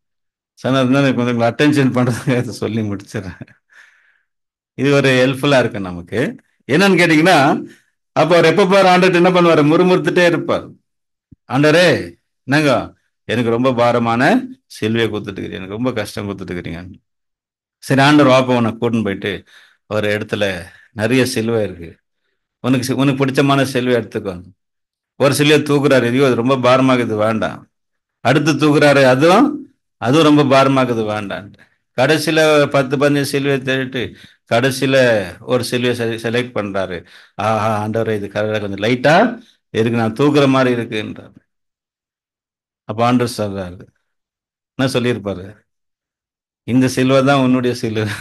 கொஞ்சம் அட்டென்ஷன் பண்றதுக்கு சொல்லி முடிச்சிடறேன். இது ஒரு ஹெல்ப்ஃபுல்லா இருக்கு நமக்கு. என்னன்னு கேட்டீங்கன்னா, அப்ப அவர் எப்ப பாரு ஆண்டர் என்ன பண்ணுவாரு? முறுமுறுத்துட்டே இருப்பார். ஆண்டரே என்னங்க, எனக்கு ரொம்ப பாரமான சிலுவையை கொடுத்துட்டு, எனக்கு ரொம்ப கஷ்டம் கொடுத்துட்டு இருக்கிறீங்க. சரி, ஆண்டவர் வாப்ப உன்னை கூட்டின்னு போயிட்டு ஒரு இடத்துல நிறைய சிலுவை இருக்கு, உனக்கு பிடிச்சமான சிலுவை எடுத்துக்கோ. ஒரு சிலுவையை தூக்குறாரு, ஐயோ அது ரொம்ப பாரமாகுது வேண்டாம். அடுத்து தூக்குறாரு, அதுவும் ரொம்ப பாரமாகுது வேண்டாம். கடைசியில 10-15 சிலுவையை தேடிட்டு கடைசியில ஒரு சிலுவையை செலக்ட் பண்றாரு. ஆண்டவரே இது கொஞ்சம் லைட்டா இருக்கு, நான் தூக்குற மாதிரி இருக்குன்றாரு. அப்ப ஆண்டவர் சொல்றாரு, என்ன சொல்லியிருப்பாரு? இந்த சிலுவை தான் உன்னுடைய சிலுவை.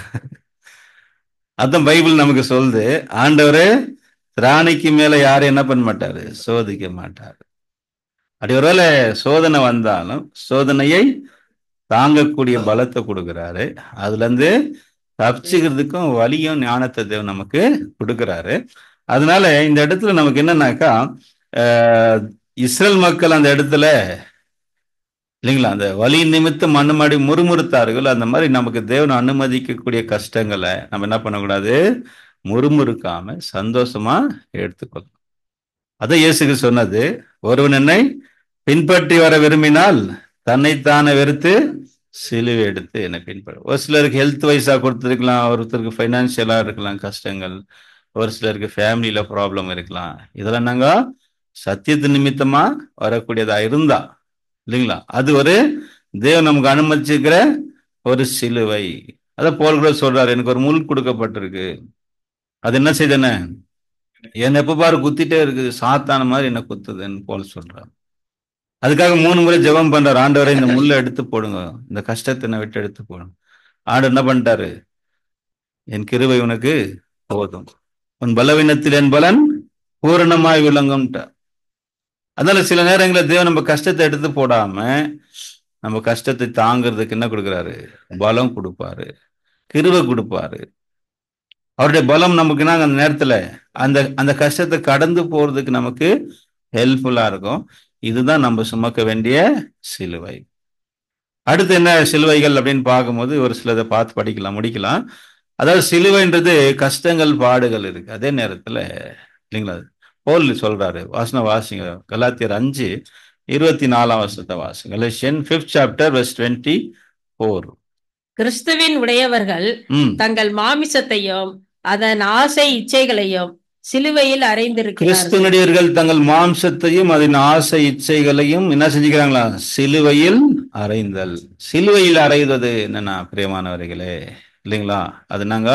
அதான் பைபிள் நமக்கு சொல்லுது. ஆண்டவரே ராணிக்கு மேல யாரும் என்ன பண்ண மாட்டாரு? சோதிக்க மாட்டாரு. அப்படி ஒருவேளை சோதனை வந்தாலும் சோதனையை தாங்கக்கூடிய பலத்தை கொடுக்கிறாரு. அதுல இருந்து தப்பிச்சுக்கிறதுக்கும் வலியும் ஞானத்தை தேவன் நமக்கு கொடுக்கிறாரு. அதனால இந்த இடத்துல நமக்கு என்னன்னாக்கா, இஸ்ரேல் மக்கள் அந்த இடத்துல இல்லைங்களா அந்த வலி நிமித்தம் மண்ணுமாடி முறுமுறுத்தார்கள். அந்த மாதிரி நமக்கு தேவன் அனுமதிக்கக்கூடிய கஷ்டங்களை நம்ம என்ன பண்ணக்கூடாது, முறுமுறுக்காம சந்தோஷமா எடுத்துக்கொள்ளணும். அதான் இயேசுக்கு சொன்னது, ஒருவன் என்னை பின்பற்றி வர விரும்பினால் தன்னைத்தானே வெறுத்து சிலுவை எடுத்து என்னை பின்பற்றும். ஒரு சிலருக்கு ஹெல்த் வைஸா கொடுத்துருக்கலாம், ஒருத்தருக்கு ஃபைனான்சியலா இருக்கலாம் கஷ்டங்கள், ஒரு சிலருக்கு ஃபேமிலியில ப்ராப்ளம் இருக்கலாம். இதெல்லாம் நாங்க சத்தியத்து நிமித்தமா வரக்கூடியதா இருந்தா இல்லைங்களா, அது ஒரு தேவன் நமக்கு அனுமதிச்சிருக்கிற ஒரு சிலுவை. அதான் போல் கூட சொல்றாரு, எனக்கு ஒரு முள் கொடுக்கப்பட்டிருக்கு, அது என்ன செய்தன என்ன எப்ப பாரு குத்திட்டே இருக்குது, சாத்தான மாதிரி என்ன குத்துதுன்னு போல் சொல்றாரு. அதுக்காக 3 முறை ஜெபம் பண்றாரு, ஆண்டவரை இந்த முள்ளை எடுத்து போடுங்க, இந்த கஷ்டத்தை என்னை விட்டு எடுத்து போடுங்க. ஆண்டவர் என்ன பண்ணிட்டாரு, என் கிருபை உனக்கு போதும், உன் பலவீனத்தில் என் பலன் பூரணமாய் விளங்கும்ட்டார். அதனால சில நேரங்களில் தேவன் நம்ம கஷ்டத்தை எடுத்து போடாம நம்ம கஷ்டத்தை தாங்கிறதுக்கு என்ன கொடுக்குறாரு, பலம் கொடுப்பாரு, கிருபை கொடுப்பாரு. அவருடைய பலம் நமக்குன்னா அந்த நேரத்துல அந்த அந்த கஷ்டத்தை கடந்து போறதுக்கு நமக்கு ஹெல்ப்ஃபுல்லா இருக்கும். இதுதான் நம்ம சுமக்க வேண்டிய சிலுவை. அடுத்து என்ன சிலுவைகள் அப்படின்னு பார்க்கும்போது ஒரு சிலதை பார்த்து படிக்கலாம், முடிக்கலாம். அதாவது சிலுவைன்றது கஷ்டங்கள் பாடுகள் இருக்கு. அதே நேரத்துல இல்லைங்களா, போல் சொல்றாரு, வாசன வாசிங்க, கலாத்தியர் 5:24 வாசிங்க. Galatians 5th chapter verse 24. கிறிஸ்துவின் உடையவர்கள் தங்கள் மாமிசத்தையும் அதன் ஆசை இச்சைகளையும் சிலுவையில் அறைந்திருக்கிறார்கள். கிறிஸ்துவனுடையவர்கள் தங்கள் மாம்சத்தையும் அதன் ஆசை இச்சைகளையும் என்ன செஞ்சுக்கிறாங்களா, சிலுவையில் அறைந்தல். சிலுவையில் அறைவது என்னன்னா பிரியமானவர்களே இல்லைங்களா, அது நாங்க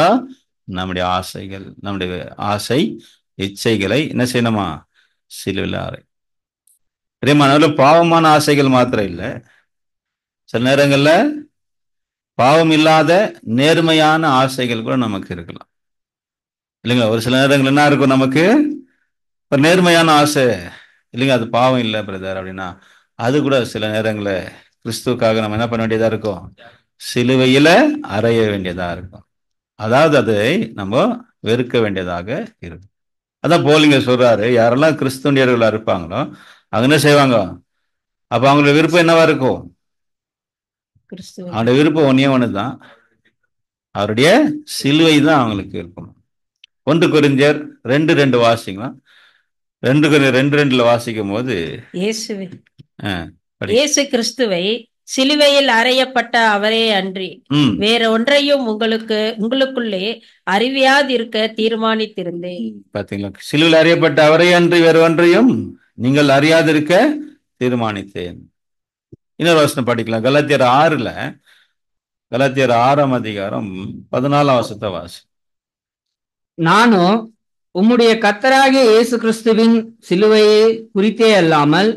நம்முடைய ஆசைகள், நம்முடைய ஆசை இச்சைகளை என்ன செய்யணுமா, சிலுவையில் அறை. பிரியமானவர்கள், பாவமான ஆசைகள் மாத்திரம் இல்லை, சில நேரங்கள்ல பாவம் இல்லாத நேர்மையான ஆசைகள் கூட நமக்கு இருக்கலாம் இல்லைங்களா. ஒரு சில நேரங்கள் என்ன இருக்கும், நமக்கு ஒரு நேர்மையான ஆசை இல்லைங்க, அது பாவம் இல்லை பிரதர் அப்படின்னா, அது கூட சில நேரங்களில் கிறிஸ்துவுக்காக நம்ம என்ன பண்ண வேண்டியதா இருக்கும், சிலுவையில அறைய வேண்டியதா இருக்கும். அதாவது அதை நம்ம வெறுக்க வேண்டியதாக இருக்கும். அதான் போலிங்க சொல்றாரு, யாரெல்லாம் கிறிஸ்துவனியர்களா இருப்பாங்களோ அவங்க என்ன செய்வாங்க, அப்ப அவங்களோட விருப்பம் என்னவா இருக்கும், அவனுடைய விருப்பம் ஒன்னே ஒண்ணுதான், அவருடைய சிலுவை தான் அவங்களுக்கு இருக்கும். 1 கொரிந்தியர் 2:2 வாசிக்கலாம். 2 கொரிந்தியர் 2:2 வாசிக்கும் போது இயேசு கிறிஸ்துவை சிலுவையில் அறையப்பட்ட அவரே அன்றி வேற ஒன்றையும் உங்களுக்குள்ளே அறிவியாதிருக்க தீர்மானித்திருந்தேன். பாத்தீங்களா, சிலுவையில் அறையப்பட்ட அவரே அன்றி வேற ஒன்றையும் நீங்கள் அறியாதிருக்க தீர்மானித்தேன். இன்னொரு வசனம் படிக்கலாம், கலாத்தியர் 6, கலாத்தியர் 6:14 வாசி. நானும் உம்முடைய கர்த்தராகிய இயேசு கிறிஸ்துவின் சிலுவையை குறித்தே அல்லாமல்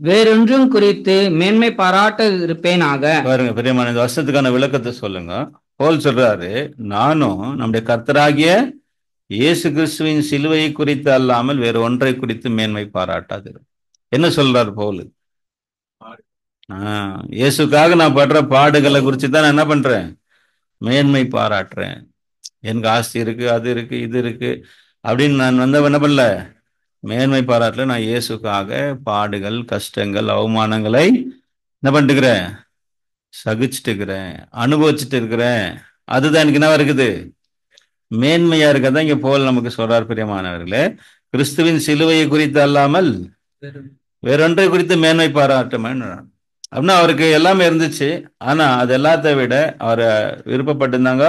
வேறொன்றும் குறித்து மேன்மை பாராட்ட இருப்பேனாக. பாருங்க பெரியமான, இந்த வருஷத்துக்கான விளக்கத்தை சொல்லுங்க. போல் சொல்றாரு, நானும் நம்முடைய கர்த்தராகிய இயேசு கிறிஸ்துவின் சிலுவையை குறித்து அல்லாமல் வேறு ஒன்றை குறித்து மேன்மை பாராட்டாது. என்ன சொல்றாரு போல், இயேசுக்காக நான் படுற பாடுகளை குறித்து தான் நான் என்ன பண்றேன், மேன்மை பாராட்டுறேன். எனக்கு ஆஸ்தி இருக்கு, அது இருக்கு, இது இருக்கு அப்படின்னு நான் என்ன பண்ணல, மேன்மை பாராட்டல. நான் இயேசுக்காக பாடுகள், கஷ்டங்கள், அவமானங்களை என்ன பண்ணிட்டுக்கிறேன், சகிச்சுட்டு இருக்கிறேன், அனுபவிச்சுட்டு இருக்கிறேன். அதுதான் எனக்கு என்ன இருக்குது, மேன்மையா இருக்கதான் இங்க போல் நமக்கு சொல்றார். பிரியமானவர்களே, கிறிஸ்துவின் சிலுவையை குறித்து அல்லாமல் வேறொன்றை குறித்து மேன்மை பாராட்டும் அப்படின்னா அவருக்கு எல்லாமே இருந்துச்சு, ஆனா அது எல்லாத்த விட அவர் விருப்பப்பட்டிருந்தாங்க.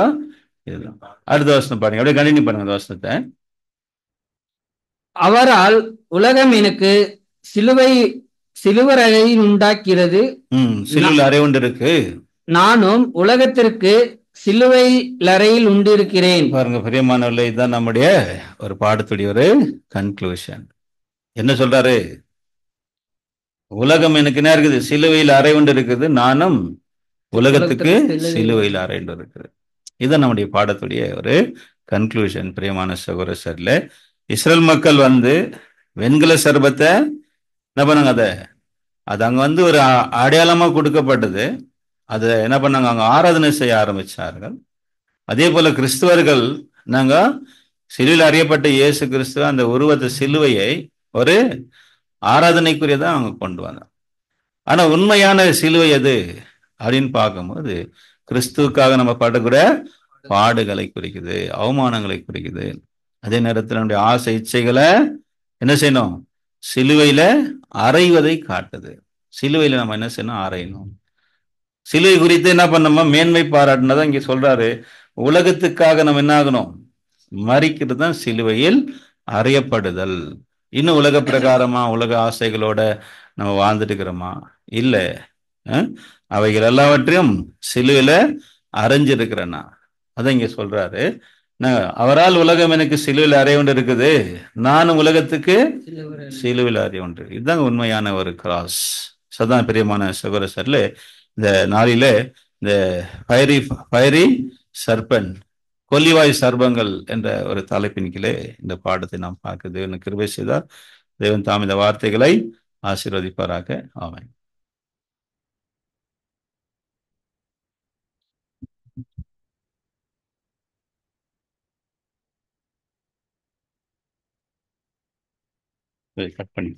அடுத்த வசனம் பாருங்க, அப்படியே கண்டினியூ பண்ணுங்க அந்த வசனத்தை. அவரால் உலகம் எனக்கு சிலுவர் அறை உண்டாக்கிறது, சிலுவையில் அறை உண்டு இருக்கு, நானும் உலகத்திற்கு சிலுவை அறையில் உண்டிருக்கிறேன். பாருங்க பிரியமானவர்களே, இதுதான் நம்முடைய ஒரு பாடத்துடைய ஒரு கன்க்ளூஷன். என்ன சொல்றாரு, உலகம் எனக்கு என்ன இருக்குது, சிலுவையில் அறை உண்டு இருக்குது, நானும் உலகத்துக்கு சிலுவையில் அறை உண்டு இருக்குது. இதுதான் நம்முடைய பாடத்துடைய ஒரு கன்க்ளூஷன். பிரியமான சகோதரர்ல, இஸ்ரேல் மக்கள் வெண்கல சர்பத்தை என்ன பண்ணாங்க, அது அங்க ஒரு அடையாளமா கொடுக்கப்பட்டது. அதை என்ன பண்ணாங்க, அங்க ஆராதனை செய்ய ஆரம்பிச்சார்கள். அதே போல கிறிஸ்துவர்கள் நாங்க சிலுவையில் அறியப்பட்ட இயேசு கிறிஸ்துவ அந்த உருவத்தை சிலுவையை ஒரு ஆராதனைக்குரியதான் அவங்க கொண்டு வந்தாங்க. ஆனா உண்மையான சிலுவை எது அப்படின்னு பார்க்கும்போது கிறிஸ்துவுக்காக நம்ம படக்கூட பாடுகளை குறிக்குது, அவமானங்களை குறிக்குது. அதே நேரத்தில் நம்முடைய ஆசை இச்சைகளை என்ன செய்யணும், சிலுவையில அறைவதை காட்டுது. சிலுவையில நம்ம என்ன செய்யணும், அறையணும். சிலுவை குறித்து என்ன பண்ணணுமா, மேன்மை பாராட்டினதான் இங்க சொல்றாரு. உலகத்துக்காக நம்ம என்ன ஆகணும், மறிக்கிறது தான் சிலுவையில் அறையப்படுதல். இன்னும் உலக பிரகாரமா உலக ஆசைகளோட நம்ம வாழ்ந்துட்டு இருக்கிறோமா? இல்ல. அவைகள் எல்லாவற்றையும் சிலுவையில அறைஞ்சிருக்கிறேன்னா, அதான் இங்க சொல்றாரு. அவரால் உலகம் எனக்கு சிலுவையில் அறைய ஒன்று இருக்குது, நானும் உலகத்துக்கு சிலுவையில் அறைய ஒன்று. இதுதான் உண்மையான ஒரு கிராஸ். சதான் பிரியமான சகோதரர்களே, இந்த நாளில இந்த ஃபயரி சர்பன், கொல்லிவாய் சர்பங்கள் என்ற ஒரு தலைப்பின் கீழே இந்த பாடத்தை நாம் பார்க்குது. எனக்கு கிருபை செய்தார் தேவன் தாம் இந்த வார்த்தைகளை ஆசீர்வதிப்பாராக. ஆமென். கட் பண்ணி